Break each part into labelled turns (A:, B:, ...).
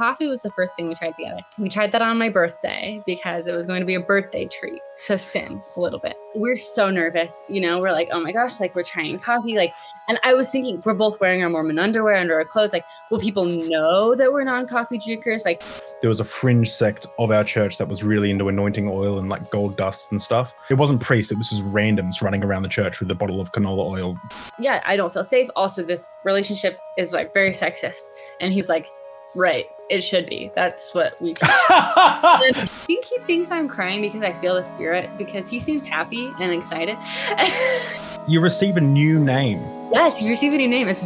A: coffee was the first thing we tried together. We tried that on my birthday because it was going to be a birthday treat to sin a little bit. We're so nervous, we're like, oh my gosh, like we're trying coffee. And I was thinking, we're both wearing our Mormon underwear under our clothes. Like, will people know that we're non-coffee drinkers? Like,
B: there was a fringe sect of our church that was really into anointing oil and like gold dust and stuff. It wasn't priests, it was just randoms running around the church with a bottle of canola oil.
A: Yeah, I don't feel safe. Also, this relationship is like very sexist. And he's like, right, it should be. That's what we teach. I think he thinks I'm crying because I feel the spirit, because he seems happy and excited.
B: You receive a new name.
A: Yes, you receive a new name. And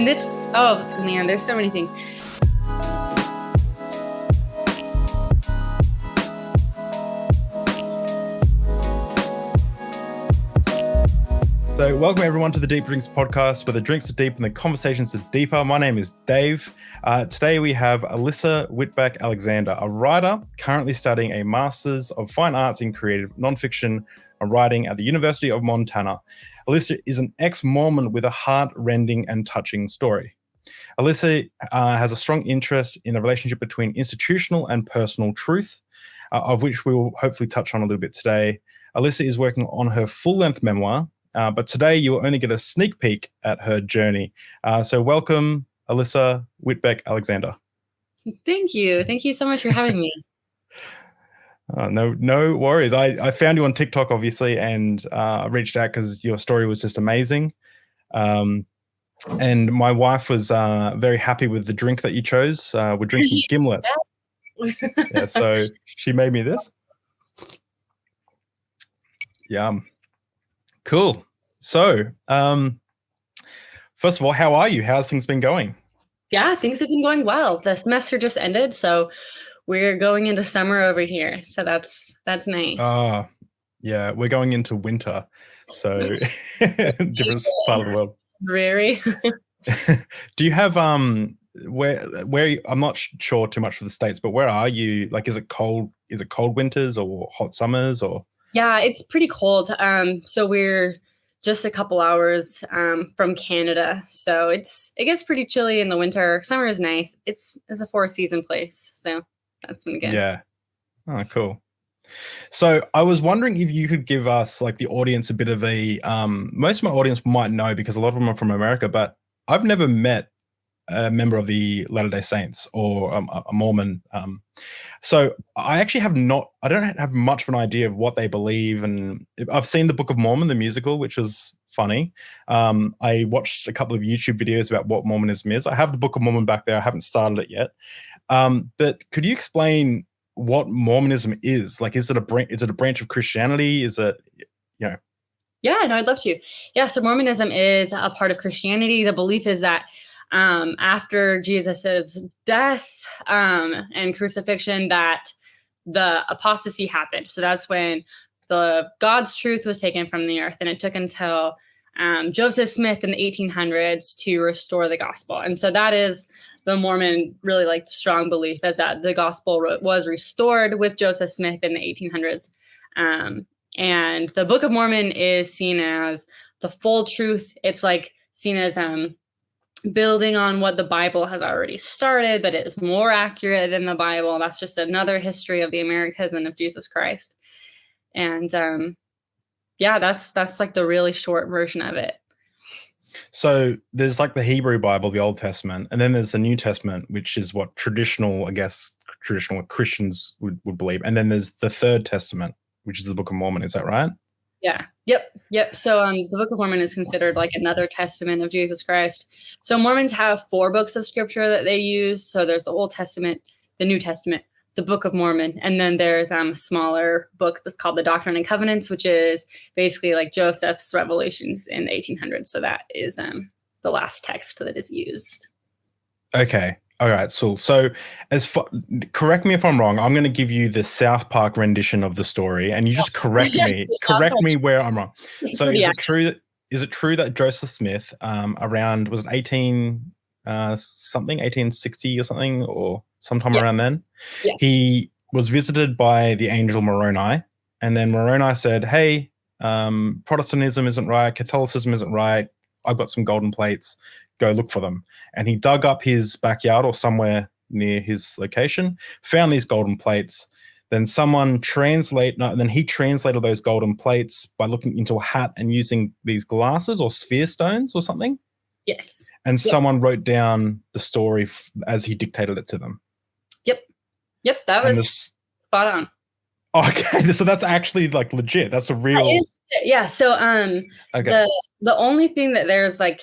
A: this, oh man, there's so many things.
B: So welcome everyone to the Deep Drinks podcast, where the drinks are deep and the conversations are deeper. My name is Dave. Today we have Alyssa Witbeck Alexander, a writer currently studying a Master's of Fine Arts in Creative Nonfiction and Writing at the University of Montana. Alyssa is an ex-Mormon with a heart-rending and touching story. Alyssa has a strong interest in the relationship between institutional and personal truth, of which we will hopefully touch on a little bit today. Alyssa is working on her full-length memoir, but today you will only get a sneak peek at her journey. So welcome, Alyssa Witbeck Alexander.
A: Thank you. Thank you so much for having me.
B: No worries. I found you on TikTok, obviously, and I reached out because your story was just amazing. And my wife was very happy with the drink that you chose. We're drinking Gimlet. Yeah, so she made me this. Yum. Cool. So, first of all, how are you? How's things been going?
A: Yeah, things have been going well. The semester just ended, so we're going into summer over here. So that's nice.
B: Yeah, we're going into winter. So different part of the world.
A: Very.
B: Do you have where I'm not sure too much for the States, but where are you? Like, is it cold winters or hot summers or?
A: Yeah, it's pretty cold. So we're just a couple hours from Canada. So it gets pretty chilly in the winter. Summer is nice. It's a 4-season place. So that's been good.
B: Yeah. Oh, cool. So I was wondering if you could give us, like, the audience a bit of a most of my audience might know because a lot of them are from America, but I've never met a member of the Latter-day Saints or a Mormon. So I don't have much of an idea of what they believe. And I've seen the Book of Mormon, the musical, which was funny. I watched a couple of YouTube videos about what Mormonism is. I have the Book of Mormon back there. I haven't started it yet. But could you explain what Mormonism is? Like, is it a branch of Christianity? Is it,
A: Yeah, no, I'd love to. Yeah, so Mormonism is a part of Christianity. The belief is that after Jesus's death and crucifixion, that the apostasy happened. So that's when God's truth was taken from the earth, and it took until Joseph Smith in the 1800s to restore the gospel. And so that is the Mormon really like strong belief, is that the gospel was restored with Joseph Smith in the 1800s. And the Book of Mormon is seen as the full truth. It's like seen as building on what the Bible has already started, but it's more accurate than the Bible. That's just another history of the Americas and of Jesus Christ. And that's like the really short version of it.
B: So there's like the Hebrew Bible, the Old Testament, and then there's the New Testament, which is what traditional Christians would believe. And then there's the Third Testament, which is the Book of Mormon. Is that right?
A: Yeah. Yep. So the Book of Mormon is considered like another testament of Jesus Christ. So Mormons have 4 books of scripture that they use. So there's the Old Testament, the New Testament, the Book of Mormon, and then there's a smaller book that's called the Doctrine and Covenants, which is basically like Joseph's revelations in the 1800s. So that is the last text that is used.
B: Okay. All right, so correct me if I'm wrong. I'm going to give you the South Park rendition of the story, and you just correct me where I'm wrong. So is it true that Joseph Smith, around, was it 1860 or something, or sometime around then, he was visited by the angel Moroni, and then Moroni said, "Hey, Protestantism isn't right, Catholicism isn't right. I've got some golden plates, go look for them. And he dug up his backyard or somewhere near his location, found these golden plates. Then he translated those golden plates by looking into a hat and using these glasses or sphere stones or something.
A: Yes.
B: And someone wrote down the story as he dictated it to them.
A: Yep. That was spot on.
B: Okay, so that's actually like legit. That's a real.
A: Yeah. So
B: okay.
A: The only thing that there's like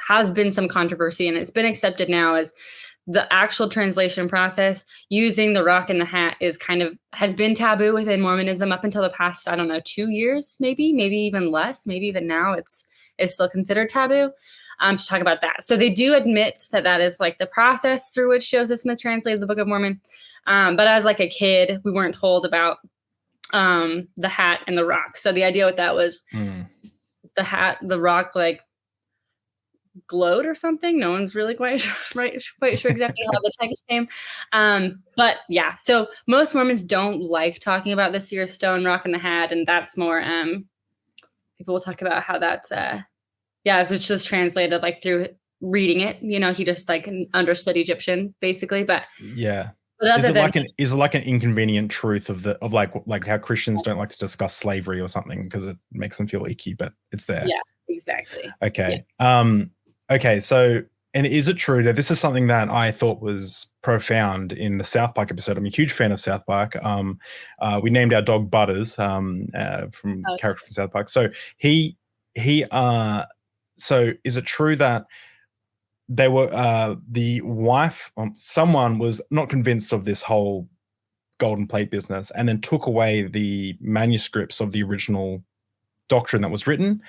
A: has been some controversy and it's been accepted now is the actual translation process using the rock and the hat has been taboo within Mormonism up until the past, I don't know, 2 years, maybe even less, maybe even now it's still considered taboo to talk about that. So they do admit that is like the process through which Joseph Smith translated the Book of Mormon. But as like a kid, we weren't told about the hat and the rock. So the idea with that was the hat, the rock, like glowed or something. No one's really quite sure exactly how the text came. But yeah, so most Mormons don't like talking about the seer stone, rock, and the hat, and that's more people will talk about how that's it was just translated like through reading it. He just like understood Egyptian basically, but
B: yeah. Is it like an inconvenient truth of like how Christians don't like to discuss slavery or something because it makes them feel icky, but it's there.
A: Yeah, exactly.
B: Okay. Yeah. Okay. So, and is it true that this is something that I thought was profound in the South Park episode? I'm a huge fan of South Park. We named our dog Butters character from South Park. So so is it true that they were the wife, someone was not convinced of this whole golden plate business and then took away the manuscripts of the original doctrine that was written.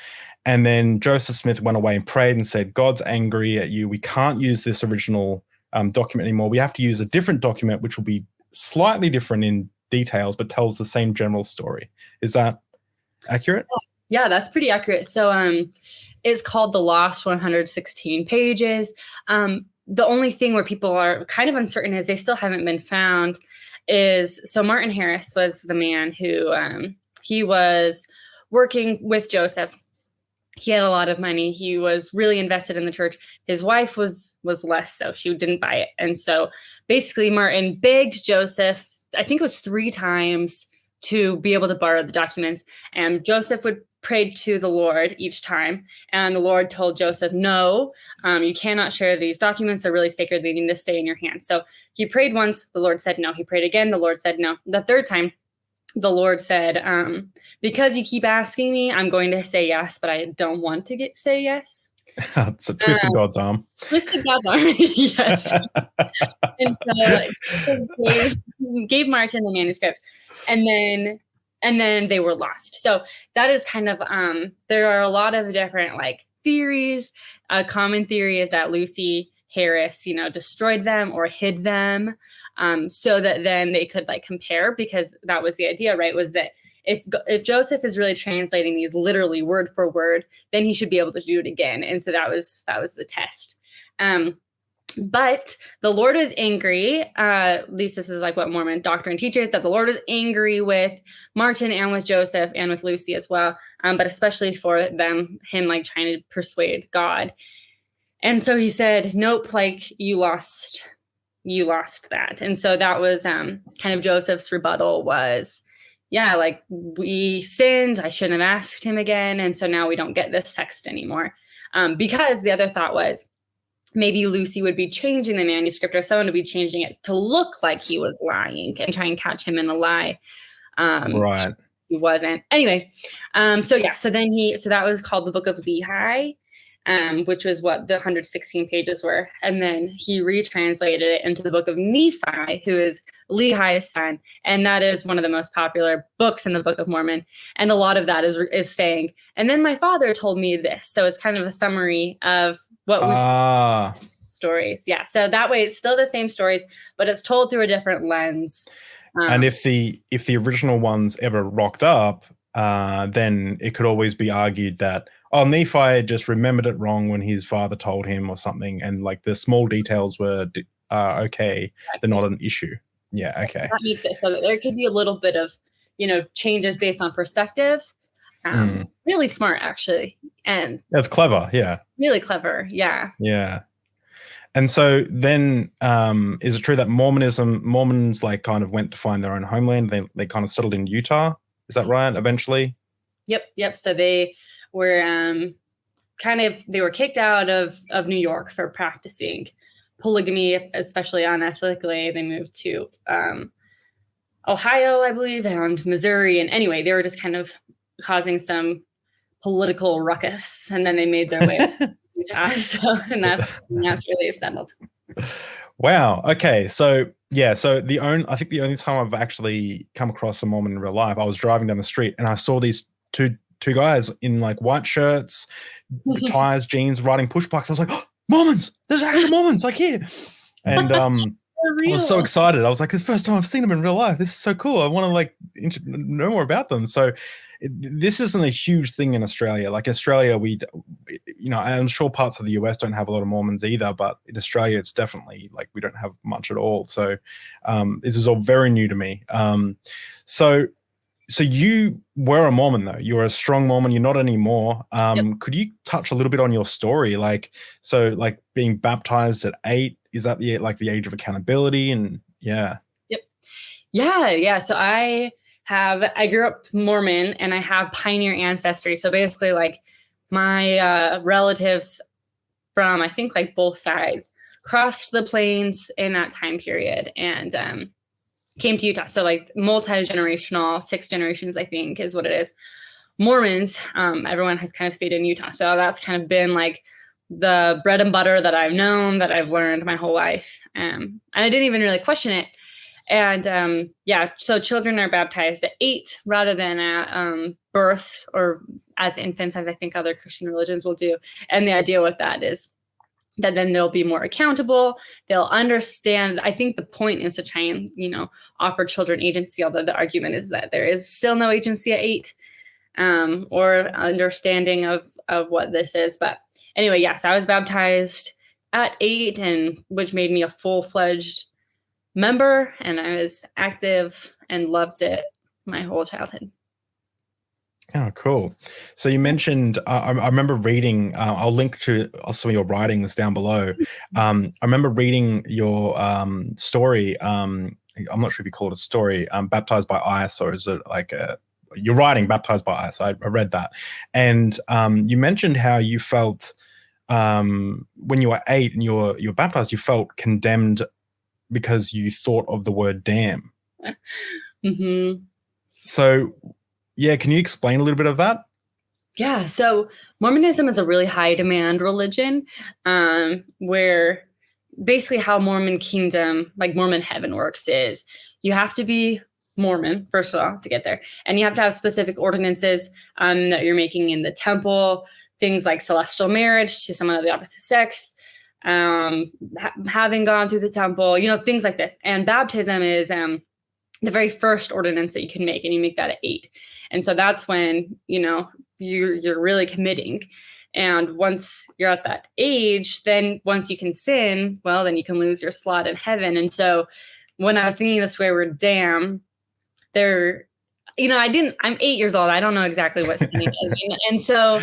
B: And then Joseph Smith went away and prayed and said, God's angry at you. We can't use this original document anymore. We have to use a different document, which will be slightly different in details, but tells the same general story. Is that accurate?
A: Yeah, that's pretty accurate. So, it's called The Lost 116 Pages. The only thing where people are kind of uncertain is they still haven't been found so Martin Harris was the man who he was working with Joseph. He had a lot of money. He was really invested in the church. His wife was less so. She didn't buy it. And so basically Martin begged Joseph, I think it was 3 times, to be able to borrow the documents. And Joseph would pray to the Lord each time. And the Lord told Joseph, no, you cannot share these documents. They're really sacred. They need to stay in your hands. So he prayed once. The Lord said no. He prayed again. The Lord said no. The 3rd time, the Lord said, because you keep asking me, I'm going to say yes, but I don't want to say yes.
B: So twisted God's arm.
A: Twisted God's arm, yes. And so gave Martin the manuscript, and then they were lost. So that is kind of there are a lot of different like theories. A common theory is that Lucy Harris, destroyed them or hid them, so that then they could like compare, because that was the idea, right? Was that if Joseph is really translating these literally word for word, then he should be able to do it again. And so that was the test. But the Lord was angry. At least this is like what Mormon doctrine teaches, that the Lord was angry with Martin and with Joseph and with Lucy as well. But especially for him like trying to persuade God. And so he said, nope, like you lost that. And so that was kind of Joseph's rebuttal was, yeah, like we sinned. I shouldn't have asked him again. And so now we don't get this text anymore. Because the other thought was maybe Lucy would be changing the manuscript, or someone would be changing it to look like he was lying and try and catch him in a lie.
B: Right.
A: He wasn't. Anyway, so that was called the Book of Lehi, which was what the 116 pages were. And then he retranslated it into the Book of Nephi, who is Lehi's son. And that is one of the most popular books in the Book of Mormon. And a lot of that is saying, and then my father told me this. So it's kind of a summary of what stories. Yeah. So that way it's still the same stories, but it's told through a different lens.
B: And if the original ones ever rocked up, then it could always be argued that, Nephi just remembered it wrong when his father told him or something, and like the small details were okay, they're not an issue. Yeah, okay.
A: That makes it so that there could be a little bit of, changes based on perspective. Really smart, actually. And
B: that's clever. Yeah.
A: Really clever. Yeah.
B: Yeah. And so then, is it true that Mormons like kind of went to find their own homeland? They kind of settled in Utah. Is that right? Eventually.
A: Yep. So they were they were kicked out of New York for practicing polygamy, especially unethically. They moved to Ohio, I believe, and Missouri. And anyway, they were just kind of causing some political ruckus, and then they made their way to Utah. And that's where they've settled.
B: Wow. Okay. So yeah. So I think the only time I've actually come across a Mormon in real life, I was driving down the street and I saw these two guys in like white shirts, ties, jeans, riding push bikes. I was like, oh, Mormons! There's actual Mormons like here, and I was so excited. I was like, it's the first time I've seen them in real life. This is so cool. I want to like know more about them. So this isn't a huge thing in Australia. Like Australia, I'm sure parts of the US don't have a lot of Mormons either, but in Australia, it's definitely like we don't have much at all. So this is all very new to me. So you were a Mormon though. You were a strong Mormon. You're not anymore. Could you touch a little bit on your story? Like being baptized at 8, is that the age of accountability? And yeah.
A: Yep. Yeah. So I grew up Mormon and I have pioneer ancestry. So basically like my relatives from, I think like both sides crossed the plains in that time period and came to Utah. So like multi-generational, 6 generations, I think is what it is. Mormons, everyone has kind of stayed in Utah. So that's kind of been like the bread and butter that I've known, that I've learned my whole life. And I didn't even really question it. And so children are baptized at 8 rather than at birth or as infants, as I think other Christian religions will do. And the idea with that is that then they'll be more accountable. They'll understand. I think the point is to try and, offer children agency, although the argument is that there is still no agency at 8 or understanding of what this is. But anyway, yes, I was baptized at 8, and which made me a full-fledged member, and I was active and loved it my whole childhood.
B: Oh, cool. So you mentioned, I remember reading, I'll link to some of your writings down below. I remember reading your story. I'm not sure if you call it a story, Baptized by Ice, or is it like you're writing Baptized by Ice? I read that. And you mentioned how you felt when you were 8 and you were baptized, you felt condemned because you thought of the word damn.
A: Mm-hmm.
B: So, yeah, can you explain a little bit of that?
A: Yeah, so Mormonism is a really high demand religion where basically how Mormon kingdom, like Mormon heaven works is you have to be Mormon, first of all, to get there. And you have to have specific ordinances that you're making in the temple, things like celestial marriage to someone of the opposite sex, having gone through the temple, things like this. And baptism is the very first ordinance that you can make, and you make that at 8. And so that's when, you're really committing. And once you're at that age, then once you can sin, well, then you can lose your slot in heaven. And so when I was singing the swear word damn, I'm 8 years old. I don't know exactly what sinning is. And so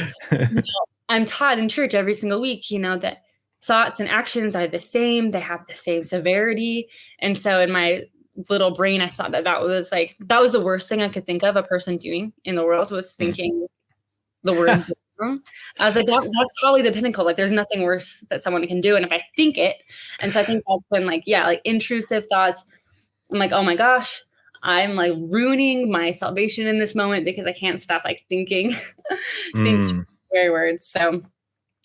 A: I'm taught in church every single week, that thoughts and actions are the same. They have the same severity. And so in my little brain, I thought that was the worst thing I could think of a person doing in the world was thinking the word. I was like, that's probably the pinnacle. Like, there's nothing worse that someone can do. And if I think it, and so I think that's when intrusive thoughts, I'm like, oh my gosh, I'm like ruining my salvation in this moment because I can't stop thinking thinking scary words. So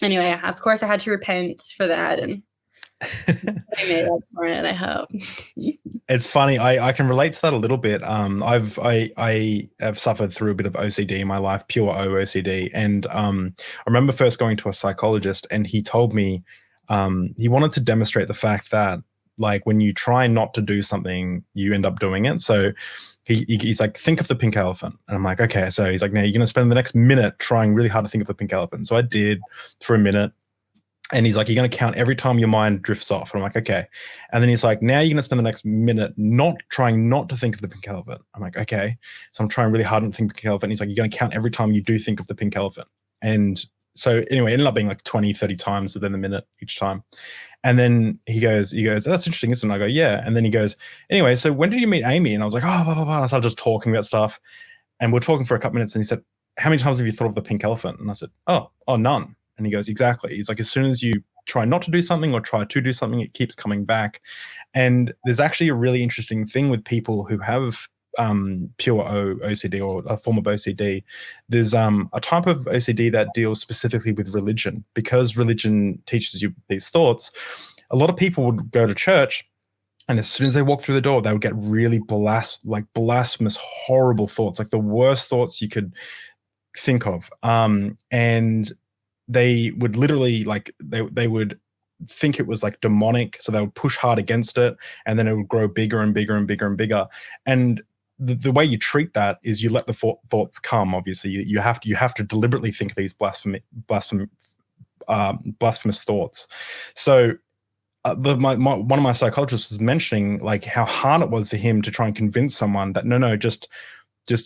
A: anyway, of course I had to repent for that, and I made up for it, I hope.
B: It's funny. I can relate to that a little bit. I have suffered through a bit of OCD in my life, pure OCD. And I remember first going to a psychologist, and he told me he wanted to demonstrate the fact that when you try not to do something, you end up doing it. So he's like, think of the pink elephant. And I'm like, okay. So he's like, now you're going to spend the next minute trying really hard to think of the pink elephant. So I did for a minute. And he's like, you're going to count every time your mind drifts off. And I'm like, okay. And then he's like, now you're going to spend the next minute trying not to think of the pink elephant. I'm like, okay. So I'm trying really hard not to think of the pink elephant. And he's like, you're going to count every time you do think of the pink elephant. And so anyway, it ended up being like 20, 30 times within the minute each time. And then he goes, that's interesting, isn't it? I go, yeah. And then he goes, anyway, so when did you meet Amy? And I was like, oh, blah, blah, blah. And I started just talking about stuff. And we're talking for a couple minutes. And he said, how many times have you thought of the pink elephant? And I said, oh, none. And he goes, exactly. He's like, as soon as you try not to do something or try to do something, it keeps coming back. And there's actually a really interesting thing with people who have pure OCD or a form of OCD. There's a type of OCD that deals specifically with religion. Because religion teaches you these thoughts, a lot of people would go to church, and as soon as they walk through the door, they would get really blasphemous, horrible thoughts, like the worst thoughts you could think of. And they would literally they would think it was like demonic, so they would push hard against it, and then it would grow bigger and bigger and bigger and bigger. And the way you treat that is you let the thoughts come. Obviously, you have to deliberately think these blasphemous thoughts. So one of my psychologists was mentioning like how hard it was for him to try and convince someone that no, just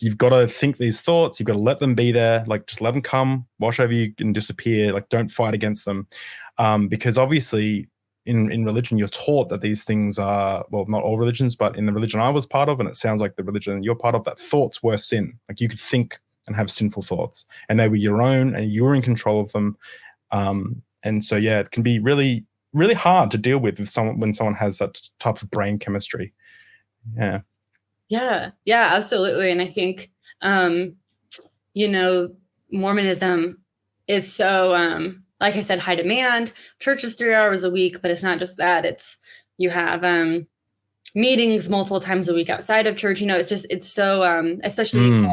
B: you've got to think these thoughts, you've got to let them be there, like just let them come, wash over you and disappear, like don't fight against them. Because obviously in religion, you're taught that these things are, well, not all religions, but in the religion I was part of, and it sounds like the religion you're part of, that thoughts were sin. Like you could think and have sinful thoughts, and they were your own, and you were in control of them. And so, yeah, it can be really, really hard to deal with someone when someone has that type of brain chemistry. Yeah.
A: Yeah, absolutely. And I think, Mormonism is so, like I said, high demand. Church is 3 hours a week, but it's not just that. It's you have meetings multiple times a week outside of church. It's so, especially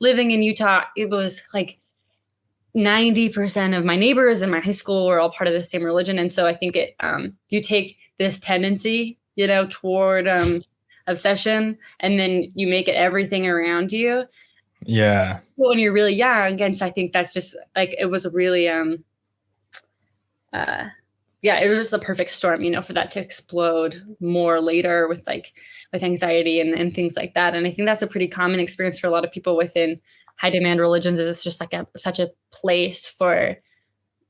A: living in Utah, it was like 90% of my neighbors in my high school were all part of the same religion. And so I think you take this tendency, toward obsession, and then you make it everything around you.
B: Yeah.
A: When you're really young. And so I think that's just like, it was a really, it was just a perfect storm, for that to explode more later with anxiety and things like that. And I think that's a pretty common experience for a lot of people within high demand religions. Is it's just like such a place for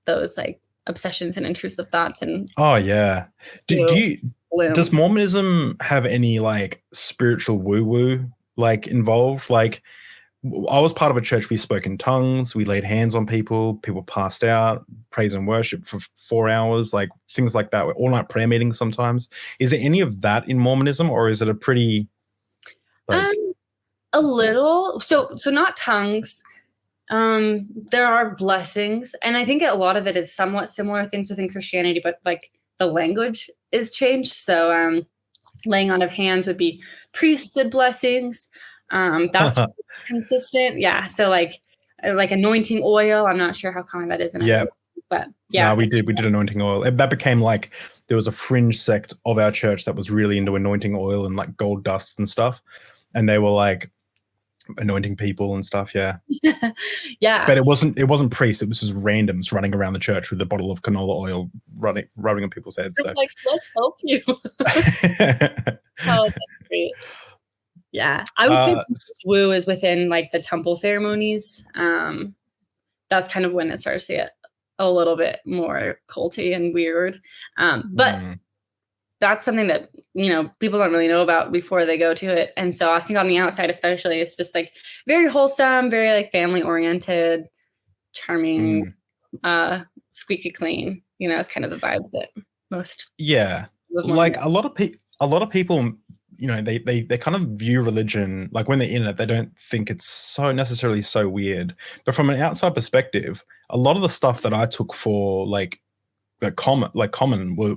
A: those like obsessions and intrusive thoughts. And
B: oh yeah. Does Mormonism have any like spiritual woo-woo like involved? Like I was part of a church, we spoke in tongues, we laid hands on people passed out, praise and worship for 4 hours, like things like that. All night prayer meetings sometimes. Is there any of that in Mormonism, or is it a pretty like
A: a little, so not tongues. There are blessings, and I think a lot of it is somewhat similar things within Christianity, but like the language is changed. So laying on of hands would be priesthood blessings. That's consistent. Yeah. So like anointing oil. I'm not sure how common that is. But yeah.
B: No, we did anointing oil. That became like, there was a fringe sect of our church that was really into anointing oil and like gold dust and stuff. And they were like anointing people and stuff. Yeah.
A: Yeah.
B: But it wasn't priests. It was just randoms running around the church with a bottle of canola oil rubbing on people's heads. So.
A: Like, let's help you. Oh, that's great. Yeah. I would say woo is within like the temple ceremonies. That's kind of when it starts to get a little bit more culty and weird. But that's something that, people don't really know about before they go to it. And so I think on the outside, especially, it's just like very wholesome, very like family oriented, charming, squeaky clean, it's kind of the vibes that most.
B: Yeah. Like a lot of people, they kind of view religion, like when they're in it, they don't think it's so necessarily so weird. But from an outside perspective, a lot of the stuff that I took for common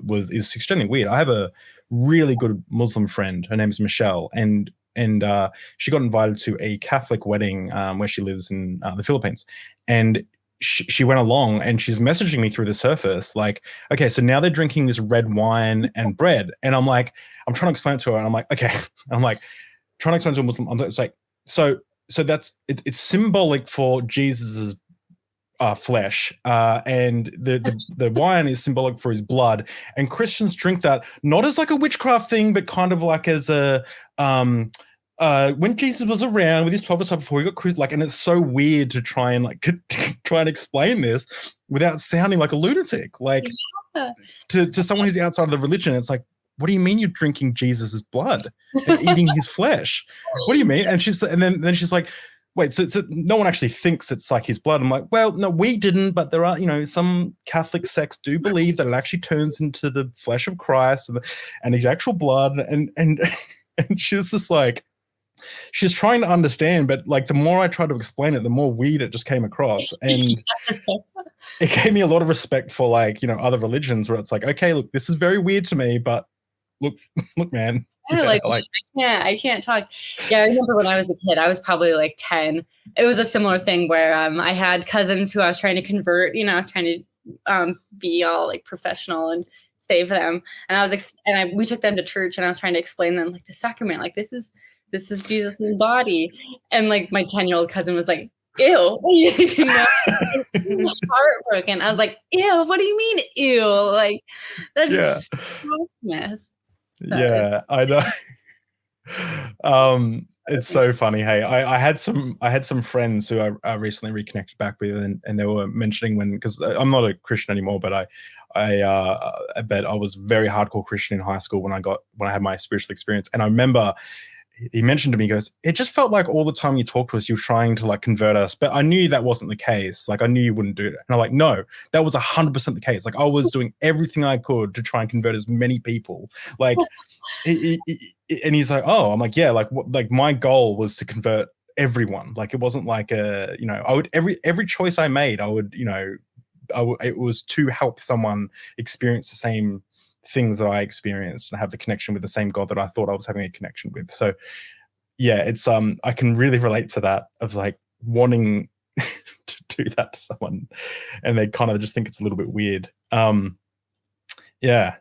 B: is extremely weird. I have a really good Muslim friend. Her name is Michelle, and she got invited to a Catholic wedding where she lives in the Philippines, and she went along, and she's messaging me through the surface like, okay, so now they're drinking this red wine and bread, and I'm like, I'm trying to explain it to her, and I'm like, okay, I'm like trying to explain to a Muslim, it's like, so that's it's symbolic for Jesus's flesh, and the wine is symbolic for his blood, and Christians drink that not as like a witchcraft thing, but kind of like as a when Jesus was around with his 12 disciples before he got crucified, like, and it's so weird to try and like try and explain this without sounding like a lunatic, like to someone who's outside of the religion. It's like, what do you mean you're drinking Jesus's blood and eating his flesh? What do you mean? And then she's like, wait, so no one actually thinks it's like his blood. I'm like, well, no, we didn't, but there are, some Catholic sects do believe that it actually turns into the flesh of Christ and his actual blood. And she's just like, she's trying to understand, but like the more I tried to explain it, the more weird it just came across. And it gave me a lot of respect for like, other religions where it's like, okay, look, this is very weird to me, but look, man.
A: Yeah, I can't talk. Yeah, I remember when I was a kid, I was probably like 10. It was a similar thing where I had cousins who I was trying to convert. I was trying to be all like professional and save them. And we took them to church, and I was trying to explain them like the sacrament, like this is Jesus's body. And like my 10-year-old cousin was like, ew. Heartbroken. I was like, ew, what do you mean, ew? Like that's just grossness.
B: Yeah, I know. It's so funny. Hey, I had some friends who I recently reconnected back with, and they were mentioning because I'm not a Christian anymore, but I bet I was very hardcore Christian in high school when I had my spiritual experience. And I remember he mentioned to me, he goes, it just felt like all the time you talked to us, you were trying to like convert us, but I knew that wasn't the case. Like I knew you wouldn't do it. And I'm like, no, that was 100% the case. Like I was doing everything I could to try and convert as many people. Like, and he's like, oh, I'm like, yeah, like my goal was to convert everyone. Like it wasn't like I would every choice I made, I would, it was to help someone experience the same things that I experienced and have the connection with the same God that I thought I was having a connection with. So yeah, it's I can really relate to that of like wanting to do that to someone, and they kind of just think it's a little bit weird. Yeah.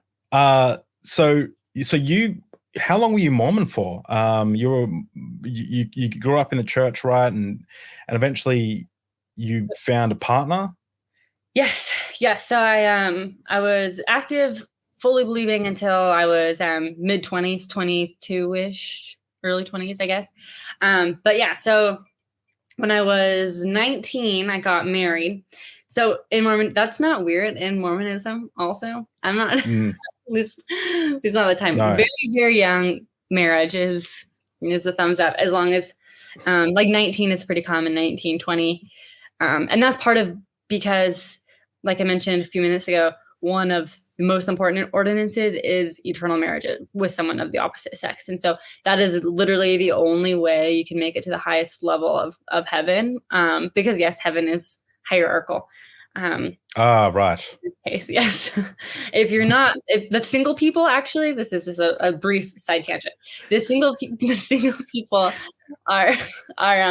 B: So you, how long were you Mormon for? You grew up in the church, right? And eventually you found a partner.
A: Yes. So I was active, fully believing until I was mid-20s, 22-ish, early 20s, I guess. But yeah, so when I was 19, I got married. So in Mormon, that's not weird in Mormonism also. I'm not, at least not the time. No. Very, very young marriage is a thumbs up, as long as like 19 is pretty common, 19, 20. And that's part of, because like I mentioned a few minutes ago, one of the most important ordinances is eternal marriage with someone of the opposite sex. And so that is literally the only way you can make it to the highest level of heaven. Because yes, heaven is hierarchical.
B: Right.
A: Case, yes. If the single people, actually, this is just a brief side tangent. The single people are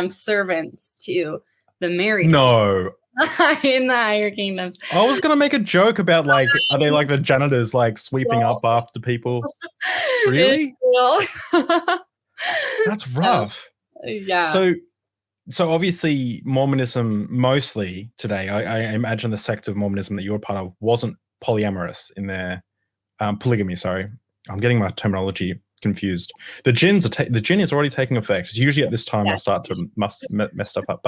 A: servants to the married.
B: No.
A: In the higher kingdoms.
B: I was gonna make a joke about like, are they like the janitors like sweeping up after people? Really? That's rough.
A: Yeah.
B: So obviously Mormonism mostly today, I imagine the sect of Mormonism that you're a part of wasn't polyamorous in their polygamy. Sorry, I'm getting my terminology confused. The jinn is already taking effect. It's usually at this time I start to mess stuff up.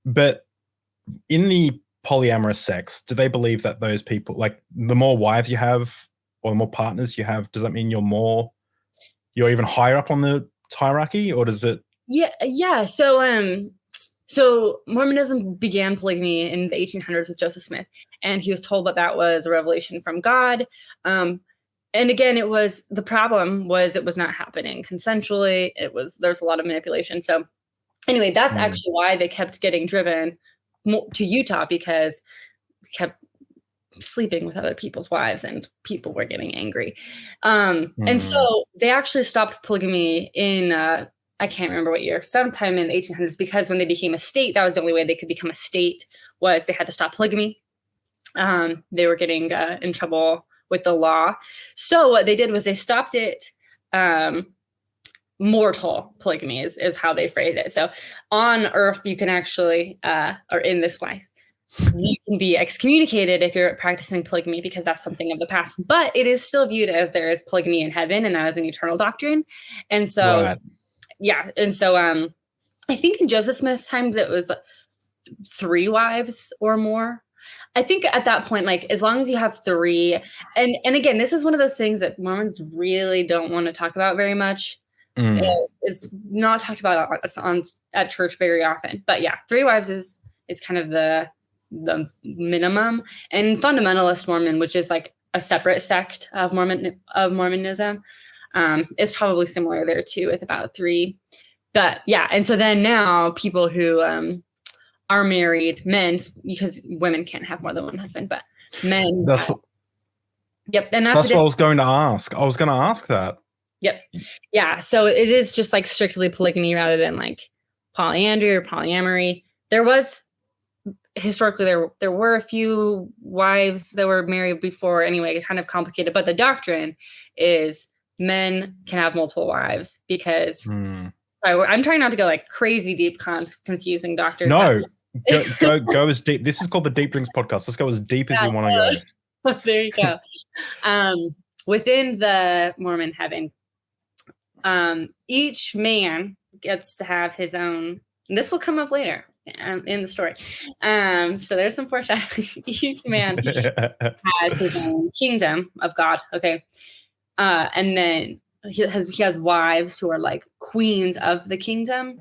B: But in the polyamorous sex, do they believe that those people, like the more wives you have or the more partners you have, does that mean you're even higher up on the hierarchy, or does it?
A: Yeah. So Mormonism began polygamy in the 1800s with Joseph Smith, and he was told that was a revelation from God. And again, the problem was it was not happening consensually. There's a lot of manipulation. So anyway, that's actually why they kept getting driven to Utah, because we kept sleeping with other people's wives and people were getting angry. And so they actually stopped polygamy in, I can't remember what year, sometime in the 1800s, because when they became a state, that was the only way they could become a state, was they had to stop polygamy. They were getting in trouble with the law. So what they did was they stopped it mortal polygamy is how they phrase it. So on earth, you can actually, or in this life, you can be excommunicated if you're practicing polygamy because that's something of the past, but it is still viewed as there is polygamy in heaven, and that is an eternal doctrine. And so,
B: Right.
A: yeah. And so, I think in Joseph Smith's times, it was 3 wives or more. I think at that point, like, as long as you have 3, and again, this is one of those things that Mormons really don't want to talk about very much. It's not talked about at church very often, but yeah, 3 wives is kind of the minimum. And fundamentalist Mormon, which is like a separate sect of Mormonism, is probably similar there too, with about 3. But yeah, and so then now people who are married, men, because women can't have more than one husband, but men. Yep, and
B: that's what I was going to ask. I was going to ask that.
A: Yep. Yeah. So it is just like strictly polygamy rather than like polyandry or polyamory. There was historically there were a few wives that were married before. Anyway, kind of complicated, but the doctrine is men can have multiple wives because I'm trying not to go like crazy deep, confusing doctrine.
B: No, go as deep. This is called the Deep Drinks Podcast. Let's go as deep as you want to
A: go. There you go. Within the Mormon heaven, each man gets to have his own, and this will come up later in the story. So there's some foreshadowing. Each man has his own kingdom of God. Okay. And then he has wives who are like queens of the kingdom.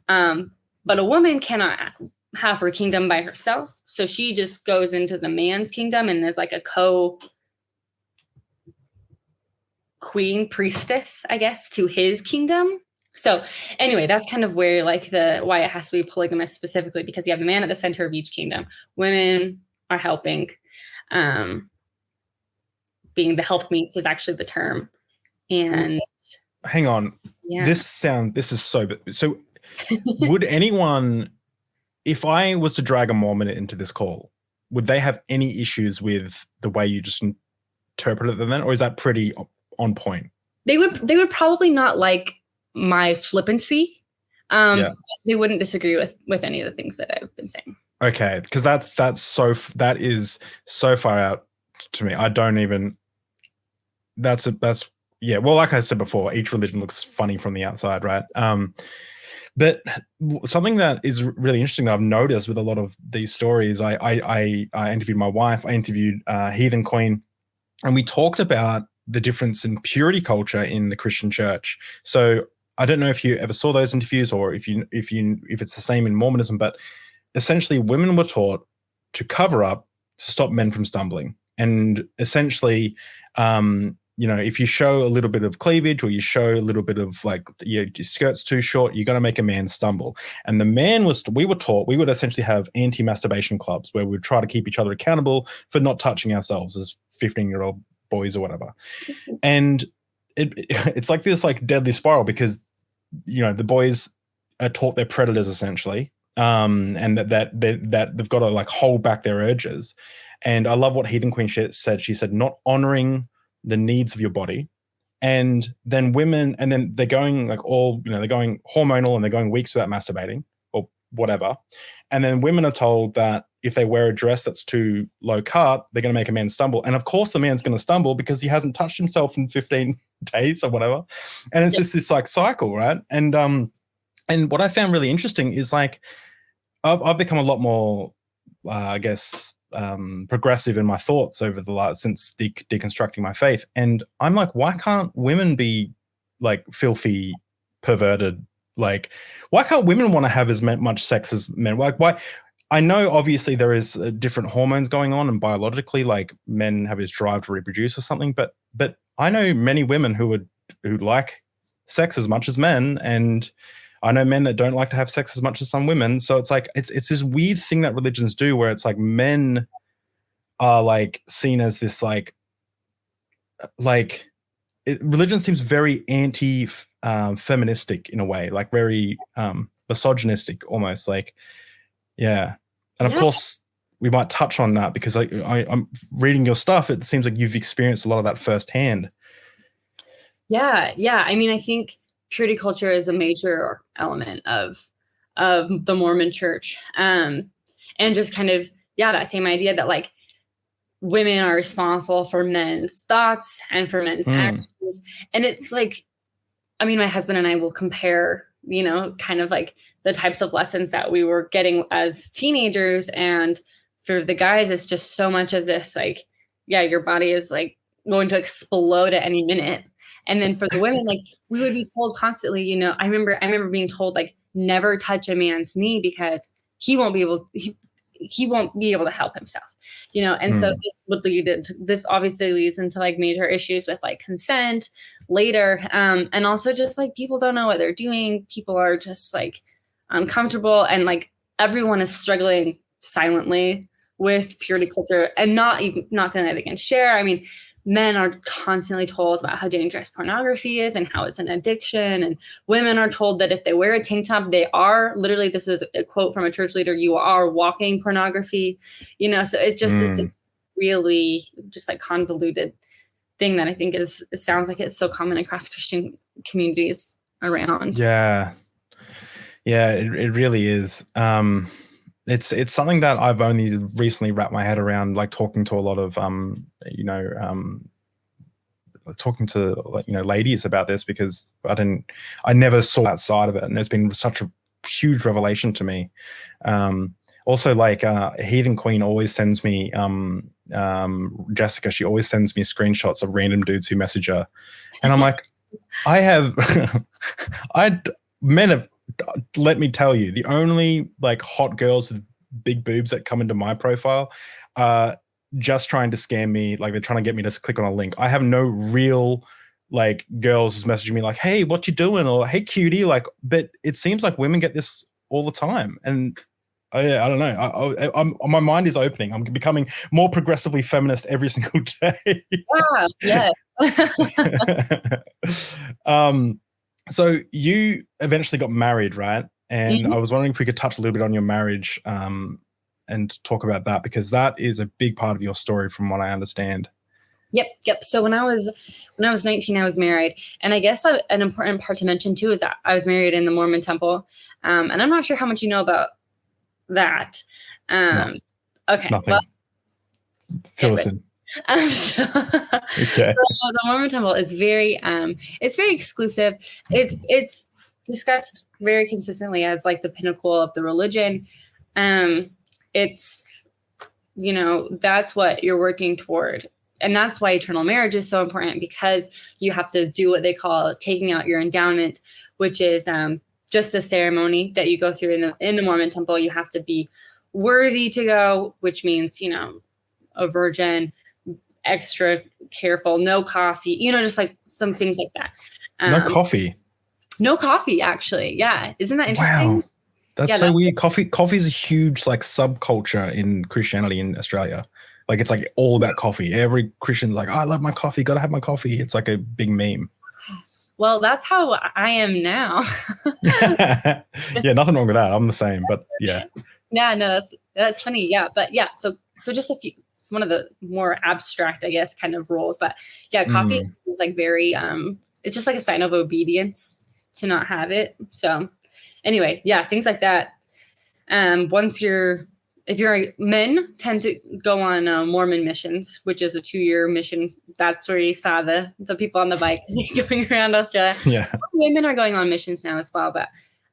A: But a woman cannot have her kingdom by herself. So she just goes into the man's kingdom and is like a queen priestess, I guess, to his kingdom. So anyway, that's kind of where like why it has to be polygamous specifically, because you have the man at the center of each kingdom. Women are helping. Being the helpmeets is actually the term. And
B: hang on.
A: Yeah.
B: This is so would anyone, if I was to drag a Mormon into this call, would they have any issues with the way you just interpreted them then, or is that pretty on point?
A: They would probably not like my flippancy. They wouldn't disagree with any of the things that I've been saying.
B: Okay, because that is so far out to me. I don't even. That's yeah. Well, like I said before, each religion looks funny from the outside, right? But something that is really interesting that I've noticed with a lot of these stories, I interviewed my wife, I interviewed Heathen Queen, and we talked about the difference in purity culture in the Christian church. So I don't know if you ever saw those interviews or if it's the same in Mormonism, but essentially women were taught to cover up to stop men from stumbling. And essentially, if you show a little bit of cleavage or you show a little bit of like your skirt's too short, you're going to make a man stumble. And we were taught, we would essentially have anti-masturbation clubs where we'd try to keep each other accountable for not touching ourselves as 15-year-old boys or whatever. And it's like this like deadly spiral because, the boys are taught they're predators essentially. And that they've got to like hold back their urges. And I love what Heathen Queen said. She said, not honoring the needs of your body. And then women, and then they're going like they're going hormonal and they're going weeks without masturbating or whatever. And then women are told that if they wear a dress that's too low cut, they're going to make a man stumble. And of course the man's going to stumble because he hasn't touched himself in 15 days or whatever. And it's just this like cycle, right? And what I found really interesting is like, I've become a lot more, progressive in my thoughts over since deconstructing my faith. And I'm like, why can't women be like filthy, perverted? Like, why can't women want to have as much sex as men? Like, why? I know obviously there is different hormones going on, and biologically, like men have this drive to reproduce or something. But I know many women who like sex as much as men, and I know men that don't like to have sex as much as some women. So it's like, it's this weird thing that religions do where it's like men are like seen as this religion seems very feministic in a way, like very misogynistic almost, like, yeah. And of course we might touch on that because I'm reading your stuff. It seems like you've experienced a lot of that firsthand.
A: Yeah. I mean, I think purity culture is a major element of the Mormon church. And just kind of, that same idea that like women are responsible for men's thoughts and for men's actions. And it's like, I mean, my husband and I will compare, kind of like the types of lessons that we were getting as teenagers. And for the guys, it's just so much of this, like, your body is like going to explode at any minute. And then for the women, like we would be told constantly, I remember being told like, never touch a man's knee because he won't be able to help himself, and so this obviously leads into like major issues with like consent later. And also just like people don't know what they're doing. People are just like uncomfortable, and like everyone is struggling silently with purity culture and not feeling like they can share. I mean, men are constantly told about how dangerous pornography is and how it's an addiction. And women are told that if they wear a tank top, they are literally, this is a quote from a church leader, you are walking pornography, so it's just this really just like convoluted thing that I think it sounds like it's so common across Christian communities around.
B: Yeah, it really is. It's something that I've only recently wrapped my head around, like talking to a lot of talking to ladies about this, because I never saw that side of it, and it's been such a huge revelation to me. Also, like Heathen Queen always sends me Jessica. She always sends me screenshots of random dudes who message her, and I'm like, men have. Let me tell you, the only like hot girls with big boobs that come into my profile are just trying to scam me. Like they're trying to get me to click on a link. I have no real like girls messaging me like, hey, what you doing? Or hey, cutie. Like, but it seems like women get this all the time. And I don't know. My mind is opening. I'm becoming more progressively feminist every single day.
A: Yeah.
B: So you eventually got married, right? And I was wondering if we could touch a little bit on your marriage and talk about that, because that is a big part of your story from what I understand.
A: Yep. So when I was 19, I was married. And I guess an important part to mention too is that I was married in the Mormon temple. And I'm not sure how much you know about that.
B: No,
A: okay.
B: Nothing.
A: Well,
B: fill us in. Okay.
A: So the Mormon temple is it's very exclusive. It's discussed very consistently as like the pinnacle of the religion. It's, that's what you're working toward. And that's why eternal marriage is so important, because you have to do what they call taking out your endowment, which is just a ceremony that you go through in the Mormon temple. You have to be worthy to go, which means, a virgin, extra careful, no coffee, just like some things like that. No coffee, actually. Yeah. Isn't that interesting?
B: Wow. That's so weird. Coffee is a huge like subculture in Christianity in Australia. Like it's like all about coffee. Every Christian's like, oh, I love my coffee. Got to have my coffee. It's like a big meme.
A: Well, that's how I am now.
B: Yeah, nothing wrong with that. I'm the same, but yeah.
A: Yeah, no, that's funny. Yeah, but yeah, so just it's one of the more abstract, I guess, kind of rules. But yeah, coffee is like very it's just like a sign of obedience to not have it. So anyway, yeah, things like that. Men tend to go on Mormon missions, which is a 2-year mission. That's where you saw the people on the bikes going around Australia.
B: Yeah.
A: Women are going on missions now as well, but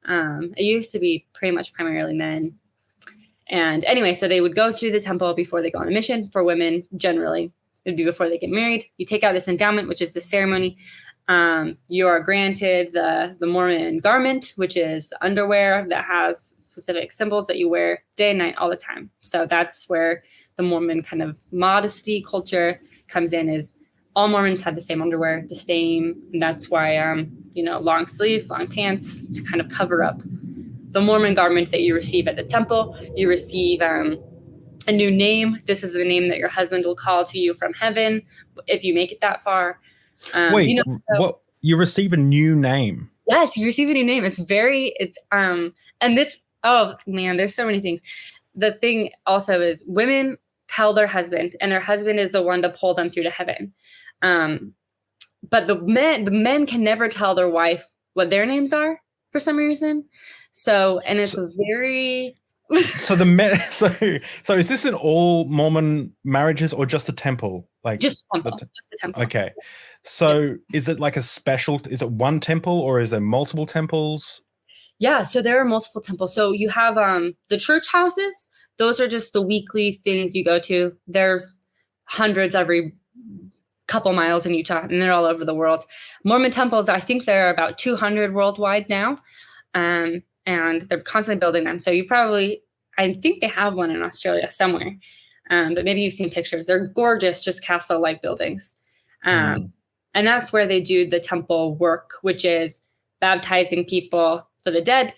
A: it used to be pretty much primarily men. And anyway, so they would go through the temple before they go on a mission. For women, generally, it would be before they get married. You take out this endowment, which is the ceremony. You are granted the Mormon garment, which is underwear that has specific symbols that you wear day and night all the time. So that's where the Mormon kind of modesty culture comes in, is all Mormons have the same underwear, the same. And that's why, long sleeves, long pants to kind of cover up the Mormon garment that you receive at the temple. You receive a new name. This is the name that your husband will call to you from heaven if you make it that far.
B: Wait, what? You receive a new name?
A: Yes, you receive a new name. And this, oh man, there's so many things. The thing also is women tell their husband, and their husband is the one to pull them through to heaven. But the men can never tell their wife what their names are for some reason. So, and it's very...
B: So so is this in all Mormon marriages or just the temple? Like
A: just the temple.
B: Okay. So is it like is it one temple or is there multiple temples?
A: Yeah, so there are multiple temples. So you have the church houses. Those are just the weekly things you go to. There's hundreds every couple miles in Utah, and they're all over the world. Mormon temples, I think there are about 200 worldwide now. And they're constantly building them. So I think they have one in Australia somewhere, but maybe you've seen pictures. They're gorgeous, just castle-like buildings. And that's where they do the temple work, which is baptizing people for the dead,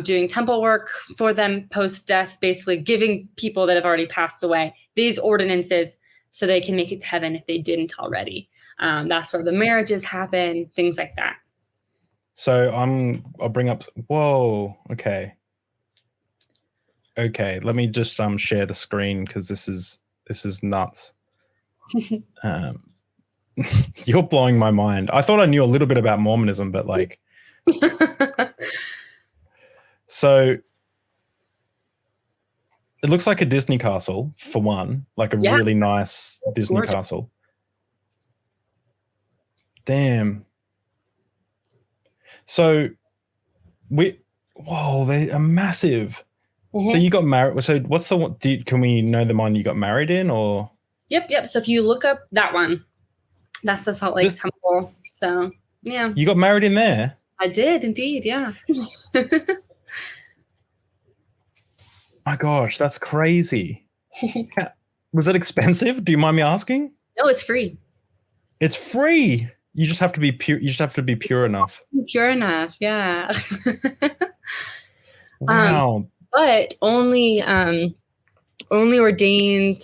A: doing temple work for them post-death, basically giving people that have already passed away these ordinances so they can make it to heaven if they didn't already. That's where the marriages happen, things like that.
B: So I'll bring up. Whoa. Okay. Let me just share the screen because this is nuts. You're blowing my mind. I thought I knew a little bit about Mormonism, but like, so it looks like a Disney castle for one, like a really nice Disney castle. Damn. So they are massive. So you got married. So what's the one? Can we know the one you got married in, or?
A: Yep. So if you look up that one, that's the Salt Lake Temple. So yeah.
B: You got married in there?
A: I did indeed. Yeah.
B: My gosh, that's crazy. Was it expensive? Do you mind me asking?
A: No, it's free.
B: It's free. You just have to be pure. You just have to be pure enough.
A: Pure enough, yeah.
B: Wow.
A: But only ordained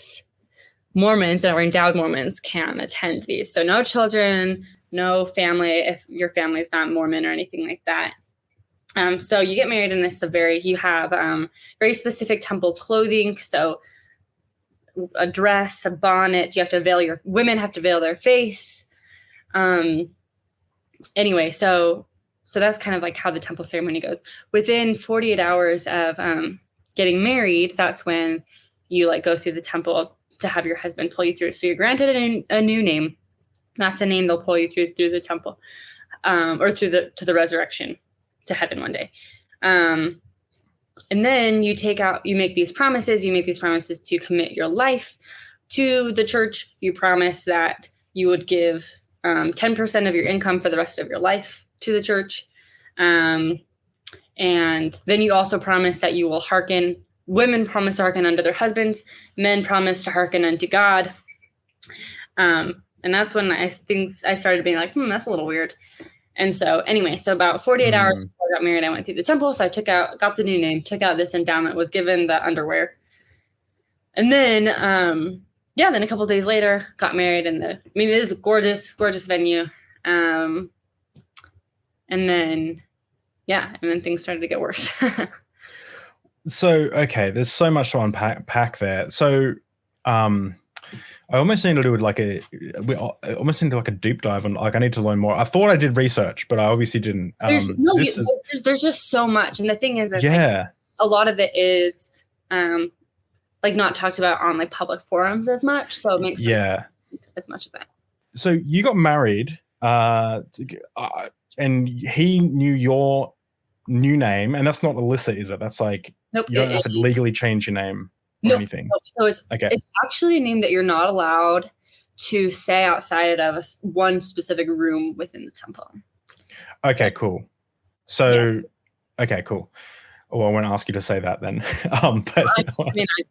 A: Mormons or endowed Mormons can attend these. So no children, no family, if your family is not Mormon or anything like that. So you get married in this you have very specific temple clothing. So a dress, a bonnet. Women have to veil their face. Anyway, so that's kind of like how the temple ceremony goes. Within 48 hours of getting married, that's when you like go through the temple to have your husband pull you through. So you're granted a new name. That's the name they'll pull you through the temple, or to the resurrection to heaven one day. And then you make these promises. You make these promises to commit your life to the church. You promise that you would give 10% of your income for the rest of your life to the church. And then you also promise that you will hearken. Women promise to hearken unto their husbands. Men promise to hearken unto God. And that's when I think I started being like, that's a little weird. And so anyway, about 48 hours before I got married, I went through the temple. So I got the new name, took out this endowment, was given the underwear. And then, then a couple of days later, got married it is a gorgeous, gorgeous venue. And then things started to get worse.
B: So, okay, there's so much to unpack there. So, I almost need to do I almost need to like a deep dive on, like, I need to learn more. I thought I did research, but I obviously didn't.
A: There's just so much. And the thing is, like, a lot of it is, like not talked about on like public forums as much. So it makes sense as much of that.
B: So you got married, and he knew your new name, and that's not Alyssa, is it? That's like,
A: nope,
B: you don't have to legally change your name or anything.
A: So it's actually a name that you're not allowed to say outside of one specific room within the temple.
B: Okay, cool. So, okay, cool. Well, I won't ask you to say that then. But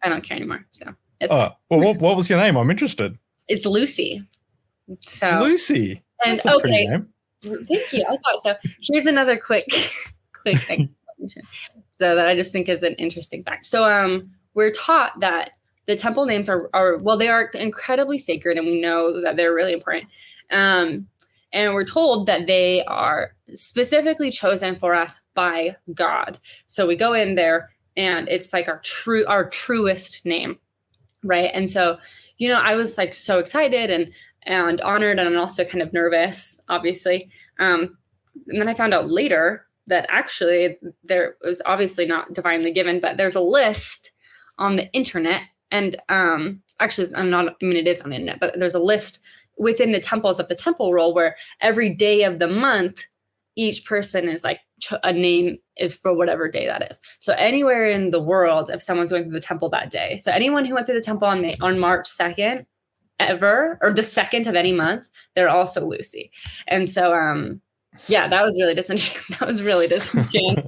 A: I don't care anymore. So
B: what was your name? I'm interested.
A: It's Lucy. So
B: Lucy.
A: And
B: that's a pretty name.
A: Thank you. I thought so. Here's another quick explanation. So that I just think is an interesting fact. So we're taught that the temple names are they are incredibly sacred, and we know that they're really important. And we're told that they are specifically chosen for us by God. So we go in there and it's like our truest name, right? And so, I was like so excited and honored, and I'm also kind of nervous, obviously. And then I found out later that actually there was obviously not divinely given, but there's a list on the internet. And actually, it is on the internet, but there's a list within the temples of the temple roll where every day of the month, each person is like a name is for whatever day that is. So anywhere in the world, if someone's going through the temple that day, so anyone who went through the temple on March 2nd ever, or the 2nd of any month, they're also Lucy. And so, yeah, that was really disenchanting.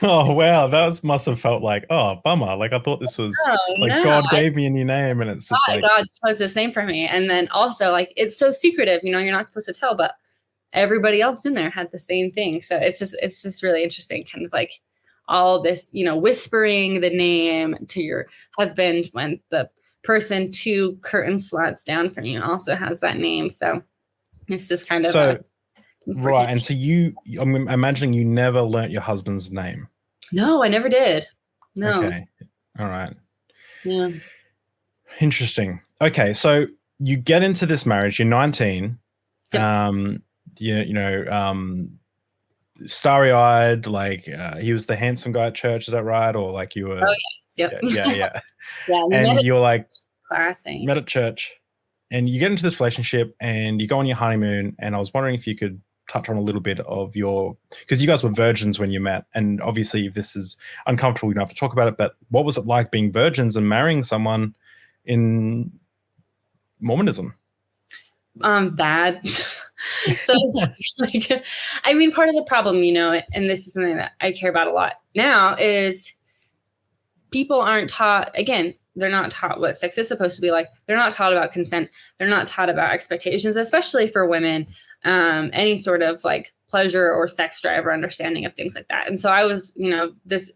B: Oh, wow. Must have felt like, oh, bummer. Like I thought this was God gave me a new name, and it's just like
A: God chose this name for me. And then also like, it's so secretive, you're not supposed to tell, but everybody else in there had the same thing. So it's just really interesting, kind of like all this, whispering the name to your husband when the person 2 curtain slots down from you also has that name. So it's just kind of
B: right. And so I'm imagining you never learnt your husband's name.
A: No, I never did. No.
B: Okay. All right.
A: Yeah.
B: Interesting. Okay. So you get into this marriage, you're 19. Yep. Starry-eyed, like he was the handsome guy at church, is that right? Or like you were?
A: Oh yes, yep.
B: Yeah.
A: Yeah,
B: and you're like
A: classy.
B: Met at church, and you get into this relationship, and you go on your honeymoon. And I was wondering if you could touch on a little bit of because you guys were virgins when you met, and obviously if this is uncomfortable, we don't have to talk about it. But what was it like being virgins and marrying someone in Mormonism?
A: Bad. So like, I mean, part of the problem, and this is something that I care about a lot now, is people aren't taught, again, they're not taught what sex is supposed to be like. They're not taught about consent. They're not taught about expectations, especially for women, any sort of like pleasure or sex drive or understanding of things like that. And so I was, this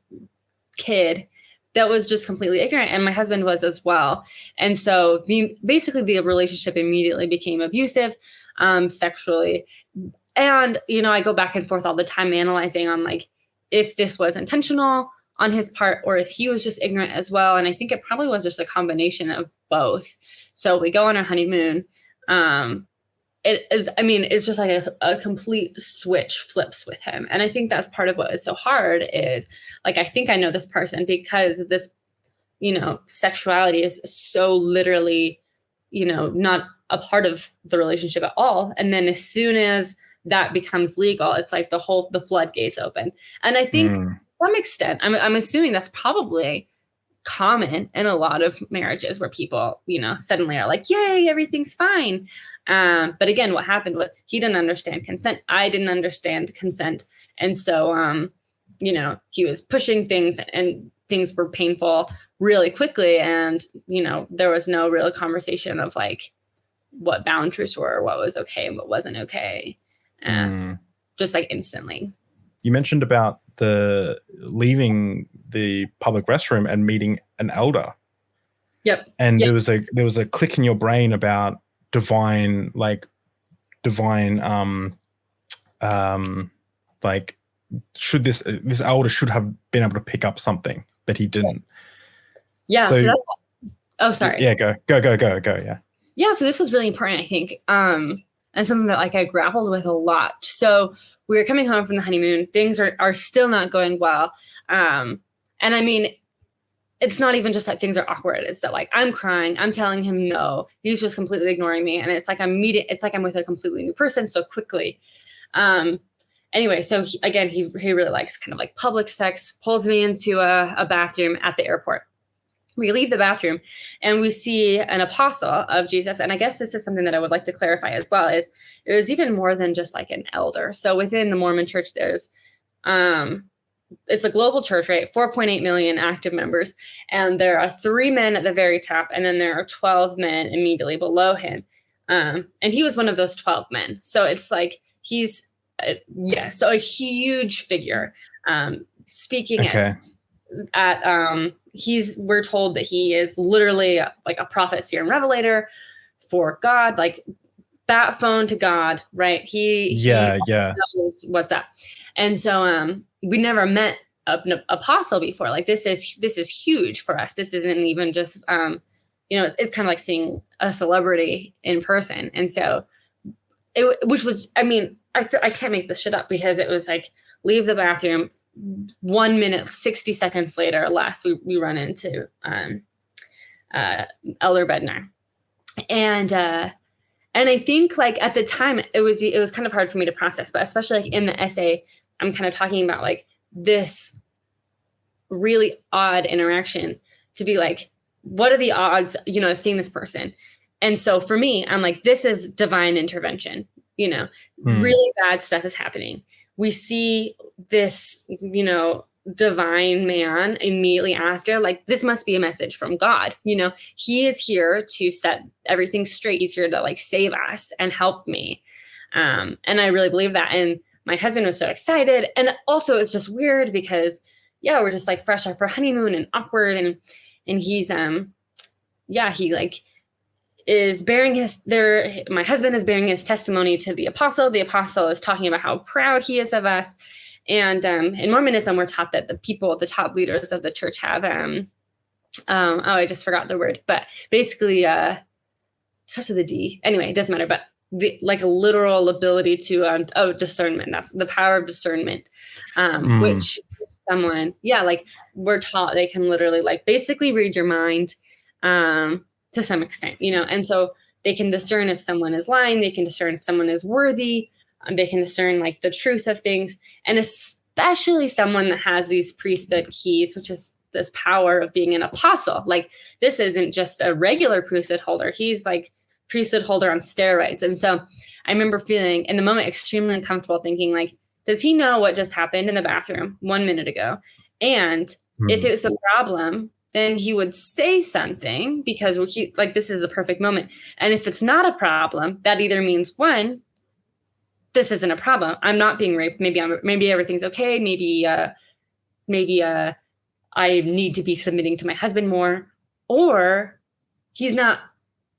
A: kid that was just completely ignorant, and my husband was as well. And so basically the relationship immediately became abusive, sexually. And, I go back and forth all the time analyzing on like, if this was intentional on his part, or if he was just ignorant as well. And I think it probably was just a combination of both. So we go on our honeymoon. It's just like a complete switch flips with him. And I think that's part of what is so hard is like, I think I know this person because this, sexuality is so literally, not a part of the relationship at all. And then as soon as that becomes legal, it's like the floodgates open. And I think to some extent, I'm assuming that's probably common in a lot of marriages where people, suddenly are like, yay, everything's fine. But again, what happened was he didn't understand consent. I didn't understand consent. And so, he was pushing things and things were painful really quickly. And, there was no real conversation of like what boundaries were, what was okay and what wasn't okay. Just like instantly.
B: You mentioned about the leaving the public restroom and meeting an elder.
A: Yep.
B: And there was a click in your brain about divine, like should this elder should have been able to pick up something, but he didn't.
A: Yeah. So sorry.
B: Yeah. Go. Yeah.
A: Yeah. So this was really important, I think. And something that like I grappled with a lot. So we were coming home from the honeymoon. Things are still not going well. And I mean, it's not even just that things are awkward. It's that like I'm crying. I'm telling him no. He's just completely ignoring me. And it's like I'm with a completely new person so quickly. Anyway, so he really likes kind of like public sex, pulls me into a bathroom at the airport. We leave the bathroom and we see an apostle of Jesus. And I guess this is something that I would like to clarify as well, is it was even more than just like an elder. So within the Mormon church, there's, it's a global church, right? 4.8 million active members. And there are 3 men at the very top. And then there are 12 men immediately below him. And he was one of those 12 men. So it's like, he's, so a huge figure, speaking at we're told that he is literally like a prophet, seer, and revelator for God, like bat phone to God, right? He knows what's up. And so we never met an apostle before. Like this is huge for us. This isn't even just it's kind of like seeing a celebrity in person. And so which was, I I can't make this shit up, because it was like, leave the bathroom, 1 minute, 60 seconds later or less, we run into Elder Bednar. And I think like at the time it was kind of hard for me to process, but especially like in the essay, I'm kind of talking about like this really odd interaction, to be like, what are the odds, of seeing this person? And so for me, I'm like, this is divine intervention, really bad stuff is happening. We see this, divine man immediately after, like, this must be a message from God. He is here to set everything straight. He's here to like save us and help me. And I really believe that. And my husband was so excited. And also it's just weird because we're just like fresh off our honeymoon and awkward. And he's, he like is bearing my husband is bearing his testimony to the apostle. The apostle is talking about how proud he is of us. And in Mormonism, we're taught that the top leaders of the church have, I just forgot the word, but basically starts with a D. Anyway, it doesn't matter, but like a literal ability to, discernment. That's the power of discernment, which someone, like we're taught they can literally like basically read your mind to some extent, and so they can discern if someone is lying, they can discern if someone is worthy. They can discern like the truth of things, and especially someone that has these priesthood keys, which is this power of being an apostle. Like, this isn't just a regular priesthood holder. He's like priesthood holder on steroids. And so I remember feeling in the moment extremely uncomfortable, thinking like, does he know what just happened in the bathroom 1 minute ago? And if it was a problem, then he would say something, because this is the perfect moment. And if it's not a problem, that either means, one, this isn't a problem, I'm not being raped. Maybe everything's okay. Maybe I need to be submitting to my husband more, or he's not,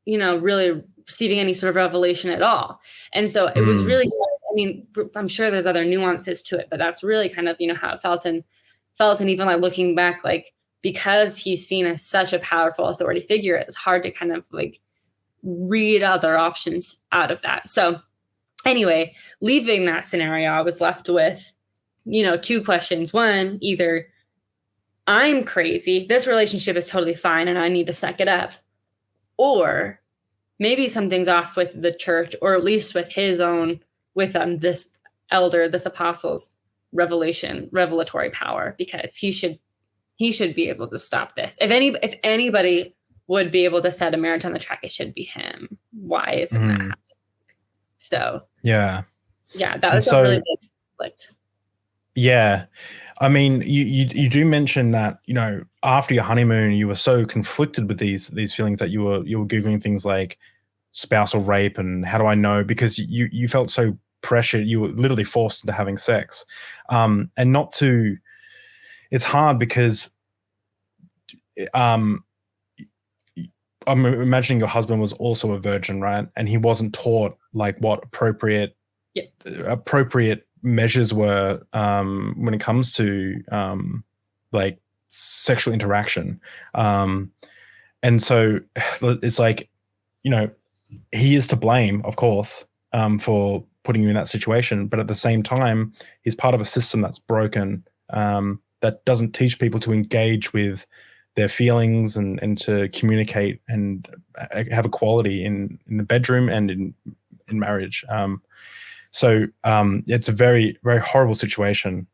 A: really receiving any sort of revelation at all. And so it was really, I'm sure there's other nuances to it, but that's really kind of, how it felt. And even like looking back, like, because he's seen as such a powerful authority figure, it's hard to kind of like read other options out of that. So anyway, leaving that scenario, I was left with, two questions. One, either I'm crazy, this relationship is totally fine and I need to suck it up, or maybe something's off with the church, or at least with this elder, this apostle's revelatory power, because he should be able to stop this. If anybody would be able to set a marriage on the track, it should be him. Why isn't that happening? So that was a really big conflict.
B: Yeah, I mean, you do mention that after your honeymoon you were so conflicted with these feelings that you were googling things like spousal rape and how do I know, because you felt so pressured, you were literally forced into having sex, and not to. It's hard because I'm imagining your husband was also a virgin, right? And he wasn't taught like what appropriate measures were when it comes to like sexual interaction. And so it's like, he is to blame, of course, for putting you in that situation. But at the same time, he's part of a system that's broken, that doesn't teach people to engage with their feelings and to communicate and have equality in the bedroom and in marriage. So it's a very, very horrible situation.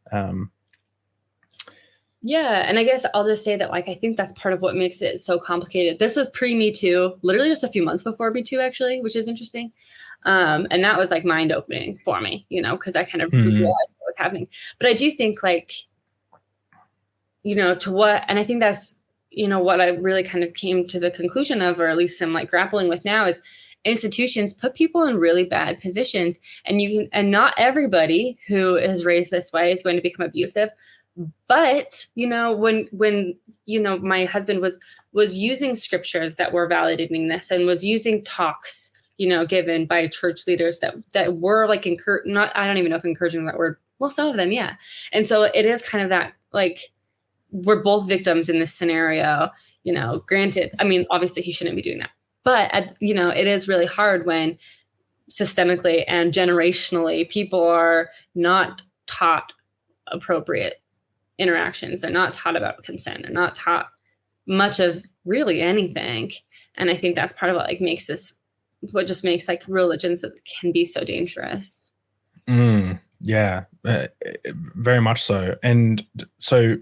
A: Yeah. And I guess I'll just say that, like, I think that's part of what makes it so complicated. This was pre-Me Too, literally just a few months before Me Too, actually, which is interesting. And that was like mind opening for me, because I kind of realized what was happening. But I do think, like, and I think that's, what I really kind of came to the conclusion of, or at least I'm like grappling with now, is institutions put people in really bad positions, and not everybody who is raised this way is going to become abusive. But, when my husband was using scriptures that were validating this, and was using talks, given by church leaders that were like, I don't even know if encouraging is that word. Well, some of them. Yeah. And so it is kind of that, like, we're both victims in this scenario, granted, I mean, obviously he shouldn't be doing that, but it is really hard when systemically and generationally, people are not taught appropriate interactions. They're not taught about consent. They're not taught much of really anything. And I think that's part of what like makes this, what just makes like religions that can be so dangerous.
B: Yeah, very much so. And so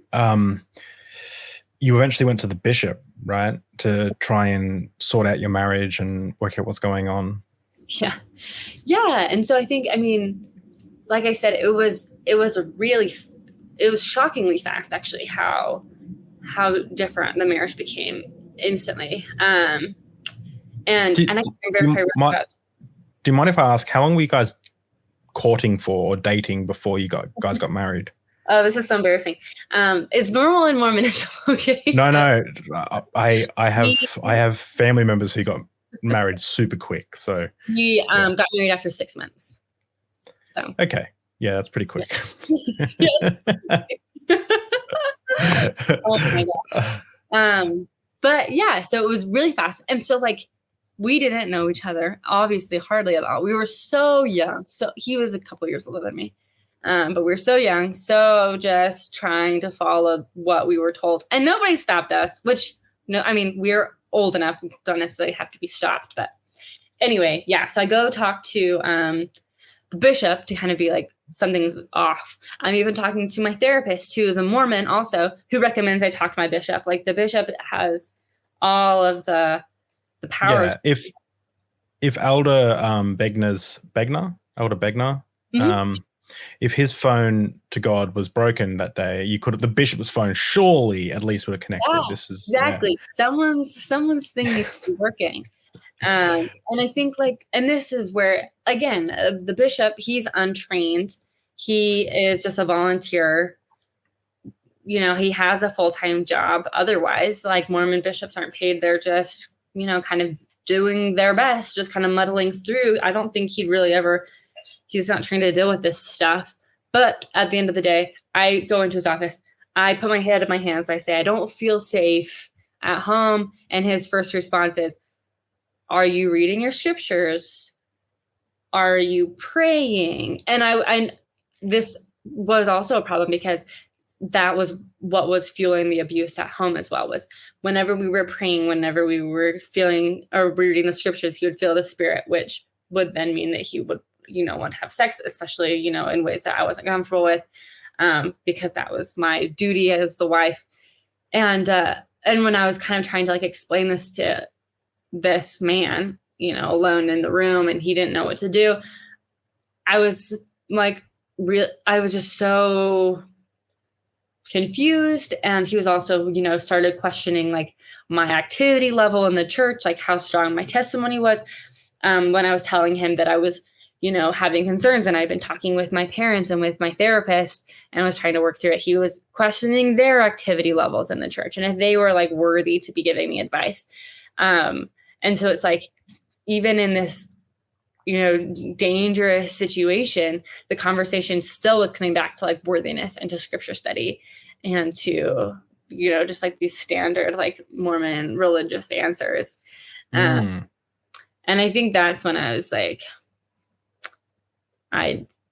B: you eventually went to the bishop, right, to try and sort out your marriage and work out what's going on.
A: Yeah. And so I think, I mean, like I said, it was shockingly fast, actually, how different the marriage became instantly. And do you
B: mind if I ask, how long were you guys courting for or dating before you guys got married?
A: Oh, this is so embarrassing. Is normal in Mormonism okay?
B: No. I have family members who got married super quick. So
A: we got married after 6 months. So
B: okay, yeah, that's pretty quick.
A: Oh my gosh. But yeah, so it was really fast, and so like we didn't know each other, obviously, hardly at all. We were so young. So he was a couple years older than me. But we were so young, so just trying to follow what we were told. And nobody stopped us, which, no, I mean, we're old enough, we don't necessarily have to be stopped. But anyway, yeah, so I go talk to the bishop to kind of be like, something's off. I'm even talking to my therapist, who is a Mormon also, who recommends I talk to my bishop. Like the bishop has all of the powers.
B: Yeah, if Elder Begner,
A: Mm-hmm.
B: If his phone to God was broken that day, the bishop's phone surely at least would have connected.
A: Yeah,
B: this is
A: exactly. Yeah. Someone's thing needs to be working. And I think and this is where, again, the bishop, he's untrained. He is just a volunteer. You know, he has a full-time job. Otherwise, like Mormon bishops aren't paid. They're just, kind of doing their best, just kind of muddling through. I don't think he's not trained to deal with this stuff. But at the end of the day, I go into his office. I put my head in my hands. I say, I don't feel safe at home. And his first response is, are you reading your scriptures? Are you praying? And this was also a problem because that was what was fueling the abuse at home as well, was whenever we were praying, whenever we were feeling or reading the scriptures, he would feel the spirit, which would then mean that he would, want to have sex, especially, in ways that I wasn't comfortable with, because that was my duty as the wife. And when I was kind of trying to explain this to this man, alone in the room, and he didn't know what to do, I was I was just so confused. And he was also, started questioning my activity level in the church, how strong my testimony was, when I was telling him that I was, having concerns, and I'd been talking with my parents and with my therapist and was trying to work through it. He was questioning their activity levels in the church and if they were worthy to be giving me advice. And so it's even in this, dangerous situation, the conversation still was coming back to worthiness and to scripture study and to, just these standard Mormon religious answers. And I think that's when I was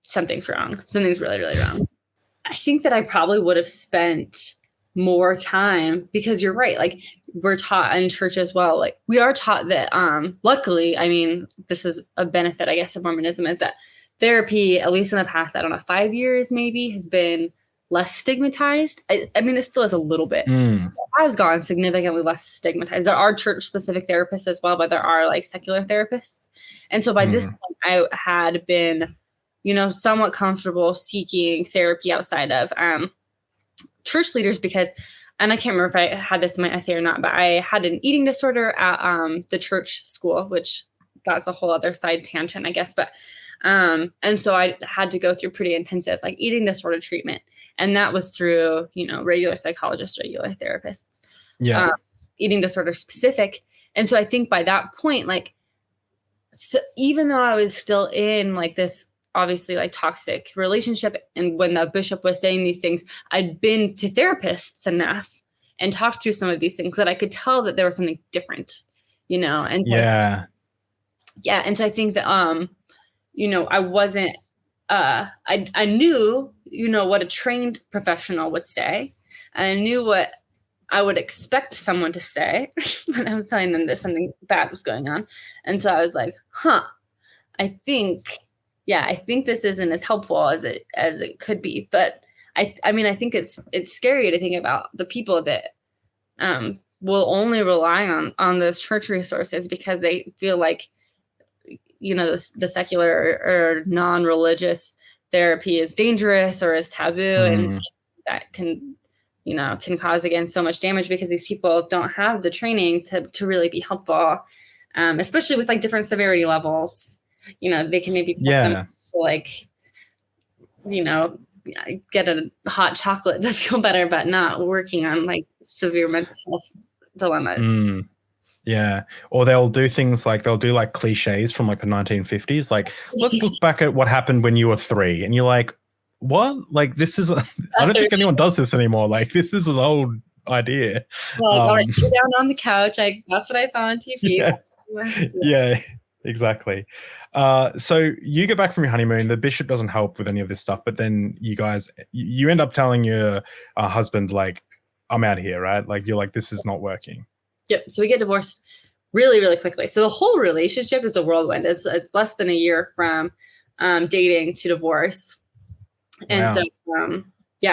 A: something's wrong. Something's really, really wrong. I think that I probably would have spent more time, because you're right. We're taught in church as well. We are taught that, luckily, I mean, this is a benefit, I guess, of Mormonism, is that therapy, at least in the past, I don't know, 5 years maybe, has been less stigmatized. I mean, it still is a little bit. It has gone significantly less stigmatized. There are church-specific therapists as well, but there are secular therapists. And so by this point, I had been, somewhat comfortable seeking therapy outside of church leaders, because, and I can't remember if I had this in my essay or not, but I had an eating disorder at the church school, which that's a whole other side tangent, I guess. But and so I had to go through pretty intensive eating disorder treatment, and that was through regular psychologists, regular therapists, eating disorder specific. And so I think by that point, so even though I was still in this obviously toxic relationship, and when the bishop was saying these things, I'd been to therapists enough and talked through some of these things that I could tell that there was something different, and so and so I think that I wasn't, I knew, what a trained professional would say. And I knew what I would expect someone to say when I was telling them that something bad was going on. And so I was like, I think this isn't as helpful as it could be. But I think it's scary to think about the people that will only rely on those church resources because they feel like, the secular or non-religious therapy is dangerous or is taboo, and that can cause, again, so much damage because these people don't have the training to really be helpful, especially with like different severity levels. They can maybe tell some people, like, get a hot chocolate to feel better, but not working on like severe mental health dilemmas.
B: Yeah. Or they'll do things like they'll do like cliches from like the 1950s. Like, let's look back at what happened when you were 3. And you're like, what? Like, this is, I don't think anyone does this anymore. Like, this is an old idea.
A: Like, all right, sit down on the couch. That's what I saw on TV.
B: Yeah, exactly. So you get back from your honeymoon. The bishop doesn't help with any of this stuff. But then you end up telling your husband, like, I'm out of here, right? Like, you're like, this is not working.
A: Yep. So we get divorced really, really quickly. So the whole relationship is a whirlwind. It's less than a year from dating to divorce. And so,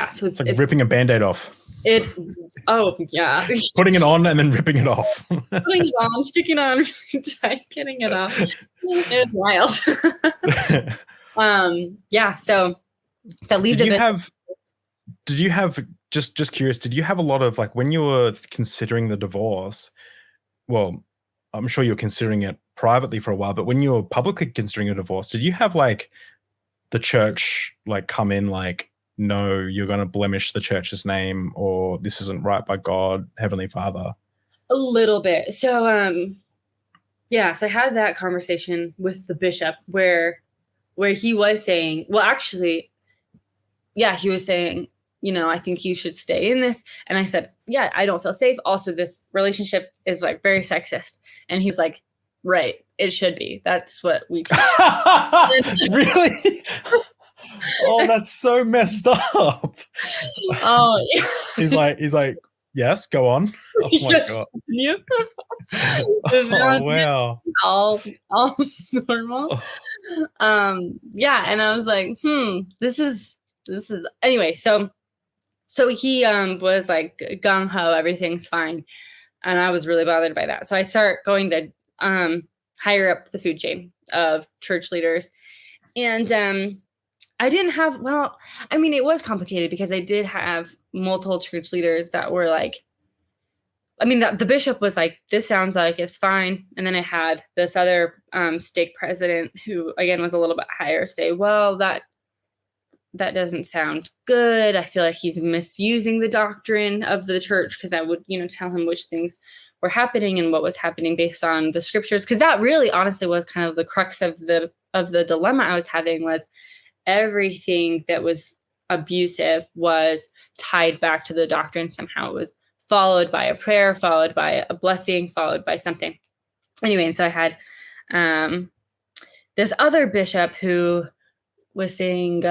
A: so
B: it's like ripping a Band-Aid off.
A: Yeah.
B: Putting it on and then ripping it off.
A: Putting it on, sticking it on really tight, getting it off. It was wild. So leave
B: did you have just curious, did you have a lot of, like, when you were considering the divorce, well, I'm sure you're considering it privately for a while, but when you were publicly considering a divorce, did you have like the church like come in like, no, you're going to blemish the church's name, or this isn't right by God, Heavenly Father?
A: A little bit. So, so I had that conversation with the bishop where he was saying, well, actually, he was saying, I think you should stay in this. And I said, yeah, I don't feel safe. Also, this relationship is like very sexist. And he's like, right, it should be. That's what we do.
B: Really? Oh, that's so messed up.
A: Oh, yeah.
B: He's like, yes, go on. Oh my God.
A: Oh,
B: wow.
A: All normal. And I was like, this is anyway. So he was like gung ho, everything's fine, and I was really bothered by that. So I start going to higher up the food chain of church leaders, and I didn't have. Well, I mean, it was complicated because I did have multiple church leaders that were like. I mean, the bishop was like, this sounds like it's fine. And then I had this other stake president who, again, was a little bit higher say, well, that doesn't sound good. I feel like he's misusing the doctrine of the church because I would, tell him which things were happening and what was happening based on the scriptures. Because that really, honestly, was kind of the crux of the dilemma I was having, was everything that was abusive was tied back to the doctrine somehow. It was followed by a prayer, followed by a blessing, followed by something. Anyway, and so I had this other bishop who was saying,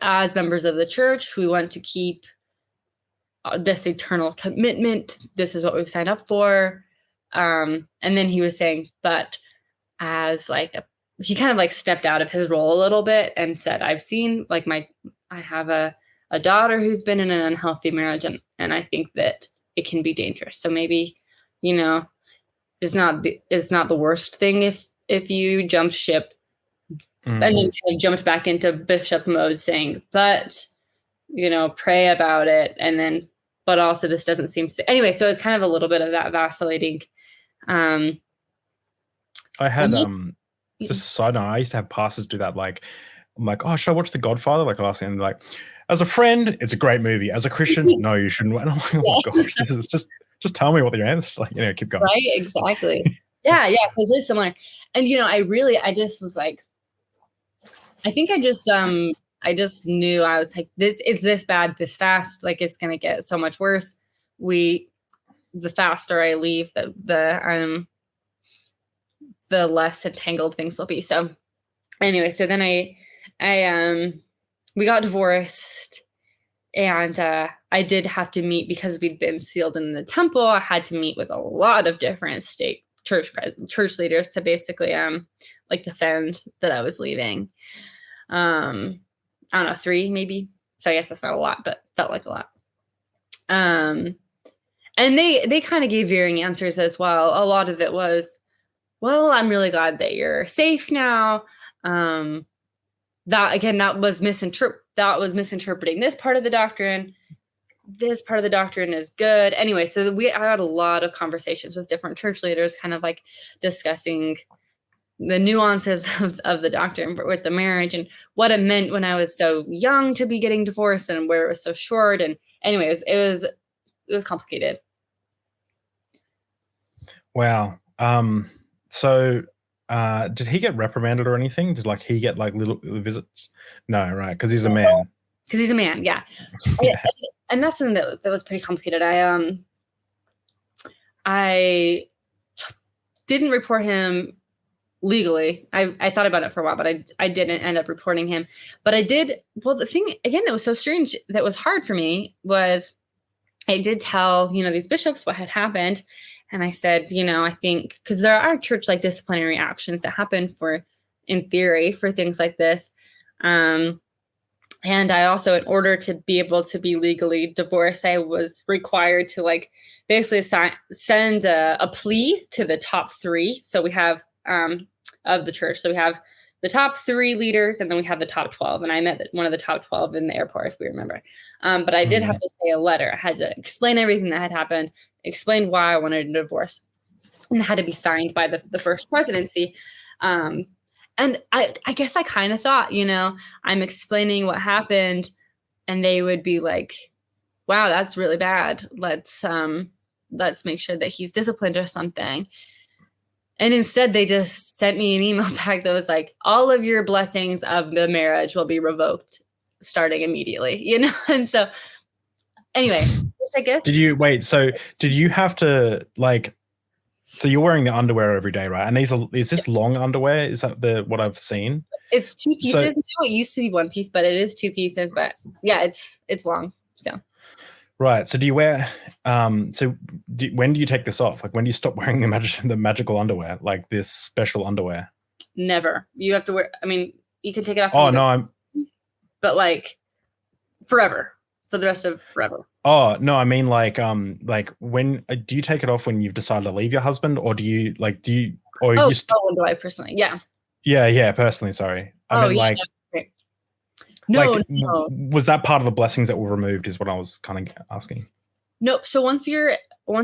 A: as members of the church, we want to keep this eternal commitment. This is what we've signed up for. And then he was saying, but as like, he kind of like stepped out of his role a little bit and said, I've seen like I have a daughter who's been in an unhealthy marriage, and I think that it can be dangerous. So maybe, it's not the worst thing if you jump ship. And then kind of jumped back into bishop mode saying, but, pray about it. And then, but also this doesn't seem anyway. So it's kind of a little bit of that vacillating.
B: I had, just a side note, I used to have pastors do that. Like, I'm like, oh, should I watch The Godfather? Like last time, like, as a friend, it's a great movie. As a Christian, no, you shouldn't. And I'm like, oh my gosh, this is just tell me what your answer is. Like, keep going.
A: Right, exactly. Yeah. So it's really similar. And I just was like, I think I just knew, I was like, it's this bad, this fast, like it's gonna get so much worse. The faster I leave, the the less entangled things will be. So anyway, so then we got divorced, and I did have to meet, because we'd been sealed in the temple. I had to meet with a lot of different state church leaders to basically like defend that I was leaving. I don't know, 3 maybe. So I guess that's not a lot, but felt like a lot. And they kind of gave varying answers as well. A lot of it was, well, I'm really glad that you're safe now. That was misinterpreting this part of the doctrine. This part of the doctrine is good. Anyway, so I had a lot of conversations with different church leaders, kind of like discussing the nuances of the doctrine with the marriage and what it meant when I was so young to be getting divorced and where it was so short. And anyways, it was complicated.
B: Wow. So did he get reprimanded or anything? Did he get little visits? No, right? Because he's a man.
A: Because he's a man, yeah.
B: Yeah.
A: And that's something that was pretty complicated. I didn't report him legally. I thought about it for a while, but I didn't end up reporting him. But I did. Well, the thing again that was so strange, that was hard for me, was I did tell these bishops what had happened, and I said, I think, because there are church disciplinary actions that happen in theory for things like this. And I also, in order to be able to be legally divorced, I was required to basically send a plea to the top 3. So we have of the church. So we have the top 3 leaders, and then we have the top 12. And I met one of the top 12 in the airport, if we remember. But I did have to say a letter. I had to explain everything that had happened, explain why I wanted a divorce, and it had to be signed by the first presidency. And I guess I kind of thought, I'm explaining what happened, and they would be like, wow, that's really bad. Let's make sure that he's disciplined or something. And instead, they just sent me an email back that was like, all of your blessings of the marriage will be revoked starting immediately, And so anyway, I guess.
B: Did you have to so you're wearing the underwear every day, right? And is this long underwear? Is that what I've seen?
A: It's 2 pieces now. It used to be 1 piece, but it is 2 pieces. But yeah, it's long. So.
B: Right. So do you wear? When do you take this off? When do you stop wearing the magical underwear, this special underwear?
A: Never. You have to wear. I mean, you can take it off.
B: Oh no,
A: But forever, for the rest of forever.
B: Oh no, I mean when do you take it off when you've decided to leave your husband, or do you when do
A: I personally? Yeah.
B: Yeah, personally. Sorry. No. Was that part of the blessings that were removed? Is what I was kind of asking.
A: Nope. So once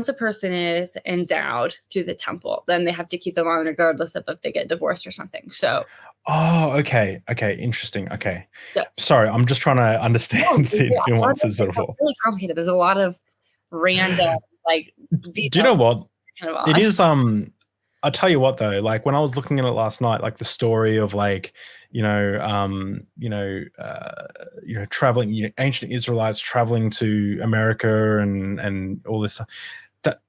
A: a person is endowed through the temple, then they have to keep them on regardless of if they get divorced or something. So.
B: Oh, okay. Interesting. Okay.
A: Yeah.
B: Sorry, I'm just trying to understand the nuances of it all.
A: It's really complicated. There's a lot of random details.
B: Do you know what?
A: Kind of
B: it is. I'll tell you what though. When I was looking at it last night, the story of traveling, ancient Israelites traveling to America and all this. That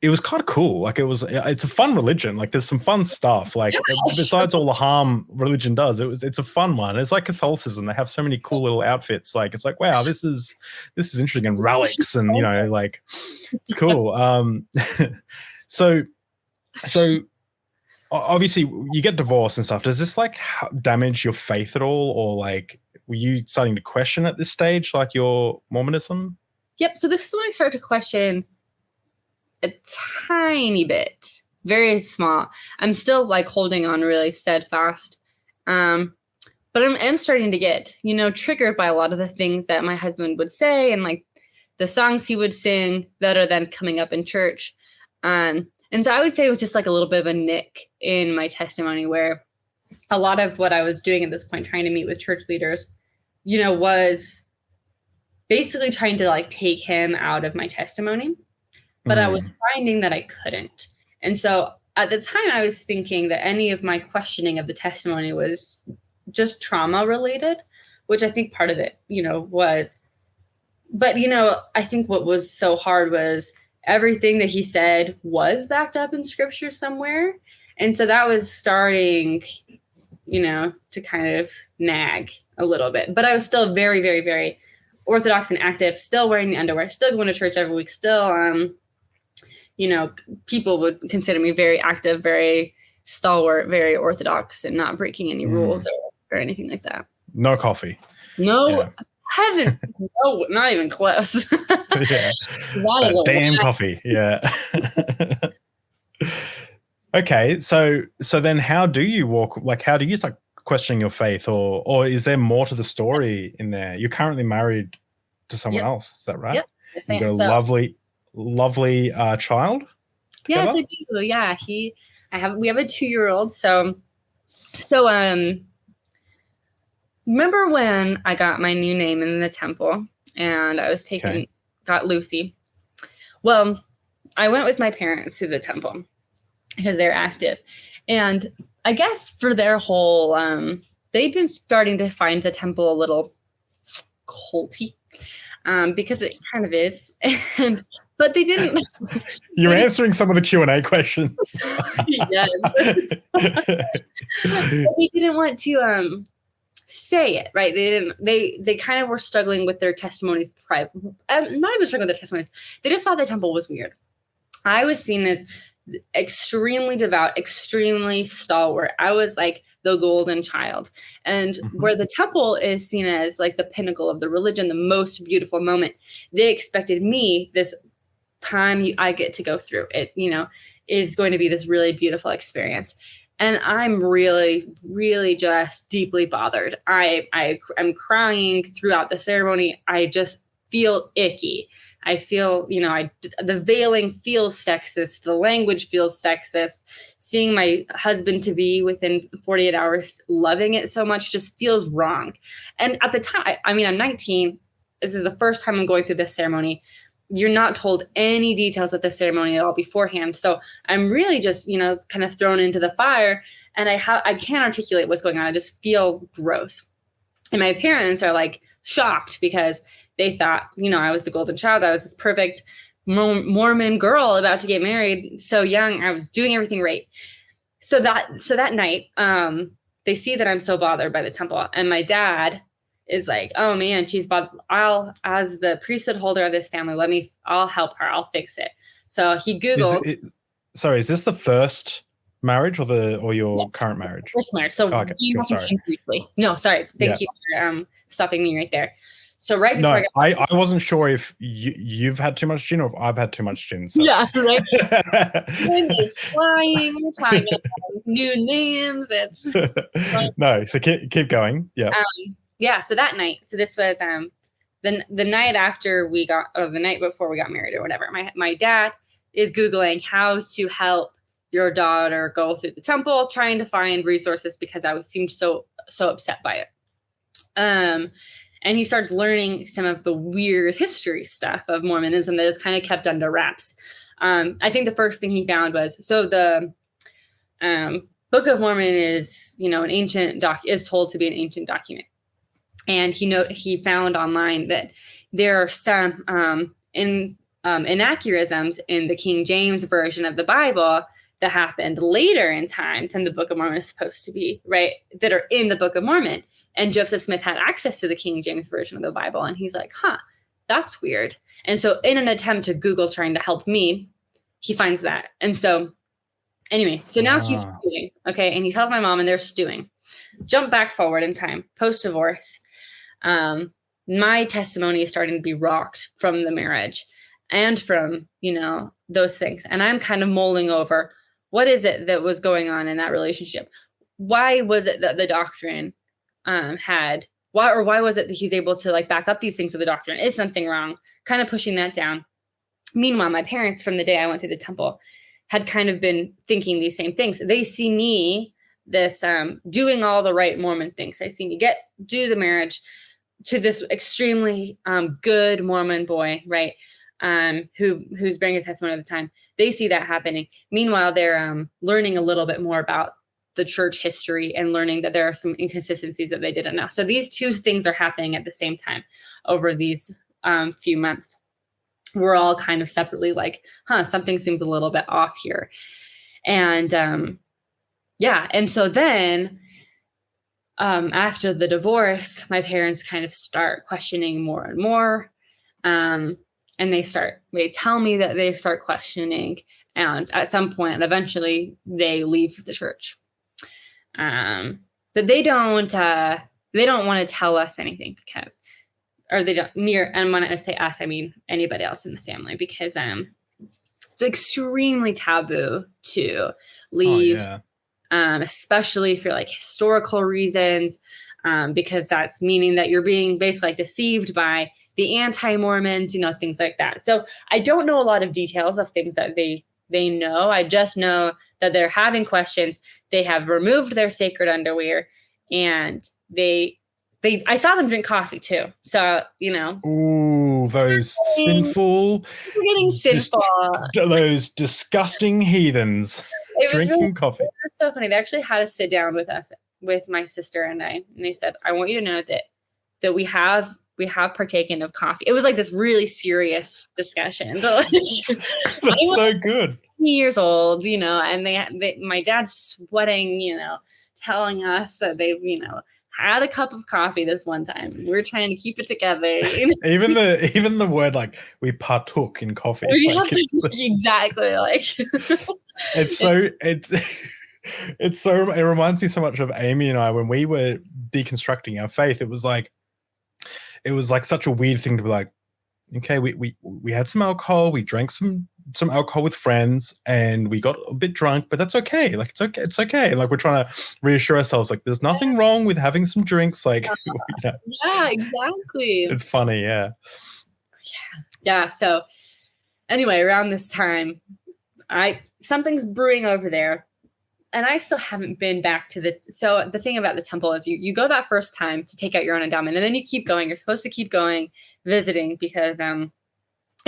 B: it was kind of cool. It's a fun religion. There's some fun stuff. Besides all the harm religion does, it's a fun one. It's like Catholicism. They have so many cool little outfits. It's wow, this is interesting, and relics, and it's cool. So obviously you get divorced and stuff. Does this damage your faith at all, or were you starting to question at this stage your Mormonism?
A: Yep. So this is when I started to question a tiny bit, very small. I'm still holding on really steadfast. But I'm starting to get, triggered by a lot of the things that my husband would say, and the songs he would sing that are then coming up in church. And so I would say it was just a little bit of a nick in my testimony, where a lot of what I was doing at this point, trying to meet with church leaders, was basically trying to take him out of my testimony. But I was finding that I couldn't. And so at the time I was thinking that any of my questioning of the testimony was just trauma related, which I think part of it, was. But, I think what was so hard was everything that he said was backed up in scripture somewhere. And so that was starting, to kind of nag a little bit. But I was still very, very, very Orthodox and active, still wearing the underwear, still going to church every week, still, people would consider me very active, very stalwart, very Orthodox, and not breaking any rules or anything like that.
B: No coffee.
A: No, heaven, no, not even close.
B: Yeah. Damn coffee. Yeah. Okay, so then how do you walk? Like, how do you start questioning your faith, or is there more to the story in there? You're currently married to someone else, is that right?
A: Yep.
B: You got a lovely child.
A: Yes, I do. Yeah, we have a 2-year-old. So remember when I got my new name in the temple and I was got Lucy? Well, I went with my parents to the temple because they're active. And I guess for their whole, they've been starting to find the temple a little culty, because it kind of is. But they didn't.
B: You're answering some of the Q&A questions.
A: Yes. They didn't want to say it, right? They kind of were struggling with their testimonies. Not even struggling with their testimonies. They just thought the temple was weird. I was seen as extremely devout, extremely stalwart. I was like the golden child. And where the temple is seen as like the pinnacle of the religion, the most beautiful moment, they expected me, this time I get to go through it, is going to be this really beautiful experience. And I'm really, really just deeply bothered. I'm crying throughout the ceremony. I just feel icky. I feel, the veiling feels sexist. The language feels sexist. Seeing my husband to be within 48 hours, loving it so much just feels wrong. And at the time, I'm 19. This is the first time I'm going through this ceremony. You're not told any details of the ceremony at all beforehand. So I'm really just, kind of thrown into the fire, and I can't articulate what's going on. I just feel gross. And my parents are like shocked because they thought, I was the golden child. I was this perfect Mormon girl about to get married, so young. I was doing everything right. So that night, they see that I'm so bothered by the temple, and my dad is like, oh man, she's bothered. As the priesthood holder of this family, I'll help her. I'll fix it. So he Googles.
B: Is this the first marriage or your current marriage?
A: First marriage. So
B: sorry.
A: Briefly. No, sorry. Thank you for stopping me right there. So right before
B: I wasn't sure if you've had too much gin or if I've had too much gin. So.
A: Yeah, right. Wind is flying. We're talking about new names. It's
B: no. So keep going. Yeah.
A: Yeah. So that night. So this was the night after we got, or the night before we got married, or whatever. My dad is Googling how to help your daughter go through the temple, trying to find resources because I seemed so upset by it. And he starts learning some of the weird history stuff of Mormonism that is kind of kept under wraps. I think the first thing he found was, so the Book of Mormon is, an ancient is told to be an ancient document. And he found online that there are some inaccuracies in the King James version of the Bible that happened later in time than the Book of Mormon is supposed to be, right? That are in the Book of Mormon. And Joseph Smith had access to the King James version of the Bible. And he's like, that's weird. And so in an attempt to Google trying to help me, he finds that. And so anyway, so now he's stewing. Okay. And he tells my mom, and they're stewing. Jump back forward in time, post-divorce. My testimony is starting to be rocked from the marriage and from, those things. And I'm kind of mulling over, what is it that was going on in that relationship? Why was it that the doctrine why was it that he's able to back up these things with the doctrine? Is something wrong? Kind of pushing that down. Meanwhile, my parents, from the day I went through the temple, had kind of been thinking these same things. They see me doing all the right Mormon things. They see me do the marriage to this extremely good Mormon boy, right? Who's bearing his testimony at the time. They see that happening. Meanwhile, they're learning a little bit more about the church history and learning that there are some inconsistencies that they didn't know. So these two things are happening at the same time over these few months. We're all kind of separately like, something seems a little bit off here. And yeah. And so then after the divorce, my parents kind of start questioning more and more. And they tell me that they start questioning. And at some point, eventually they leave the church. But they don't want to tell us anything because, or they don't and when I say us, I mean anybody else in the family, because it's extremely taboo to leave, especially for like historical reasons, because that's meaning that you're being basically like deceived by the anti-Mormons, things like that. So I don't know a lot of details of things that they know. I just know that they're having questions. They have removed their sacred underwear, and I saw them drink coffee too. So,
B: Ooh, those sinful.
A: We're getting sinful.
B: Those disgusting heathens drinking coffee.
A: It was so funny. They actually had us sit down with my sister and I, and they said, "I want you to know that we have partaken of coffee." It was like this really serious discussion. So,
B: that's so good.
A: Years old, and my dad's sweating, telling us that they've, had a cup of coffee this one time. We're trying to keep it together.
B: Even the word like we partook in coffee.
A: Exactly. Like
B: it reminds me so much of Amy and I when we were deconstructing our faith. It was like such a weird thing to be like, okay, we had some alcohol, we drank some alcohol with friends, and we got a bit drunk, but that's okay. Like it's okay. Like we're trying to reassure ourselves, like there's nothing wrong with having some drinks. Like
A: yeah, exactly.
B: It's funny, yeah.
A: Yeah. So anyway, around this time, something's brewing over there. And I still haven't been back to so the thing about the temple is you go that first time to take out your own endowment, and then you keep going. You're supposed to keep going, visiting, because and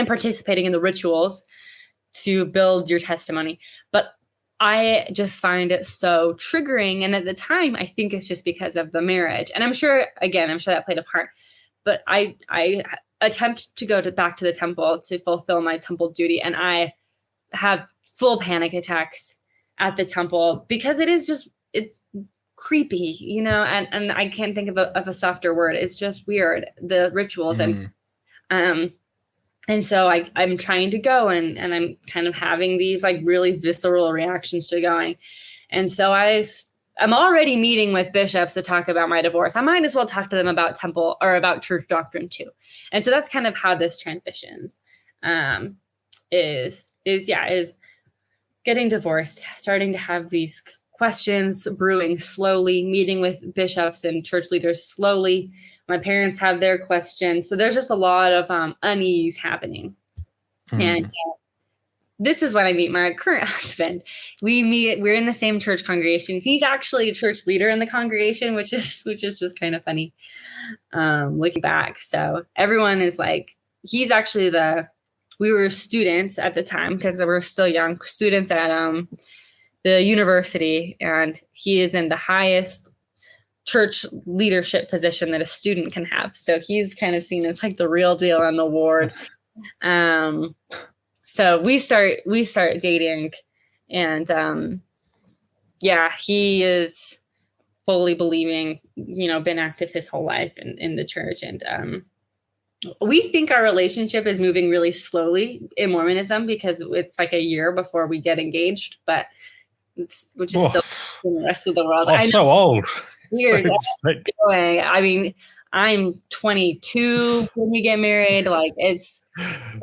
A: participating in the rituals to build your testimony. But I just find it so triggering. And at the time, I think it's just because of the marriage. And I'm sure that played a part. But I attempt to go back to the temple to fulfill my temple duty, and I have full panic attacks at the temple because it's creepy, and I can't think of a softer word. It's just weird, the rituals. And so I'm trying to go, and I'm kind of having these like really visceral reactions to going. And so I'm already meeting with bishops to talk about my divorce. I might as well talk to them about temple or about church doctrine too. And so that's kind of how this transitions, is getting divorced, starting to have these questions brewing slowly, meeting with bishops and church leaders slowly. My parents have their questions. So there's just a lot of unease happening. And this is when I meet my current husband. We're in the same church congregation. He's actually a church leader in the congregation, which is just kind of funny, looking back. So everyone is like, he's actually we were students at the time because we were still young students at the university, and he is in the highest church leadership position that a student can have. So he's kind of seen as like the real deal on the ward. So we start dating, and he is fully believing, been active his whole life in the church. And we think our relationship is moving really slowly in Mormonism because it's like a year before we get engaged, which is still in the rest of the world.
B: I know, so old.
A: Weird. I mean, I'm 22 when we get married. Like it's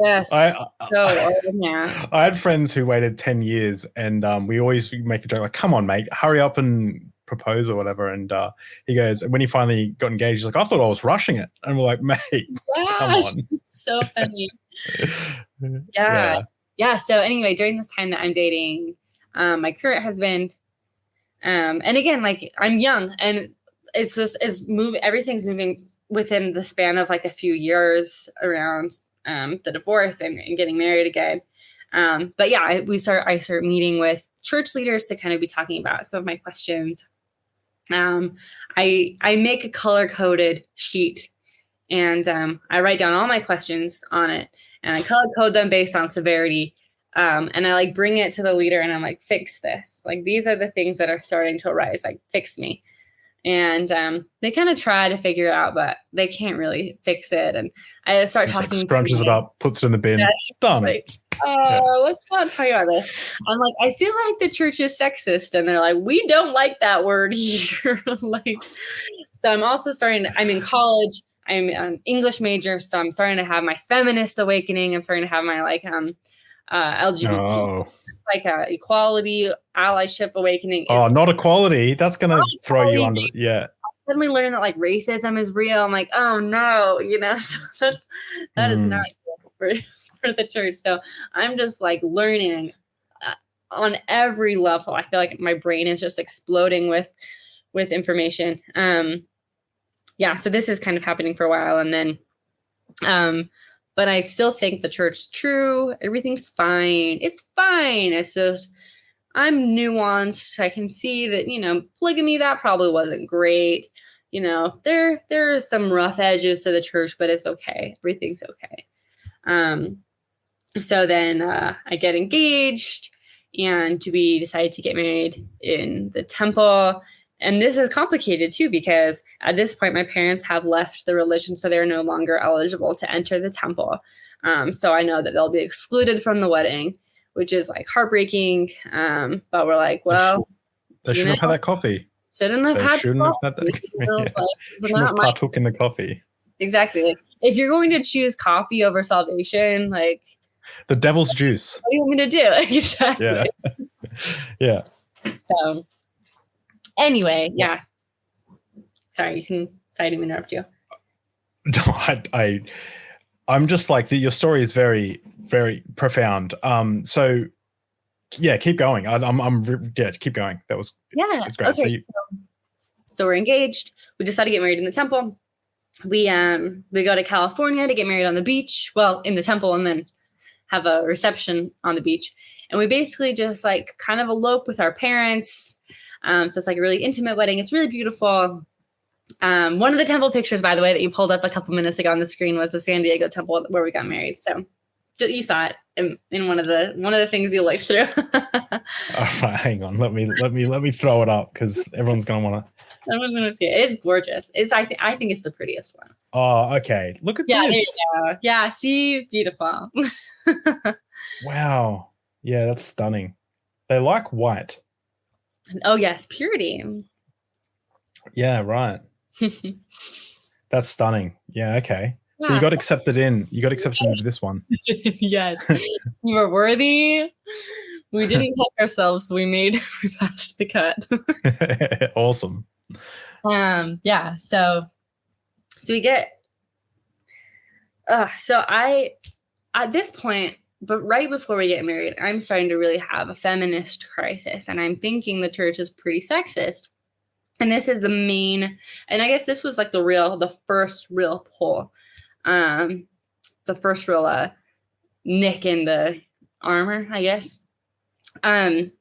A: just so old now.
B: I had friends who waited 10 years, and we always make the joke like, "Come on, mate, hurry up and propose or whatever." And he goes, when he finally got engaged, he's like, "I thought I was rushing it," and we're like, "Mate, come on."
A: It's so funny. Yeah. So anyway, during this time that I'm dating my current husband. And again, like I'm young, and everything's moving within the span of like a few years around the divorce and getting married again. But yeah, I start meeting with church leaders to kind of be talking about some of my questions. I make a color-coded sheet, and I write down all my questions on it, and I color code them based on severity And I like bring it to the leader and I'm like, fix this. Like, these are the things that are starting to arise, like fix me. And they kind of try to figure it out, but they can't really fix it. And I start
B: Just
A: talking
B: like scrunches it up, puts it in the bin. Done.
A: Like, let's not talk about this. I'm like, I feel like the church is sexist. And they're like, we don't like that word here. Like, so I'm also I'm in college. I'm an English major. So I'm starting to have my feminist awakening. I'm starting to have my like LGBT, like equality, allyship awakening.
B: Not equality. That's going to throw you under. Yeah.
A: Suddenly learning that like racism is real. I'm like, oh no, so that is not good for the church. So I'm just like learning on every level. I feel like my brain is just exploding with information. So this is kind of happening for a while, and then but I still think the church is true. Everything's fine. It's fine. It's just I'm nuanced. I can see that, polygamy, that probably wasn't great. There are some rough edges to the church, but it's okay. Everything's okay. So then I get engaged and we decide to get married in the temple. And this is complicated too, because at this point, my parents have left the religion, so they're no longer eligible to enter the temple. So I know that they'll be excluded from the wedding, which is like heartbreaking. But we're like, well,
B: they shouldn't have had that coffee.
A: Shouldn't have had
B: that. Shouldn't have partook in the coffee.
A: Exactly. Like, if you're going to choose coffee over salvation, like
B: the devil's juice.
A: What do you want me to do? Exactly.
B: Yeah.
A: So anyway, yeah. Sorry, sorry to interrupt you.
B: No, I'm just like your story is very, very profound. So yeah, keep going. Keep going. That was great.
A: Okay. So we're engaged. We decided to get married in the temple. We go to California to get married on the beach. Well, in the temple, and then have a reception on the beach. And we basically just like kind of elope with our parents. So it's like a really intimate wedding. It's really beautiful. One of the temple pictures, by the way, that you pulled up a couple minutes ago on the screen was the San Diego temple where we got married. So you saw it in one of the things you looked through.
B: All right, hang on. Let me throw it up because everyone's gonna
A: see it. It's gorgeous. I think it's the prettiest one.
B: Oh, okay. Look at this.
A: There you go. Yeah, see, beautiful.
B: Wow. Yeah, that's stunning. They like white.
A: Oh yes, purity.
B: Yeah, right. That's stunning. Yeah, okay. So you got accepted into this one.
A: Yes. You were worthy. We didn't take ourselves, so we passed the cut.
B: Awesome.
A: So we get so I at this point, but right before we get married, I'm starting to really have a feminist crisis, and I'm thinking the church is pretty sexist. And this is the main, and I guess this was like the first real pull. The first real nick in the armor, I guess. And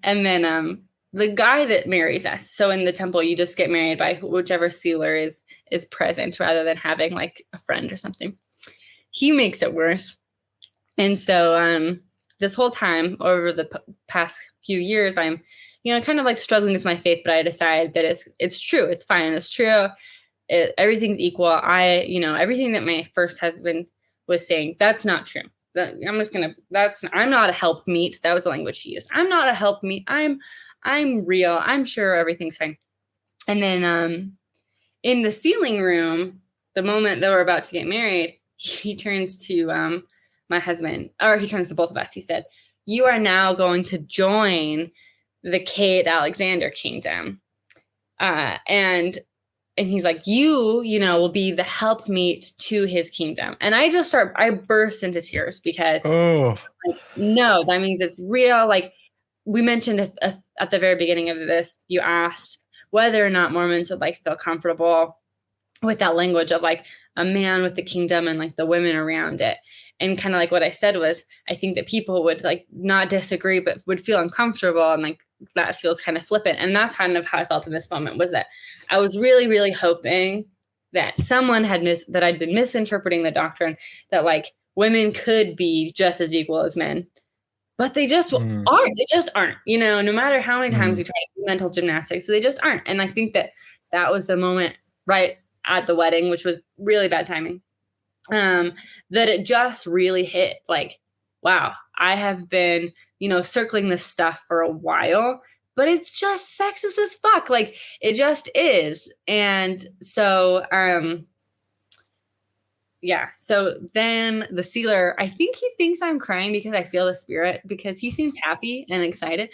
A: then the guy that marries us. So in the temple, you just get married by whichever sealer is present, rather than having like a friend or something. He makes it worse. And so this whole time over the past few years, I'm kind of like struggling with my faith, but I decide that it's true. It's fine. It's true. Everything's equal. Everything that my first husband was saying, that's not true. I'm not a helpmeet. That was the language he used. I'm not a helpmeet. I'm real. I'm sure everything's fine. And then in the sealing room, the moment that we're about to get married, he turns to my husband, or he turns to both of us. He said, "You are now going to join the Cade Alexander kingdom." And he's like, you will be the helpmeet to his kingdom. And I burst into tears because like, no, that means it's real. Like we mentioned at the very beginning of this, you asked whether or not Mormons would like feel comfortable with that language of like a man with the kingdom and like the women around it. And kind of like what I said was, I think that people would like not disagree, but would feel uncomfortable. And like, that feels kind of flippant. And that's kind of how I felt in this moment, was that I was really, really hoping that someone that I'd been misinterpreting the doctrine, that like women could be just as equal as men, but they just aren't. They just aren't, no matter how many times you try to do mental gymnastics, so they just aren't. And I think that was the moment right at the wedding, which was really bad timing, that it just really hit like, wow, I have been, circling this stuff for a while, but it's just sexist as fuck. Like it just is. And so, yeah. So then the sealer, I think he thinks I'm crying because I feel the spirit, because he seems happy and excited.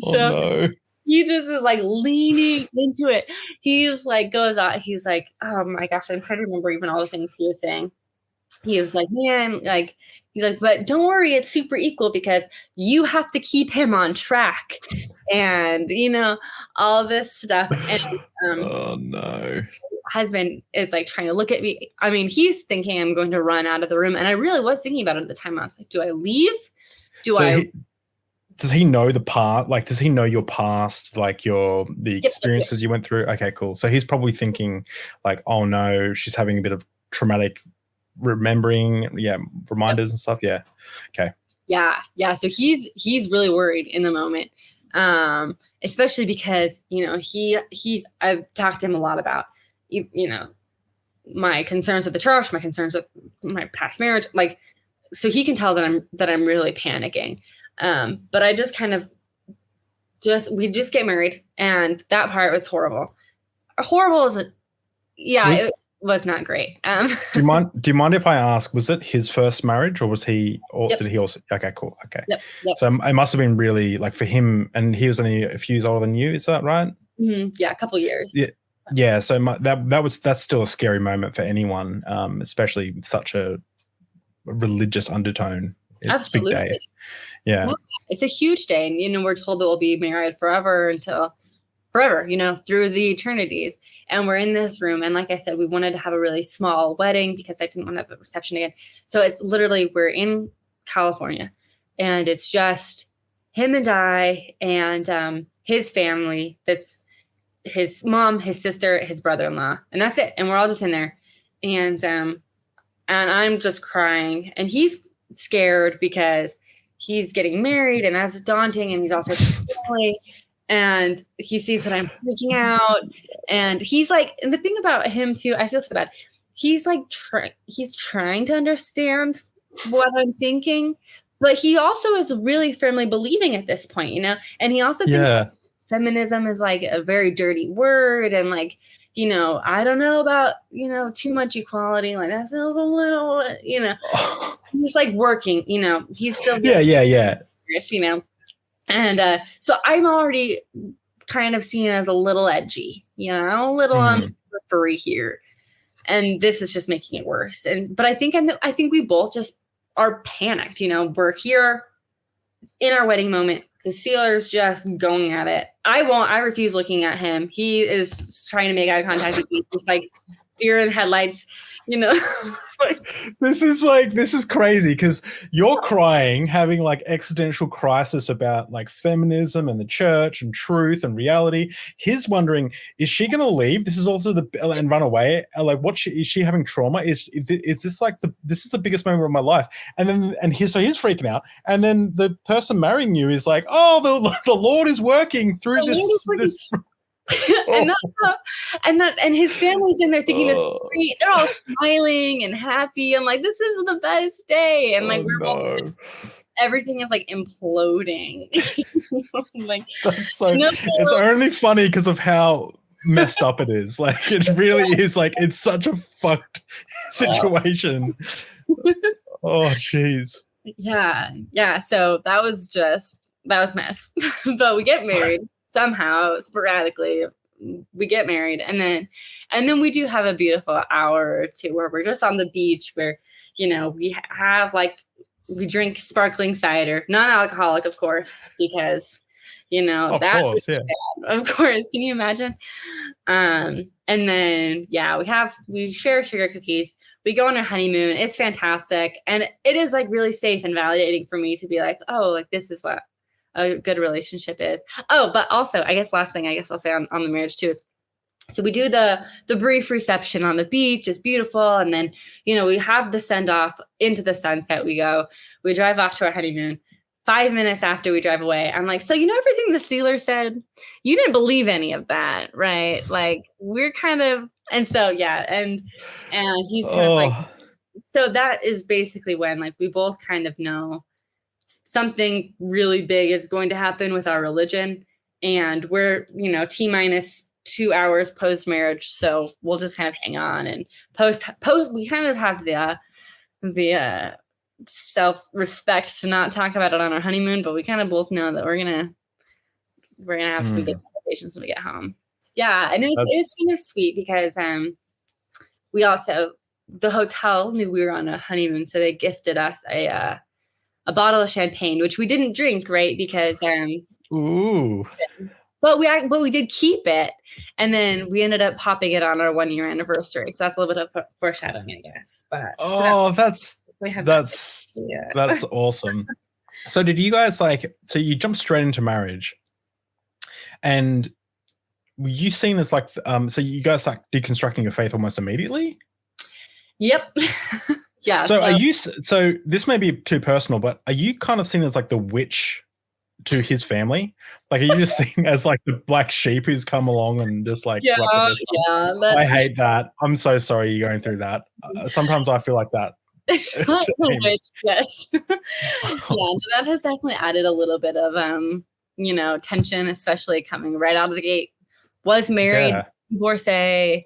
B: No.
A: He just is like leaning into it. He's like, goes out. He's like, oh my gosh, I'm trying to remember even all the things he was saying. He was like, man, like, he's like, but don't worry, it's super equal because you have to keep him on track. And, all this stuff. And
B: oh no.
A: Husband is like trying to look at me. I mean, he's thinking I'm going to run out of the room. And I really was thinking about it at the time. I was like, do I leave?
B: Does he know the part? Like, does he know your past, like the experiences you went through? Okay, cool. So he's probably thinking like, oh no, she's having a bit of traumatic remembering, reminders and stuff. Yeah. Okay.
A: Yeah. So he's really worried in the moment. Especially because, I've talked to him a lot about, my concerns with the church, my concerns with my past marriage. Like, so he can tell that I'm really panicking. But I just kind of we just get married, and that part was horrible. Horrible is it was not great.
B: Do you mind if I ask, was it his first marriage, or
A: Yep.
B: did he also? Okay, cool. Okay.
A: Yep.
B: So it must have been really like for him, and he was only a few years older than you. Is that right?
A: Mm-hmm. Yeah. A couple years.
B: Yeah. Yeah. So that's still a scary moment for anyone, especially with such a religious undertone. It's
A: Absolutely.
B: a big day. Yeah.
A: It's a huge day. And, we're told that we'll be married forever, through the eternities. And we're in this room. And like I said, we wanted to have a really small wedding because I didn't want to have a reception again. So it's literally, we're in California, and it's just him and I and his family. That's his mom, his sister, his brother-in-law. And that's it. And we're all just in there. And I'm just crying. And he's scared because he's getting married, and that's daunting. And he's also family, and he sees that I'm freaking out. And he's like, and the thing about him too, I feel so bad. He's like, he's trying to understand what I'm thinking, but he also is really firmly believing at this point, and he also thinks like, feminism is like a very dirty word. And like, I don't know about, too much equality. Like that feels a little, he's like working, he's still.
B: Yeah.
A: And so I'm already kind of seen as a little edgy, a little on the periphery here. And this is just making it worse. But I think we both just are panicked. We're here in our wedding moment. The sealer's just going at it. I refuse looking at him. He is trying to make eye contact with me, just like deer in headlights,
B: This is crazy because you're crying, having like existential crisis about like feminism and the church and truth and reality. He's wondering, is she going to leave? This is also and run away. Like, is she having trauma? Is this like this is the biggest moment of my life? And he's freaking out. And then the person marrying you is like, oh, the Lord is working through this.
A: and his family's in there thinking this is great. They're all smiling and happy. I'm like, this is the best day. And like, everything is like imploding. Like,
B: that's so, it's only funny because of how messed up it is. Like, it really is like, it's such a fucked situation. Oh, jeez.
A: Yeah. So that was mess. But we get married. Somehow, sporadically, we get married, and then we do have a beautiful hour or two where we're just on the beach, where we have we drink sparkling cider, non-alcoholic, of course, because of course. Can you imagine? And then we share sugar cookies. We go on our honeymoon. It's fantastic, and it is like really safe and validating for me to be like, oh, like this is what a good relationship is. Oh, but also, I guess last thing I'll say on the marriage too is So we do the brief reception on the beach. It's beautiful. And then, we have the send off into the sunset. We drive off to our honeymoon. 5 minutes after we drive away, I'm like, so everything the sealer said, you didn't believe any of that, right? Like we're kind of, and so, yeah. And he's kind of like, so that is basically when like we both kind of know something really big is going to happen with our religion. And we're, T minus 2 hours post marriage. So we'll just kind of hang on and post, we kind of have the self-respect to not talk about it on our honeymoon, but we kind of both know that we're gonna have some big conversations when we get home. Yeah. And it was kind of sweet because we also, the hotel knew we were on a honeymoon, so they gifted us a bottle of champagne, which we didn't drink, right? Because
B: ooh.
A: But we did keep it, and then we ended up popping it on our 1-year anniversary. So that's a little bit of foreshadowing, I guess. But
B: that's awesome. So did you guys so you jumped straight into marriage, and were you seen as like so you guys deconstructing your faith almost immediately?
A: Yep. Yeah.
B: So are you? So this may be too personal, but are you kind of seen as like the witch to his family? Like, are you just seen as like the black sheep who's come along and just like, I hate that. I'm so sorry you're going through that. Sometimes I feel like that.
A: It's not the witch, yes. That has definitely added a little bit of tension, especially coming right out of the gate. Was married, divorcee.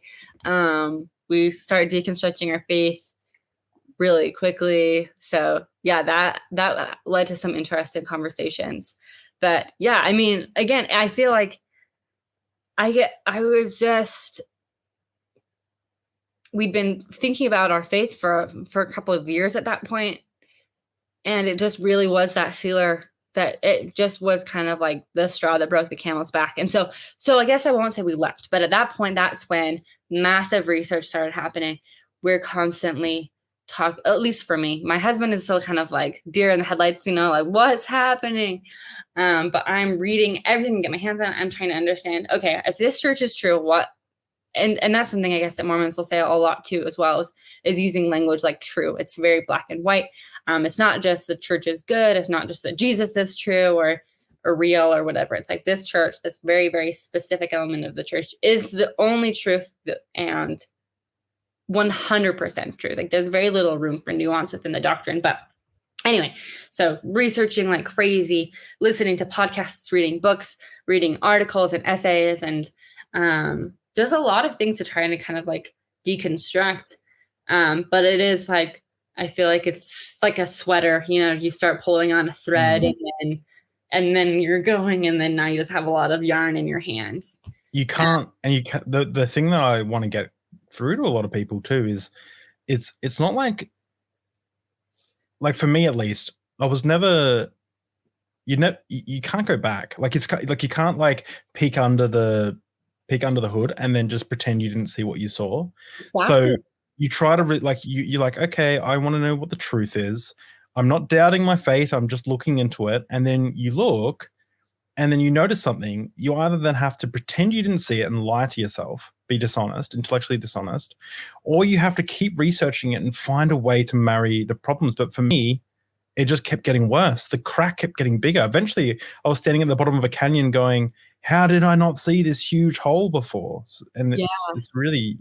A: We started deconstructing our faith really quickly. So yeah, that led to some interesting conversations. But yeah, I mean, again, I feel like we'd been thinking about our faith for a couple of years at that point. And it just really was that sealer that it just was kind of like the straw that broke the camel's back. And so I guess I won't say we left, but at that point, that's when massive research started happening. We're constantly at least for me, my husband is still kind of like deer in the headlights, like what's happening? But I'm reading everything, get my hands on it. I'm trying to understand, okay, if this church is true, what, and that's something I guess that Mormons will say a lot too, as well is using language like true. It's very black and white. It's not just the church is good. It's not just that Jesus is true or real or whatever. It's like this church, this very, very specific element of the church is the only truth and 100% true. Like there's very little room for nuance within the doctrine. But anyway, so researching like crazy, listening to podcasts, reading books, reading articles and essays, and there's a lot of things to try and kind of like deconstruct. But it is like, I feel like it's like a sweater, you start pulling on a thread and then you're going, and then now you just have a lot of yarn in your hands.
B: The thing that I want to get through to a lot of people too is it's not like for me at least, I was never, you can't go back. Like it's like you can't like peek under the hood and then just pretend you didn't see what you saw. Exactly. So you try to you're like, okay, I want to know what the truth is. I'm not doubting my faith. I'm just looking into it. And then you look and then you notice something. You either then have to pretend you didn't see it and lie to yourself, be dishonest, intellectually dishonest, or you have to keep researching it and find a way to marry the problems. But for me, it just kept getting worse. The crack kept getting bigger. Eventually, I was standing at the bottom of a canyon going, how did I not see this huge hole before? And it's really,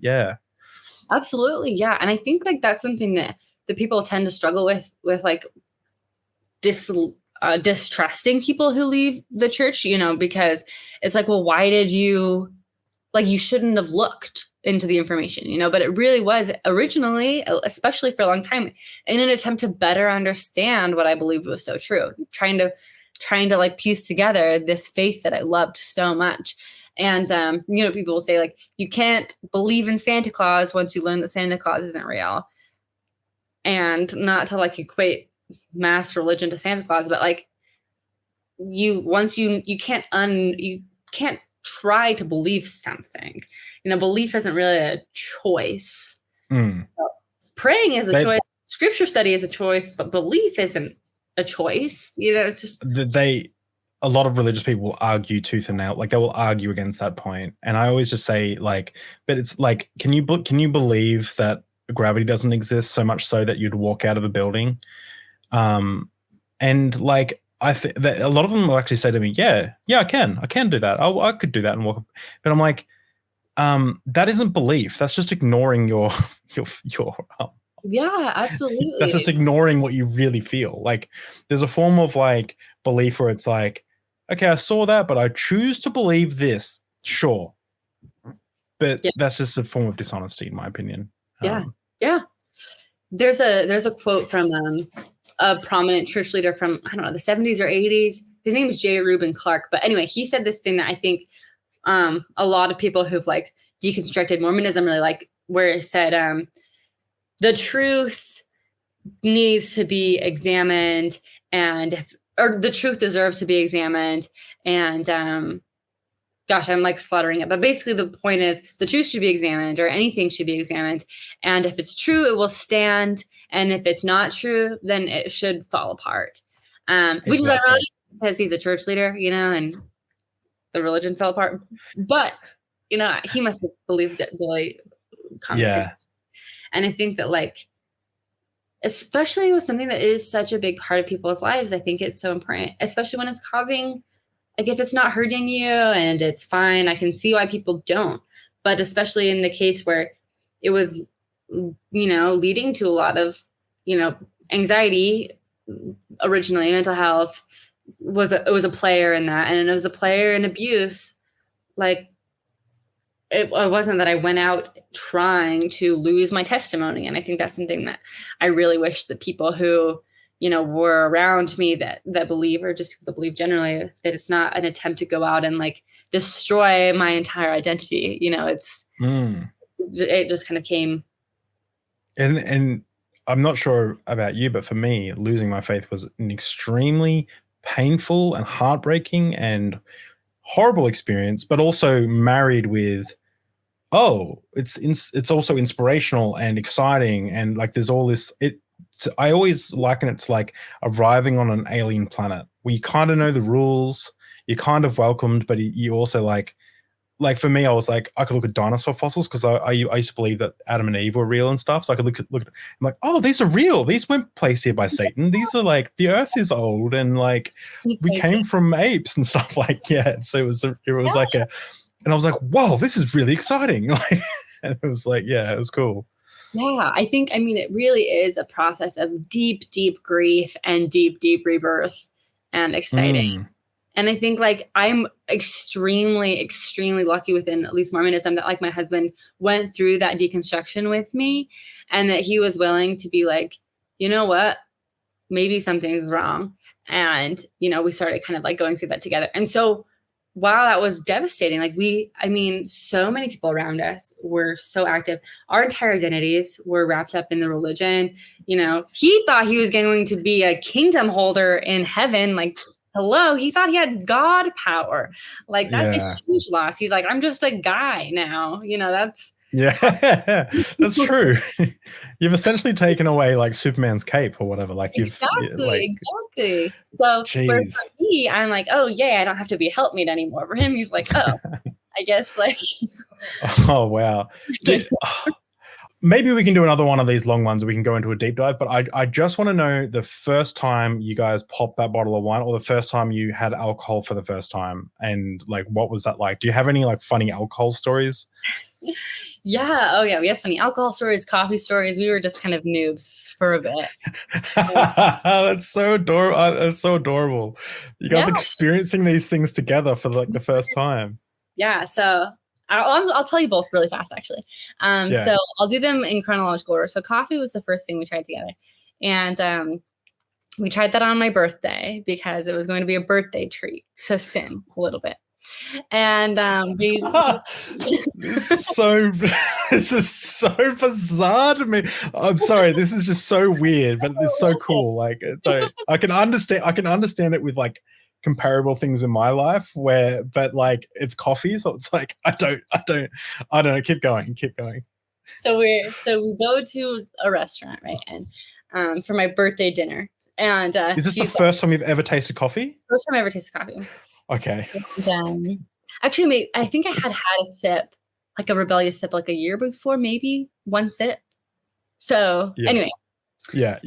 A: Absolutely. Yeah. And I think like that's something that people tend to struggle with like distrusting people who leave the church, because it's like, well, why did you, like, you shouldn't have looked into the information, but it really was originally, especially for a long time, in an attempt to better understand what I believed was so true, trying to like piece together this faith that I loved so much. And, people will say like, you can't believe in Santa Claus once you learn that Santa Claus isn't real. And not to like equate mass religion to Santa Claus, but like you can't try to believe something. Belief isn't really a choice. So praying is a choice. Scripture study is a choice, but belief isn't a choice. It's just
B: a lot of religious people will argue tooth and nail, like they will argue against that point. And I always just say, like, but it's like, can you believe that gravity doesn't exist, so much so that you'd walk out of the building? And like, I think that a lot of them will actually say to me, yeah, I can do that. I could do that and walk. But I'm like, that isn't belief. That's just ignoring your
A: Yeah, absolutely.
B: that's just ignoring what you really feel. Like, there's a form of like belief where it's like, okay, I saw that, but I choose to believe this. Sure. But that's just a form of dishonesty, in my opinion.
A: Yeah. There's a quote from a prominent church leader from, I don't know, the 70s or 80s. His name is J. Reuben Clark. But anyway, he said this thing that I think a lot of people who've like deconstructed Mormonism really like, where it said, the truth needs to be examined, or the truth deserves to be examined. And gosh, I'm like slaughtering it. But basically the point is the truth should be examined, or anything should be examined. And if it's true, it will stand. And if it's not true, then it should fall apart. Which is ironic because he's a church leader, you know, and the religion fell apart. But, you know, he must have believed it really.
B: Yeah.
A: And I think that, like, especially with something that is such a big part of people's lives, I think it's so important, especially when it's causing, like, if it's not hurting you and it's fine, I can see why people don't. But especially in the case where it was, you know, leading to a lot of, you know, anxiety, originally mental health was a player in that. And it was a player in abuse. Like, it wasn't that I went out trying to lose my testimony. And I think that's something that I really wish that people who, you know, were around me that believe, or just people that believe generally, that it's not an attempt to go out and like destroy my entire identity. You know, it just kind of came.
B: And I'm not sure about you, but for me, losing my faith was an extremely painful and heartbreaking and horrible experience, but also married with, it's also inspirational and exciting, and like there's all this. I always liken it to like arriving on an alien planet where you kind of know the rules, you're kind of welcomed, but you also like for me, I was like, I could look at dinosaur fossils because I used to believe that Adam and Eve were real and stuff. So I could look at I'm like, oh, these are real. These weren't placed here by Satan. These are like, the earth is old and like we came from apes and stuff like, yeah. So it was like and I was like, whoa, this is really exciting. And it was like, yeah, it was cool.
A: Yeah, I mean, it really is a process of deep, deep grief and deep, deep rebirth, and exciting. And I think like I'm extremely, extremely lucky within at least Mormonism that like my husband went through that deconstruction with me, and that he was willing to be like, you know what, maybe something's wrong. And, you know, we started kind of like going through that together. And so while that was devastating, like so many people around us were so active. Our entire identities were wrapped up in the religion. You know, he thought he was going to be a kingdom holder in heaven. Like, hello, he thought he had God power. Like, that's a huge loss. He's like, I'm just a guy now. You know, that's
B: true. You've essentially taken away like Superman's cape or whatever. Like
A: exactly. So for me, I'm like, oh yeah, I don't have to be a helpmate anymore. For him, he's like, oh, I guess like.
B: Oh wow. Maybe we can do another one of these long ones. We can go into a deep dive, but I just want to know the first time you guys popped that bottle of wine, or the first time you had alcohol for the first time, and like, what was that like? Do you have any like funny alcohol stories?
A: Yeah. Oh yeah. We have funny alcohol stories, coffee stories. We were just kind of noobs for a bit.
B: That's so adorable. That's so adorable. You guys are experiencing these things together for like the first time.
A: Yeah. So I'll tell you both really fast, actually. So I'll do them in chronological order. So coffee was the first thing we tried together. And we tried that on my birthday because it was going to be a birthday treat to sin a little bit. And
B: this is so bizarre to me. I'm sorry, this is just so weird, but it's so cool. Like, so I can understand it with like comparable things in my life but like it's coffee, so it's like I don't know. Keep going.
A: So we go to a restaurant, right? And for my birthday dinner. And
B: is this the first time you've ever tasted coffee?
A: First time I ever tasted coffee.
B: Okay.
A: And, actually, I think I had a sip, like a rebellious sip, like a year before, maybe one sip. So anyway.
B: Yeah.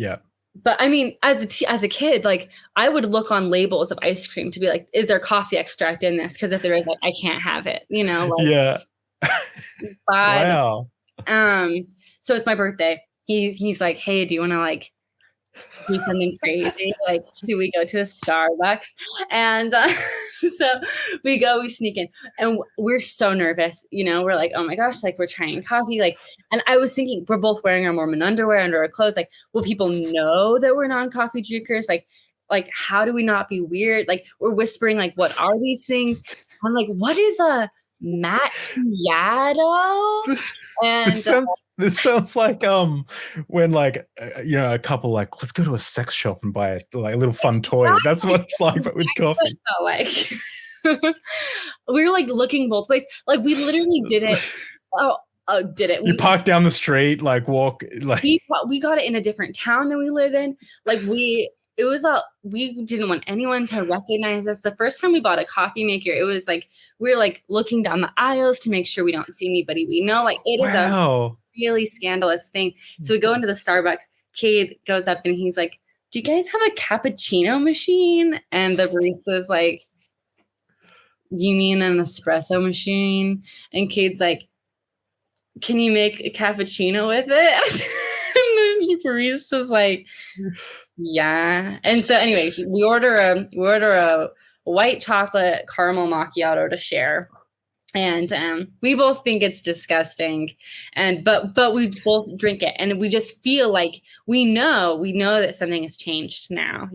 A: But I mean, as a kid, like I would look on labels of ice cream to be like, is there coffee extract in this? Because if there is, like, I can't have it. Like,
B: yeah. Wow.
A: So it's my birthday. He's like, hey, do you want to like do something crazy? Like, should we go to a Starbucks? And so we sneak in, and we're so nervous. We're like, oh my gosh, like we're trying coffee. Like, and I was thinking, we're both wearing our Mormon underwear under our clothes. Like, will people know that we're non-coffee drinkers? Like, how do we not be weird? Like, we're whispering, like, what are these things? I'm like, what is a macchiato? And
B: this sounds like when like a couple like, let's go to a sex shop and buy a little fun toy. That's what it's like, but with coffee.
A: Like we were like looking both ways. Like we literally did it. Did it?
B: You parked down the street, like walk, like
A: we got it in a different town than we live in. Like we didn't want anyone to recognize us. The first time we bought a coffee maker, it was like we were like looking down the aisles to make sure we don't see anybody we know. Like it is a really scandalous thing. So we go into the Starbucks. Cade goes up and he's like, "Do you guys have a cappuccino machine?" And the barista's like, "You mean an espresso machine?" And Cade's like, "Can you make a cappuccino with it?" And the barista's like, yeah. And so anyway, we order a white chocolate caramel macchiato to share. And we both think it's disgusting. But we both drink it, and we just feel like we know that something has changed now.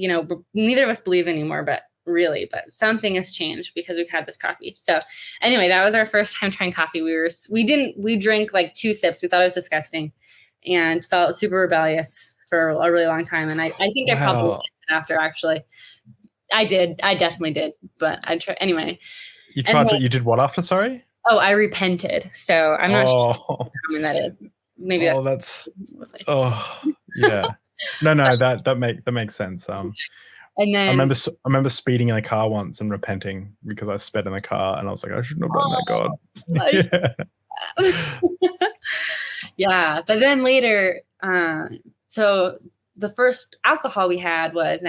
A: Neither of us believe anymore, but something has changed because we've had this coffee. So anyway, that was our first time trying coffee. We drank like 2 sips. We thought it was disgusting and felt super rebellious for a really long time. And I think I probably did after, actually. I definitely did, but I tried anyway.
B: You did what after? Sorry?
A: Oh, I repented. So I'm not sure how common that is. Maybe that's
B: yeah. No, that makes sense.
A: And then
B: I remember speeding in a car once and repenting because I sped in the car, and I was like, I shouldn't have done that, God.
A: Yeah. But then later, so the first alcohol we had was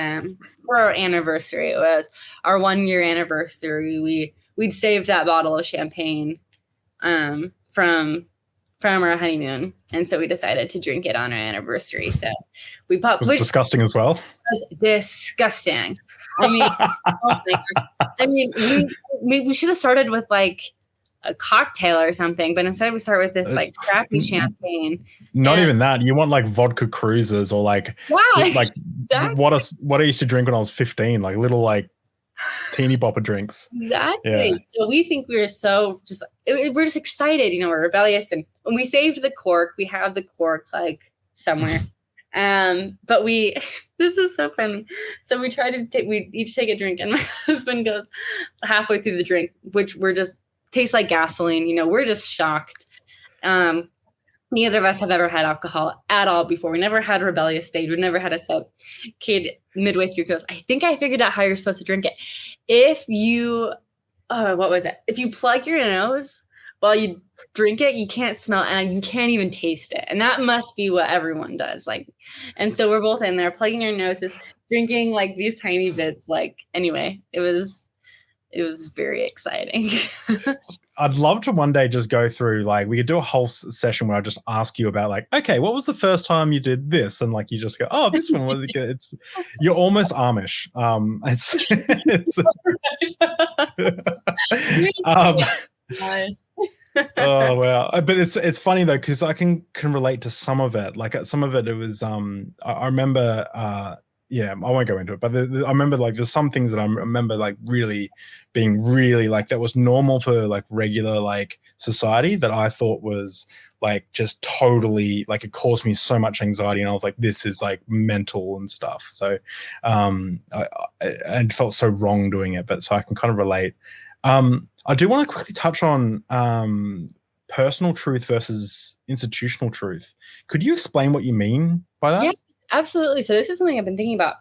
A: for our anniversary. It was our 1-year anniversary. We'd saved that bottle of champagne from our honeymoon, and so we decided to drink it on our anniversary. So we popped.
B: Was it disgusting as well?
A: It was disgusting. I mean, we should have started with like a cocktail or something, but instead we start with this like crappy champagne.
B: Not even that. You want like vodka cruisers or like
A: exactly.
B: what I used to drink when I was 15, like little like teeny bopper drinks.
A: Exactly. Yeah. So we think we're just excited, we're rebellious, and when we saved the cork, we have the cork like somewhere. But this is so funny. So we we each take a drink, and my husband goes halfway through the drink, which tastes like gasoline. We're just shocked. Neither of us have ever had alcohol at all before. We never had a rebellious stage. We never had a sip. Kid midway through goes, I think I figured out how you're supposed to drink it. If you, what was it? If you plug your nose while you drink it, you can't smell it and you can't even taste it. And that must be what everyone does. And so we're both in there plugging our noses, drinking like these tiny bits. Anyway, it was very exciting.
B: I'd love to one day just go through, we could do a whole session where I just ask you about okay, what was the first time you did this? And you just go, oh, this one was good. You're almost Amish. Oh wow. But it's funny though, because I can relate to some of it. Some of it was I remember I won't go into it, but I remember there's some things that I remember really being really that was normal for regular society that I thought was just totally it caused me so much anxiety, and I was like, this is mental and stuff. So I felt so wrong doing it, but so I can kind of relate. I do want to quickly touch on personal truth versus institutional truth. Could you explain what you mean by that?
A: Yeah. Absolutely. So this is something I've been thinking about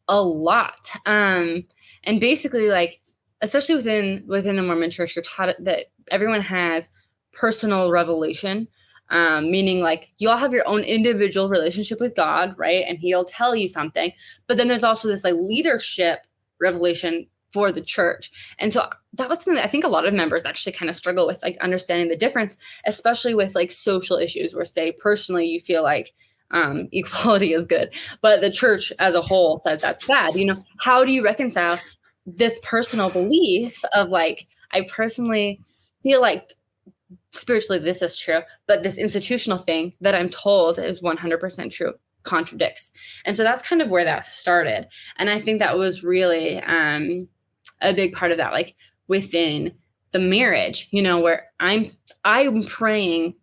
A: a lot. And basically, like, especially within the Mormon church, you're taught that everyone has personal revelation, meaning like you all have your own individual relationship with God, right? And he'll tell you something. But then there's also this like leadership revelation for the church. And so that was something that I think a lot of members actually kind of struggle with, like understanding the difference, especially with like social issues where, say, personally, you feel like equality is good, but the church as a whole says that's bad. How do you reconcile this personal belief of like, I personally feel like spiritually this is true, but this institutional thing that I'm told is 100% true contradicts. And so that's kind of where that started. And I think that was really a big part of that, like within the marriage, where I'm praying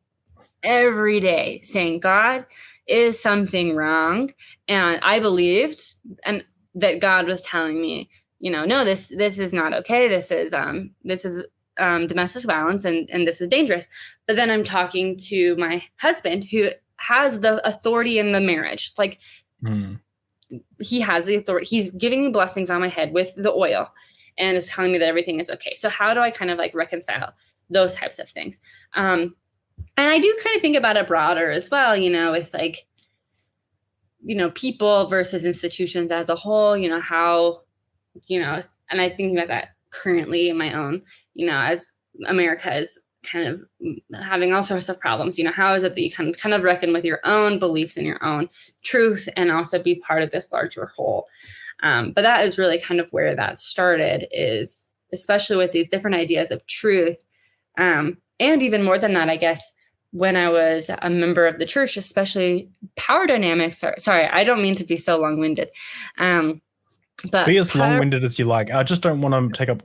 A: every day saying, God, is something wrong? And I believed and that God was telling me, no, this is not okay. This is domestic violence and this is dangerous. But then I'm talking to my husband who has the authority in the marriage. Like he has the authority. He's giving me blessings on my head with the oil and is telling me that everything is okay. So how do I kind of like reconcile those types of things? And I do kind of think about it broader as well, with like, people versus institutions as a whole, how, and I think about that currently in my own, as America is kind of having all sorts of problems, how is it that you can kind of reckon with your own beliefs and your own truth and also be part of this larger whole. But that is really kind of where that started, is especially with these different ideas of truth. And even more than that, I guess, when I was a member of the church, especially power dynamics. Sorry, I don't mean to be so long-winded. But
B: be as long-winded as you like. I just don't want to take up,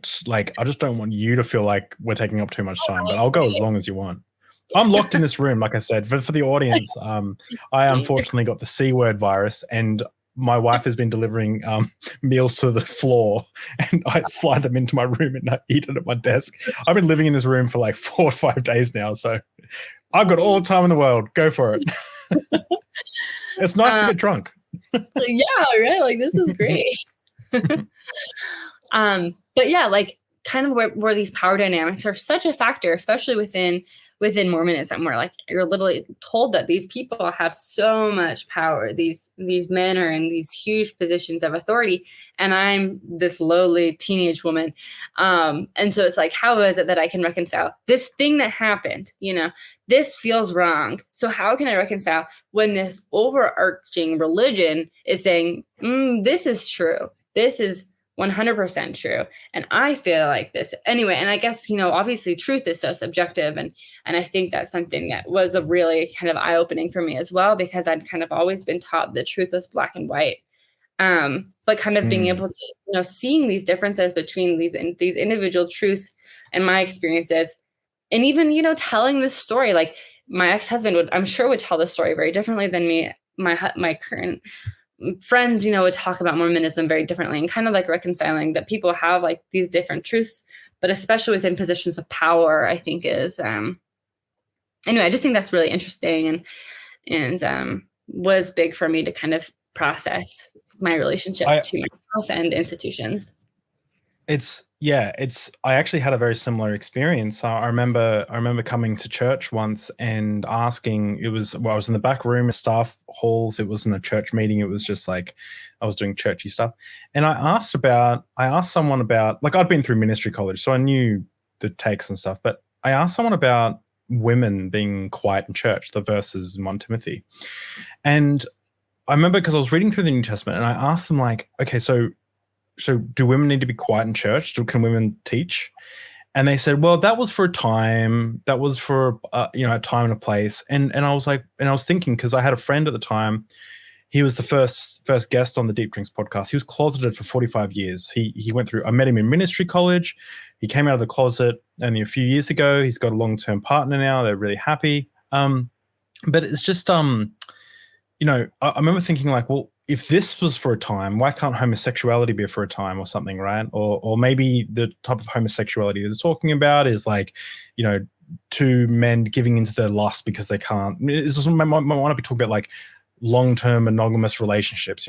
B: I just don't want you to feel like we're taking up too much time, but I'll go as long as you want. I'm locked in this room, like I said. For the audience, I unfortunately got the C word virus, and my wife has been delivering meals to the floor, and I slide them into my room and I eat it at my desk. I've been living in this room for like 4 or 5 days now, so I've got all the time in the world. Go for it. It's nice to get drunk.
A: Yeah, right. Like, this is great. But yeah, like kind of where these power dynamics are such a factor, especially within Mormonism, where like you're literally told that these people have so much power. These men are in these huge positions of authority, and I'm this lowly teenage woman. And so it's like, how is it that I can reconcile this thing that happened? This feels wrong. So how can I reconcile when this overarching religion is saying, this is true. This is 100% true. And I feel like this anyway. And I guess, obviously truth is so subjective. And I think that's something that was a really kind of eye-opening for me as well, because I'd kind of always been taught the truth is black and white. But kind of being able to, seeing these differences between these individual truths and my experiences, and even, telling this story, like my ex-husband I'm sure would tell this story very differently than me. My current friends, would talk about Mormonism very differently, and kind of like reconciling that people have like these different truths, but especially within positions of power, I think is, anyway, I just think that's really interesting and was big for me to kind of process my relationship to myself and institutions. I actually had a very similar experience. I remember coming to church once and asking, I was in the back room, staff halls. It wasn't a church meeting. It was just like I was doing churchy stuff. And I asked someone about, like, I'd been through ministry college, so I knew the takes and stuff, but I asked someone about women being quiet in church, the verses in 1 Timothy. And I remember, because I was reading through the New Testament, and I asked them, like, okay, so do women need to be quiet in church? Can women teach? And they said, well, that was for a time. That was for, a time and a place. And I was like, and I was thinking, because I had a friend at the time, he was the first guest on the Deep Drinks podcast. He was closeted for 45 years. He went through, I met him in ministry college. He came out of the closet only a few years ago. He's got a long-term partner now. They're really happy. But it's just, I remember thinking, like, well, if this was for a time, why can't homosexuality be for a time or something, right? Or maybe the type of homosexuality they're talking about is like, two men giving into their lust because they can't. I want to be talking about like
B: long-term monogamous relationships,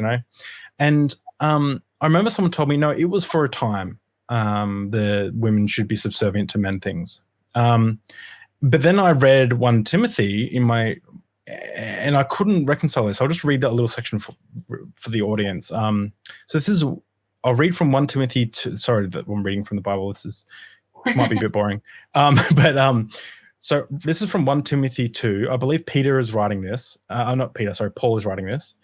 B: And I remember someone told me, no, it was for a time. The women should be subservient to men things. But then I read 1 Timothy and I couldn't reconcile this. I'll just read that little section for the audience. So I'll read from 1 Timothy 2. Sorry that I'm reading from the Bible. This might be a bit boring. So this is from 1 Timothy 2. I believe Peter is writing this. Not Peter, sorry, Paul is writing this.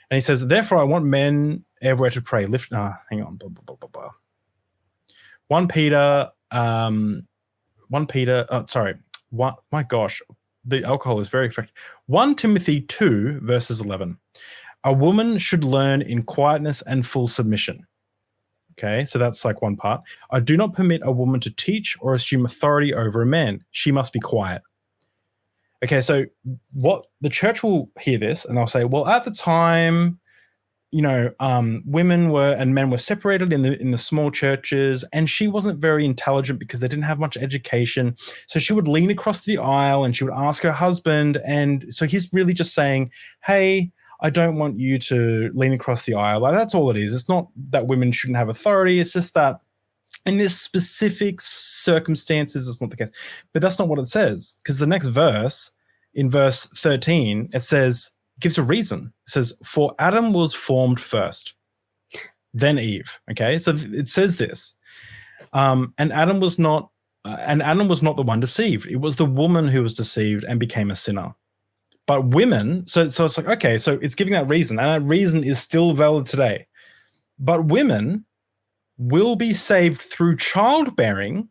B: And he says, therefore, I want men everywhere to pray. Hang on. 1 Peter, my gosh, the alcohol is very effective. 1 Timothy 2, verses 11. A woman should learn in quietness and full submission. Okay, so that's like one part. I do not permit a woman to teach or assume authority over a man. She must be quiet. Okay, so what the church will hear this and they'll say, well, at the time, women were and men were separated in the small churches, and she wasn't very intelligent because they didn't have much education. So she would lean across the aisle and she would ask her husband. And so he's really just saying, hey, I don't want you to lean across the aisle. Like, that's all it is. It's not that women shouldn't have authority. It's just that in this specific circumstances, it's not the case. But that's not what it says, because the next verse, in verse 13, it gives a reason. It says, for Adam was formed first, then Eve. Okay, so it says this. And Adam was not the one deceived. It was the woman who was deceived and became a sinner. But women, so it's like, okay, so it's giving that reason, and that reason is still valid today. But women will be saved through childbearing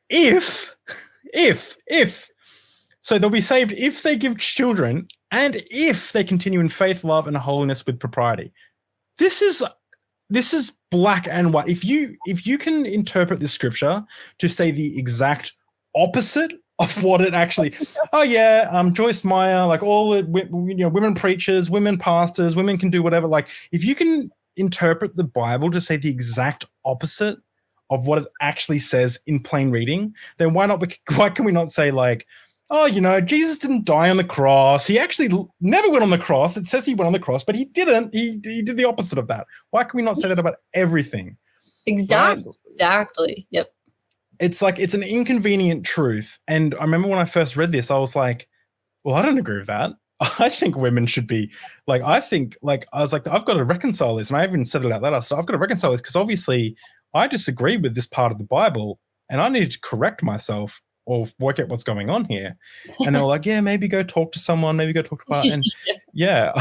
B: if. So they'll be saved if they give children and if they continue in faith, love, and holiness with propriety. This is black and white. If you can interpret this scripture to say the exact opposite of what it actually, Joyce Meyer, like all the women preachers, women pastors, women can do whatever. Like, if you can interpret the Bible to say the exact opposite of what it actually says in plain reading, then why can we not say, like, Jesus didn't die on the cross. He actually never went on the cross. It says he went on the cross, but he didn't. He did the opposite of that. Why can we not say that about everything?
A: Exactly. Right? Exactly. Yep.
B: It's like, it's an inconvenient truth. And I remember when I first read this, I was like, well, I don't agree with that. I think women should be like, I was like, I've got to reconcile this. And I even said it out loud. I said, I've got to reconcile this because obviously I disagree with this part of the Bible and I need to correct myself or work out what's going on here. And they were like, yeah, maybe go talk to someone, maybe go talk to part. And yeah.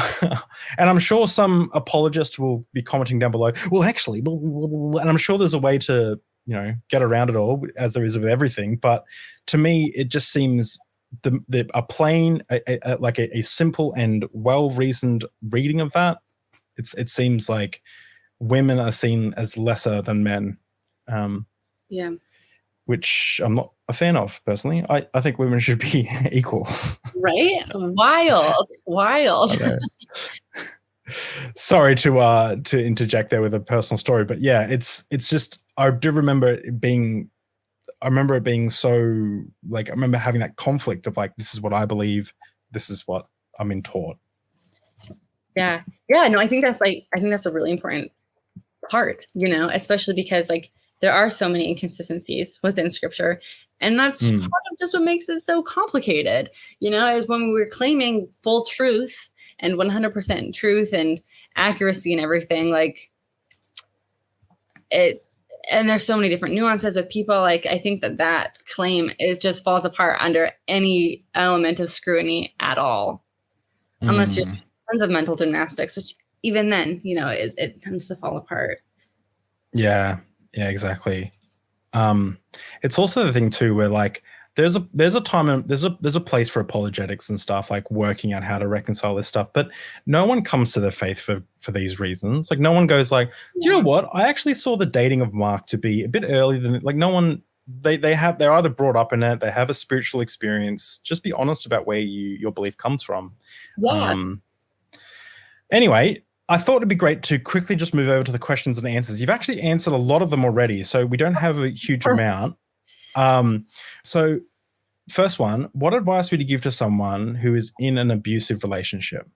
B: And I'm sure some apologist will be commenting down below, well, actually, and I'm sure there's a way to, get around it all, as there is with everything. But to me, it just seems a simple and well-reasoned reading of that. It seems like women are seen as lesser than men.
A: Yeah.
B: Which I'm not a fan of personally. I think women should be equal.
A: Right? Wild.
B: Sorry to interject there with a personal story, but yeah, it's just, I do remember it being so, like, I remember having that conflict of like, this is what I believe, this is what I'm being taught.
A: Yeah. No, I think that's a really important part, especially because like there are so many inconsistencies within scripture. And that's part of just what makes it so complicated, is when we're claiming full truth and 100% truth and accuracy and everything, like it. And there's so many different nuances of people. Like, I think that claim just falls apart under any element of scrutiny at all, unless you're tons of mental gymnastics, which even then, it tends to fall apart.
B: Yeah, exactly. It's also the thing too, where like there's a time and there's a place for apologetics and stuff, like working out how to reconcile this stuff. But no one comes to the faith for these reasons. Like, no one goes like, do you know what? I actually saw the dating of Mark to be a bit earlier than, like, no one. They're either brought up in it, they have a spiritual experience. Just be honest about where your belief comes from.
A: Yeah.
B: Anyway, I thought it'd be great to quickly just move over to the questions and answers. You've actually answered a lot of them already, so we don't have a huge amount. So first one, what advice would you give to someone who is in an abusive relationship?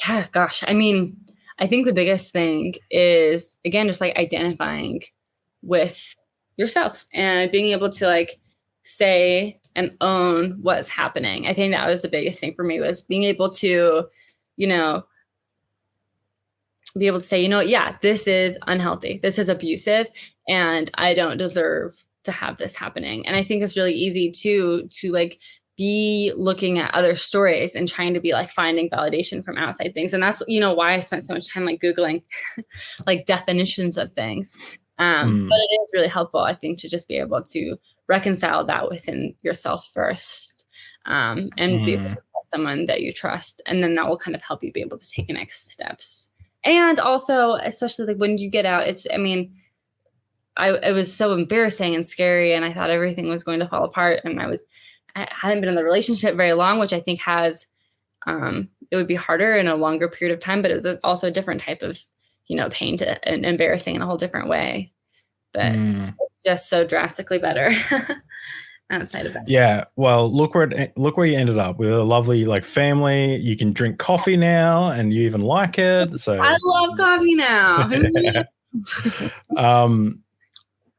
A: Yeah, gosh. I mean, I think the biggest thing is, again, just like identifying with yourself and being able to like say and own what's happening. I think that was the biggest thing for me, was being able to, you know, be able to say, yeah, this is unhealthy. This is abusive, and I don't deserve to have this happening. And I think it's really easy to like be looking at other stories and trying to be like finding validation from outside things. And that's, why I spent so much time like Googling like definitions of things. But it is really helpful, I think, to just be able to reconcile that within yourself first, and be able to tell someone that you trust. And then that will kind of help you be able to take the next steps. And also, especially like when you get out, it was so embarrassing and scary, and I thought everything was going to fall apart. And I hadn't been in the relationship very long, which I think it would be harder in a longer period of time, but it was also a different type of, pain and embarrassing in a whole different way. But it's just so drastically better outside of that.
B: Yeah. Well, look where you ended up with a lovely like family. You can drink coffee now, and you even like it. So
A: I love coffee now.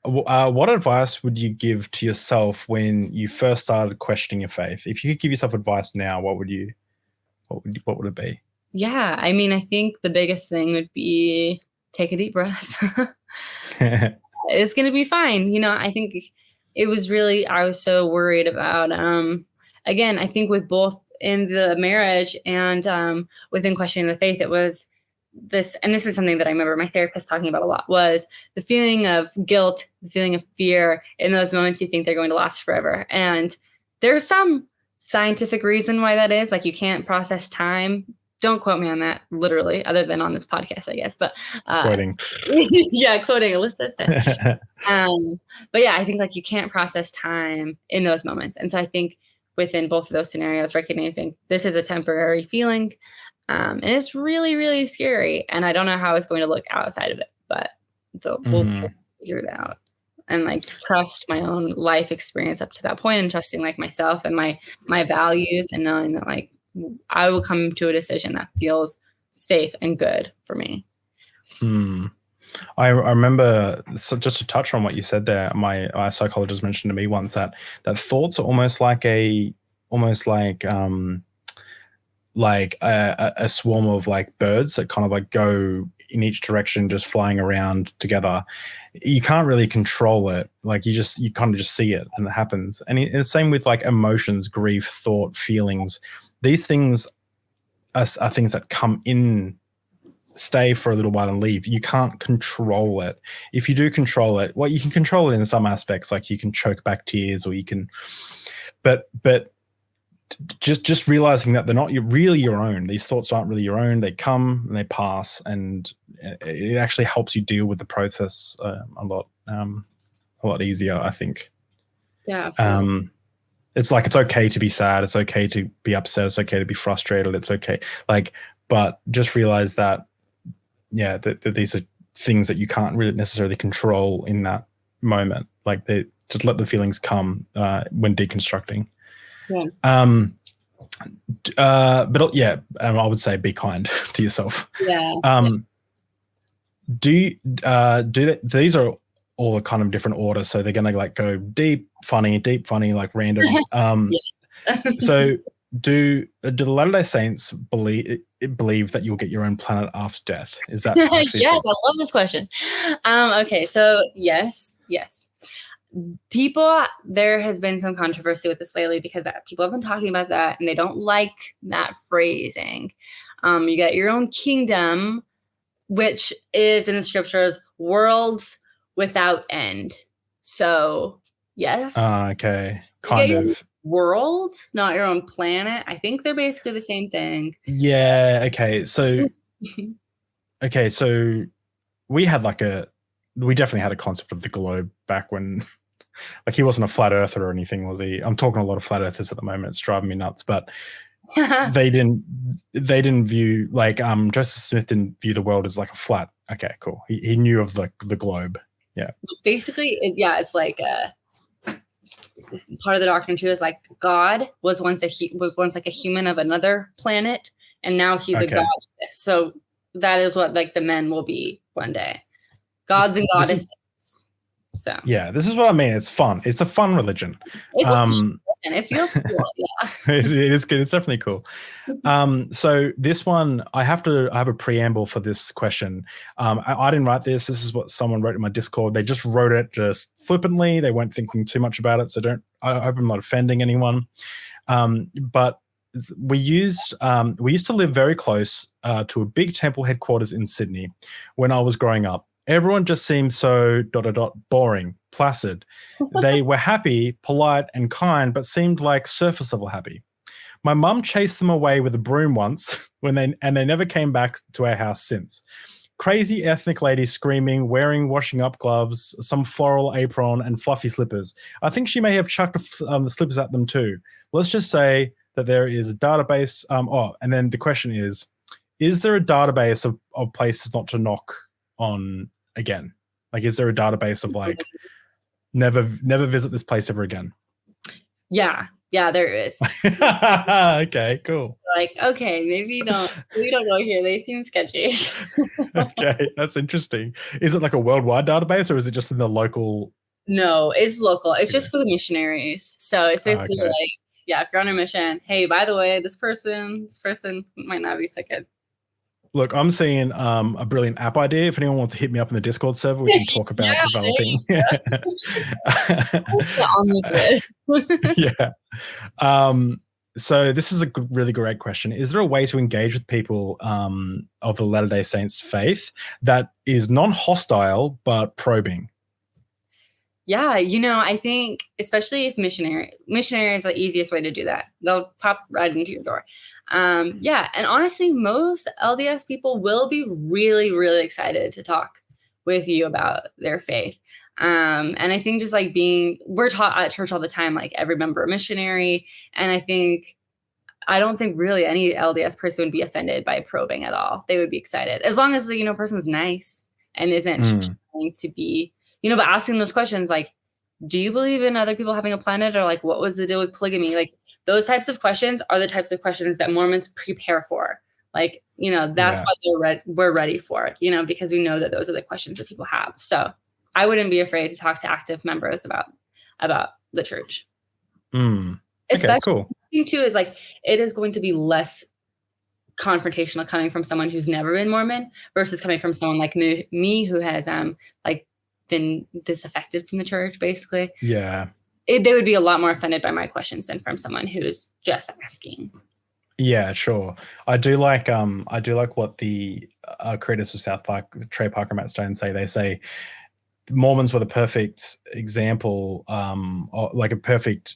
B: What advice would you give to yourself when you first started questioning your faith? If you could give yourself advice now, what would it be? Yeah,
A: I mean, I think the biggest thing would be take a deep breath. It's going to be fine. I think it was really, I was so worried about, again, I think with both in the marriage and within questioning the faith, it was this, and this is something that I remember my therapist talking about a lot, was the feeling of guilt, the feeling of fear in those moments you think they're going to last forever. And there's some scientific reason why that is. Like, you can't process time. Don't quote me on that literally, other than on this podcast, I guess. But
B: quoting.
A: Yeah, quoting Alyssa said. But yeah, I think like you can't process time in those moments. And so I think within both of those scenarios, recognizing this is a temporary feeling, and it's really, really scary. And I don't know how it's going to look outside of it, but we'll figure it out. And like trust my own life experience up to that point, and trusting like myself and my values, and knowing that like I will come to a decision that feels safe and good for me.
B: I remember, so just to touch on what you said there, my psychologist mentioned to me once that thoughts are almost like a swarm of like birds that kind of like go in each direction, just flying around together. You can't really control it. Like you kind of just see it and it happens. And the same with like emotions, grief, thought, feelings. These things are things that come in, stay for a little while and leave. You can't control it. If you do control it, well, you can control it in some aspects, like you can choke back tears, or you can, but just realizing that they're not really your own. These thoughts aren't really your own. They come and they pass, and it actually helps you deal with the process a lot easier, I think.
A: Yeah, absolutely.
B: It's like, it's okay to be sad. It's okay to be upset. It's okay to be frustrated. It's okay. Like, but just realize that, yeah, that these are things that you can't really necessarily control in that moment. Like, they just let the feelings come when deconstructing.
A: Yeah.
B: But yeah, I would say be kind to yourself.
A: Yeah.
B: These are all a kind of different order, so they're gonna like go deep, funny, like random. So do the Latter-day Saints believe that you'll get your own planet after death? Is that
A: yes, I love this question. Okay, so yes. People, there has been some controversy with this lately, because people have been talking about that and they don't like that phrasing. You get your own kingdom, which is in the scriptures worlds without end. So yes.
B: Okay. Kind of.
A: World, not your own planet. I think they're basically the same thing.
B: Yeah. Okay. So we definitely had a concept of the globe back when, like, he wasn't a flat earther or anything, was he? I'm talking to a lot of flat earthers at the moment. It's driving me nuts, but they didn't view, like, Joseph Smith didn't view the world as like a flat. Okay, cool. He knew of the globe. Yeah.
A: Basically, it's like part of the doctrine too is like God was once like a human of another planet, and now he's a god. So that is what like the men will be one day, gods and goddesses. So
B: yeah, this is what I mean. It's fun. It's a fun religion.
A: It's a fun religion. It feels cool. Yeah,
B: it is good. It's definitely cool. So this one, I have a preamble for this question. I didn't write this. This is what someone wrote in my Discord. They just wrote it just flippantly. They weren't thinking too much about it. So I hope I'm not offending anyone. But we used to live very close to a big temple headquarters in Sydney when I was growing up. Everyone just seemed so ... boring, placid. They were happy, polite, and kind, but seemed like surface level happy. My mum chased them away with a broom once and they never came back to our house since. Crazy ethnic lady screaming, wearing washing up gloves, some floral apron, and fluffy slippers. I think she may have chucked the slippers at them too. Let's just say that there is a database. And then the question is there a database of places not to knock on again? Like, is there a database of like never visit this place ever again?
A: Yeah, there is.
B: Okay, cool.
A: Like, okay, maybe we don't go here. They seem sketchy.
B: Okay, that's interesting. Is it like a worldwide database or is it just in the local?
A: No, it's local. It's just for the missionaries. So it's basically like, yeah, if you're on a mission, hey, by the way, this person might not be so good.
B: Look, I'm seeing a brilliant app idea. If anyone wants to hit me up in the Discord server, we can talk about developing.
A: On the list.
B: Yeah. So this is a really great question. Is there a way to engage with people of the Latter-day Saints faith that is non-hostile but probing?
A: Yeah, I think especially if missionary is the easiest way to do that. They'll pop right into your door. Yeah, and honestly, most LDS people will be really, really excited to talk with you about their faith. And I think just like we're taught at church all the time, like every member a missionary. And I don't think really any LDS person would be offended by probing at all. They would be excited as long as the person's nice and isn't trying to be, but asking those questions like, do you believe in other people having a planet, or like, what was the deal with polygamy? Like those types of questions are the types of questions that Mormons prepare for. Like, that's what we're ready for, because we know that those are the questions that people have. So I wouldn't be afraid to talk to active members about the church.
B: Okay, cool.
A: The thing too is like, it is going to be less confrontational coming from someone who's never been Mormon versus coming from someone like me who has like been disaffected from the church, basically.
B: Yeah.
A: They would be a lot more offended by my questions than from someone who's just asking.
B: Yeah, sure. I do like what the creators of South Park, Trey Parker and Matt Stone, say. They say Mormons were the perfect example, or like a perfect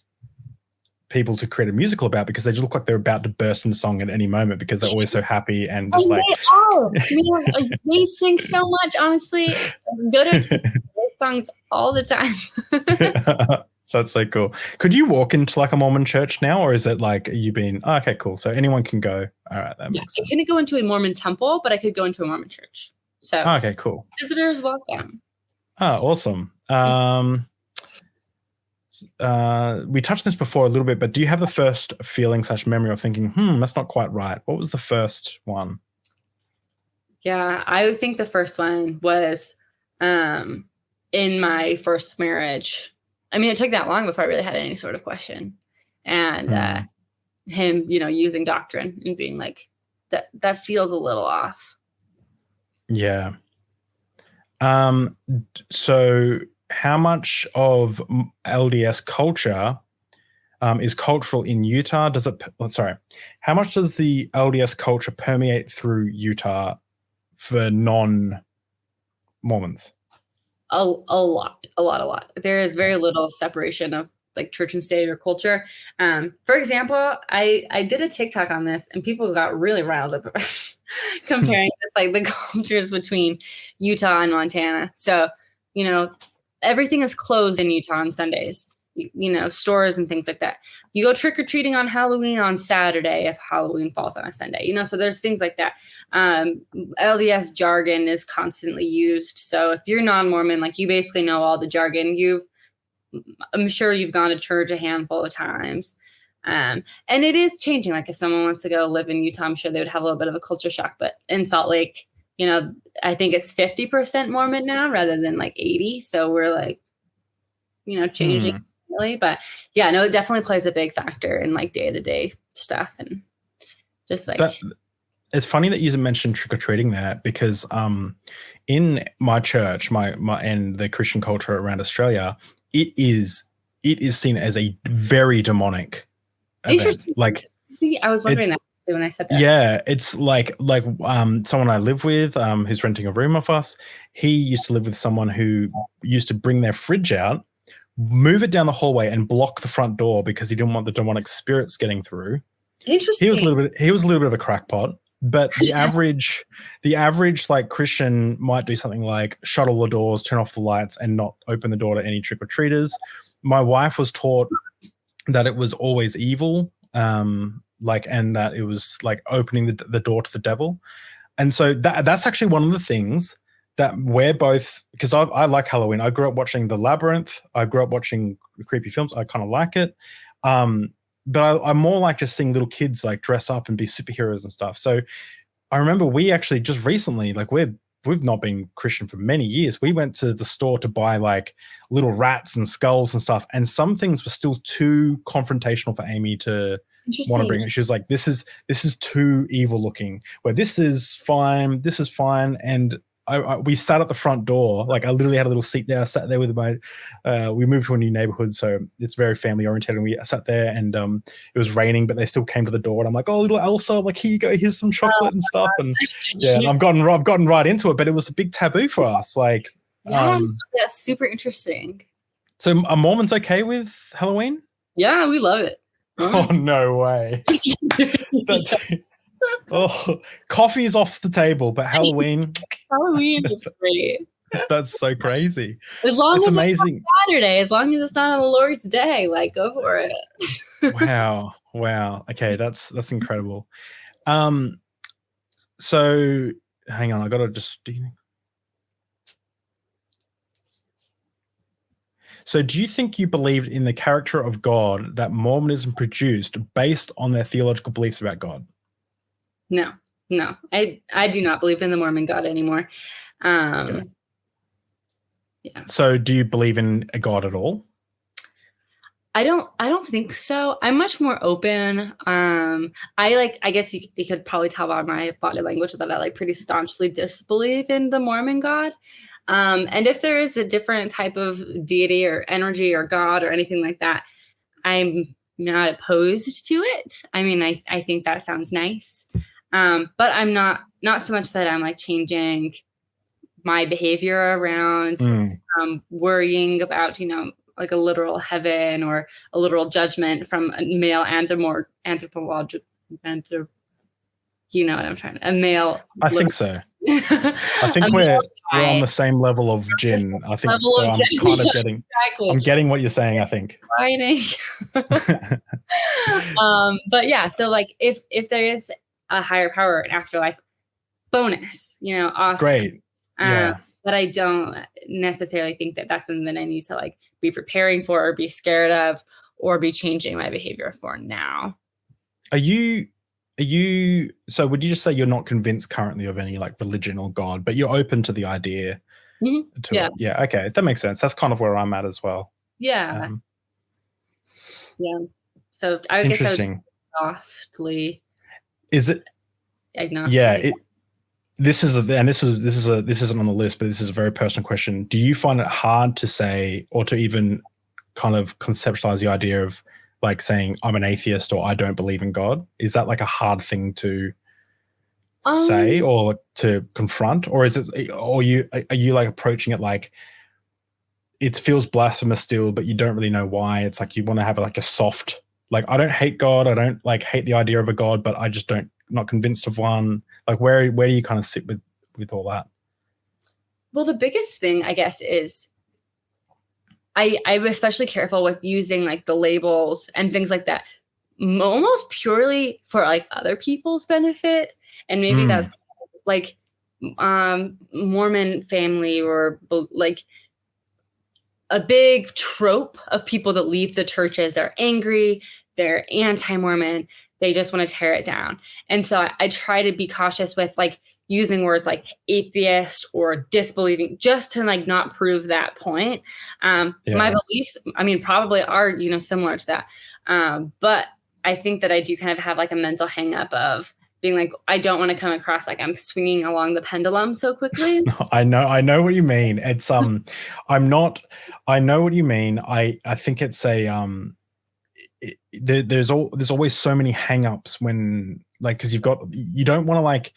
B: people to create a musical about, because they just look like they're about to burst into song at any moment because they're always so happy and just like
A: they are. Man, they sing so much, honestly. Go to songs all the time.
B: That's so cool. Could you walk into like a Mormon church now, or is it like you been? Oh, okay, cool. So anyone can go. All right, that makes sense.
A: I couldn't go into a Mormon temple, but I could go into a Mormon church. So
B: okay, cool.
A: Visitors welcome.
B: Oh, awesome. We touched on this before a little bit, but do you have the first feeling / memory of thinking, that's not quite right? What was the first one?
A: Yeah, I think the first one was in my first marriage. I mean, it took that long before I really had any sort of question. And him, using doctrine and being like, that feels a little off.
B: Yeah. So how much of LDS culture is cultural in Utah? How much does the LDS culture permeate through Utah for non-Mormons?
A: A lot. There is very little separation of like church and state or culture. For example, I did a TikTok on this and people got really riled up comparing this, like the cultures between Utah and Montana. So, everything is closed in Utah on Sundays, stores and things like that. You go trick-or-treating on Halloween on Saturday if Halloween falls on a Sunday, so there's things like that. LDS jargon is constantly used. So if you're non-Mormon, like you basically know all the jargon. You've I'm sure you've gone to church a handful of times. And it is changing. Like if someone wants to go live in Utah, I'm sure they would have a little bit of a culture shock. But in Salt Lake, I think it's 50% Mormon now rather than like 80. So we're like, changing really. But yeah, no, it definitely plays a big factor in like day-to-day stuff. And just like
B: it's funny that you mentioned trick-or-treating there, because in my church, my and the Christian culture around Australia, it is seen as a very demonic event.
A: Interesting.
B: Like,
A: I was wondering that when I said that.
B: Yeah, it's like someone I live with who's renting a room off us. He used to live with someone who used to bring their fridge out, move it down the hallway, and block the front door because he didn't want the demonic spirits getting through.
A: Interesting.
B: He was a little bit of a crackpot, but the average like Christian might do something like shut all the doors, turn off the lights, and not open the door to any trick-or-treaters. My wife was taught that it was always evil, and that it was like opening the door to the devil. And so that's actually one of the things that we're both, because I like Halloween. I grew up watching The Labyrinth. I grew up watching creepy films. I kind of like it. But I'm more like just seeing little kids like dress up and be superheroes and stuff. So I remember we actually just recently, like we've not been Christian for many years. We went to the store to buy like little rats and skulls and stuff. And some things were still too confrontational for Amy to want to bring it. She was like, this is too evil looking. Where this is fine. And we sat at the front door. Like I literally had a little seat there. I sat there with my, we moved to a new neighborhood, so it's very family oriented. And we sat there, and it was raining, but they still came to the door. And I'm like, oh, little Elsa, I'm like, here you go, here's some chocolate and stuff. And yeah, and I've gotten right into it, but it was a big taboo for us. Like,
A: yeah, that's super interesting.
B: So are Mormons okay with Halloween?
A: Yeah, we love it.
B: Oh, no way. Coffee is off the table, but Halloween
A: is great.
B: That's so crazy.
A: As long as amazing. It's not Saturday, as long as it's not on the Lord's Day, like go for it.
B: Wow. Okay, that's incredible. So hang on, I gotta just. So do you think you believed in the character of God that Mormonism produced based on their theological beliefs about God?
A: No, I do not believe in the Mormon God anymore.
B: Okay.
A: Yeah.
B: So do you believe in a God at all?
A: I don't think so. I'm much more open. I guess you could probably tell by my body language that I like pretty staunchly disbelieve in the Mormon God. And if there is a different type of deity or energy or God or anything like that, I'm not opposed to it. I mean, I think that sounds nice. But I'm not so much that I'm like changing my behavior around worrying about, like a literal heaven or a literal judgment from a male anthropological, you know what I'm trying to, a male.
B: I think so. I think we're on the same level of Jin. I think so. I'm kind of getting, exactly. I'm getting what you're saying, I think.
A: But yeah, so like if there is a higher power in afterlife, bonus, awesome.
B: Great. Yeah.
A: But I don't necessarily think that that's something that I need to like be preparing for or be scared of or be changing my behavior for now.
B: So would you just say you're not convinced currently of any like religion or God, but you're open to the idea to it? Yeah. Okay. That makes sense. That's kind of where I'm at as well.
A: Yeah. Yeah. So I guess I would just softly.
B: Is it
A: agnostic?
B: Yeah. This isn't on the list, but this is a very personal question. Do you find it hard to say or to even kind of conceptualize the idea of like saying I'm an atheist or I don't believe in God? Is that like a hard thing to say or to confront, or is it, or are you like approaching it like it feels blasphemous still, but you don't really know why? It's like you want to have like a soft, like I don't hate God, I don't like hate the idea of a God, but I just not convinced of one. Like where do you kind of sit with all that?
A: Well, the biggest thing I guess is I'm especially careful with using like the labels and things like that almost purely for like other people's benefit. And maybe that's like Mormon family or like a big trope of people that leave the churches. They're angry, they're anti-Mormon, they just want to tear it down. And so I try to be cautious with like using words like atheist or disbelieving, just to like not prove that point. My beliefs, I mean, probably are, you know, similar to that. But I think that I do kind of have like a mental hang up of being like, I don't want to come across like I'm swinging along the pendulum so quickly.
B: I know what you mean. It's I know what you mean. I think it's a there's always so many hang-ups when like, because you don't want to like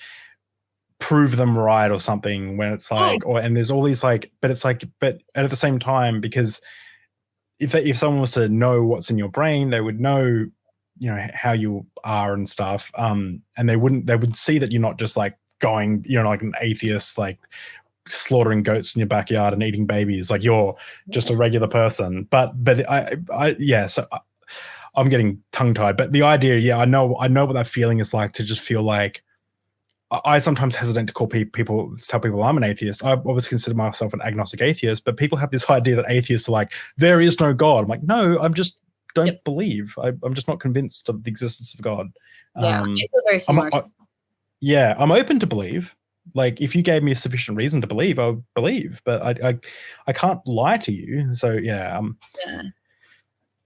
B: prove them right or something when it's like, and there's all these like, but it's like, but at the same time, because if someone was to know what's in your brain, they would know, you know, how you are and stuff. And they would see that you're not just like going, you know, like an atheist, like slaughtering goats in your backyard and eating babies. Like you're just a regular person. But so I'm getting tongue tied, but the idea, I know what that feeling is like, to just feel like, I sometimes hesitate to tell people I'm an atheist. I always consider myself an agnostic atheist, but people have this idea that atheists are like, there is no God. I'm like, no, I'm just don't believe. I'm just not convinced of the existence of God.
A: Yeah, I feel very similar.
B: I'm open to believe. Like if you gave me a sufficient reason to believe, I would believe, but I can't lie to you. So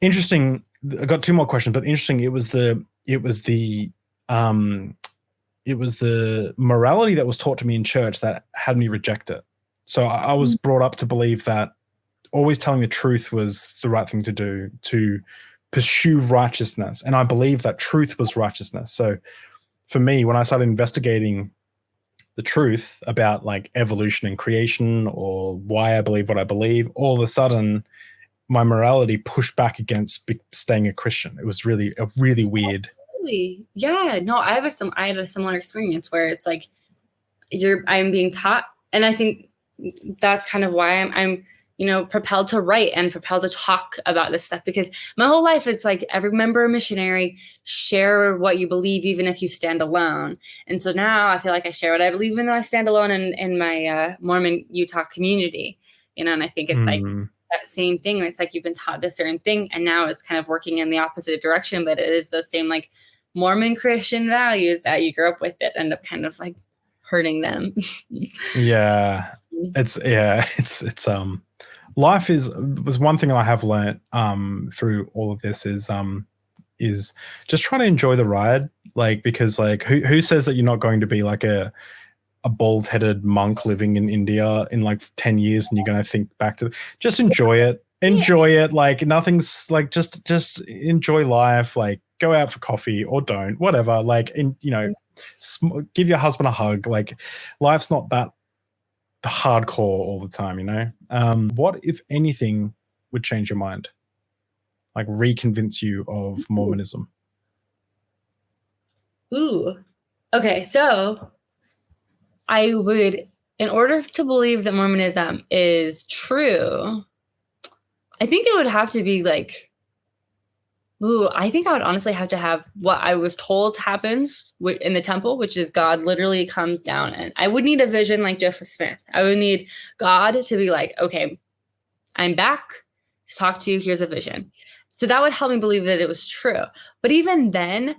B: interesting. I got two more questions, but interesting. It was the morality that was taught to me in church that had me reject it. So I was brought up to believe that always telling the truth was the right thing to do, to pursue righteousness. And I believed that truth was righteousness. So for me, when I started investigating the truth about like evolution and creation, or why I believe what I believe, all of a sudden my morality pushed back against staying a Christian. It was really weird.
A: Yeah, no, I had a similar experience where it's like I'm being taught, and I think that's kind of why I'm you know, propelled to write and propelled to talk about this stuff, because my whole life it's like every member a missionary, share what you believe even if you stand alone. And so now I feel like I share what I believe even though I stand alone in my Mormon Utah community, you know. And I think it's like that same thing where it's like you've been taught this certain thing and now it's kind of working in the opposite direction, but it is the same like Mormon Christian values that you grew up with that end up kind of like hurting them.
B: Life was one thing I have learned through all of this is just try to enjoy the ride, like, because like who says that you're not going to be like a bald-headed monk living in India in like 10 years and you're going to think back to just enjoy it. Like nothing's like just enjoy life, like go out for coffee or don't, whatever, like, you know, give your husband a hug. Like life's not that hardcore all the time, you know. What if anything would change your mind, like reconvince you of Mormonism?
A: Okay, so I would, in order to believe that Mormonism is true, I think it would have to be like, I think I would honestly have to have what I was told happens in the temple, which is God literally comes down, and I would need a vision like Joseph Smith. I would need God to be like, okay, I'm back to talk to you. Here's a vision. So that would help me believe that it was true. But even then,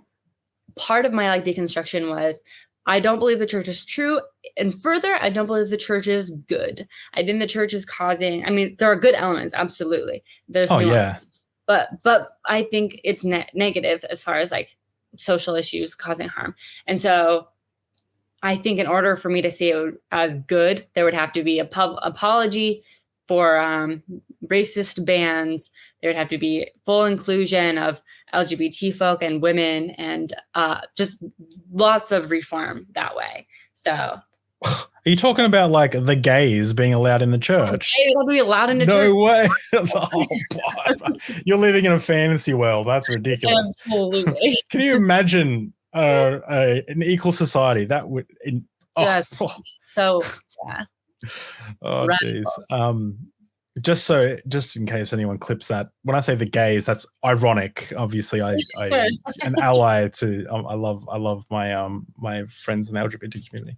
A: part of my like deconstruction was, I don't believe the church is true. And further, I don't believe the church is good. I think the church is causing, I mean, there are good elements. Absolutely. There's nuance. But I think it's negative as far as like social issues causing harm. And so I think in order for me to see it as good, there would have to be a apology for racist bans. There would have to be full inclusion of LGBT folk and women, and just lots of reform that way. So
B: are you talking about like the gays being allowed in the church?
A: They will be allowed in the church.
B: No way. You're living in a fantasy world. That's ridiculous.
A: Absolutely.
B: Can you imagine an equal society that would?
A: So yeah.
B: Oh jeez. Just in case anyone clips that, when I say the gays, that's ironic. Obviously, I an ally to. I love my my friends in the LGBT community.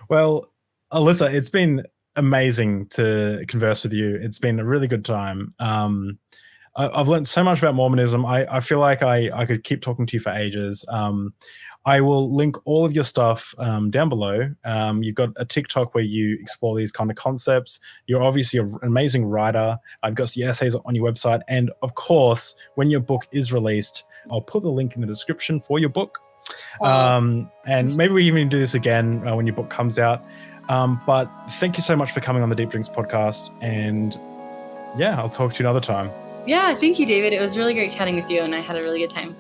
B: Well, Alyssa, it's been amazing to converse with you. It's been a really good time. I've learned so much about Mormonism. I feel like I could keep talking to you for ages. I will link all of your stuff down below. You've got a TikTok where you explore these kind of concepts. You're obviously an amazing writer. I've got the essays on your website. And of course, when your book is released, I'll put the link in the description for your book. And maybe we even do this again when your book comes out. But thank you so much for coming on the Deep Drinks podcast. And yeah, I'll talk to you another time.
A: Yeah, thank you, David. It was really great chatting with you, and I had a really good time.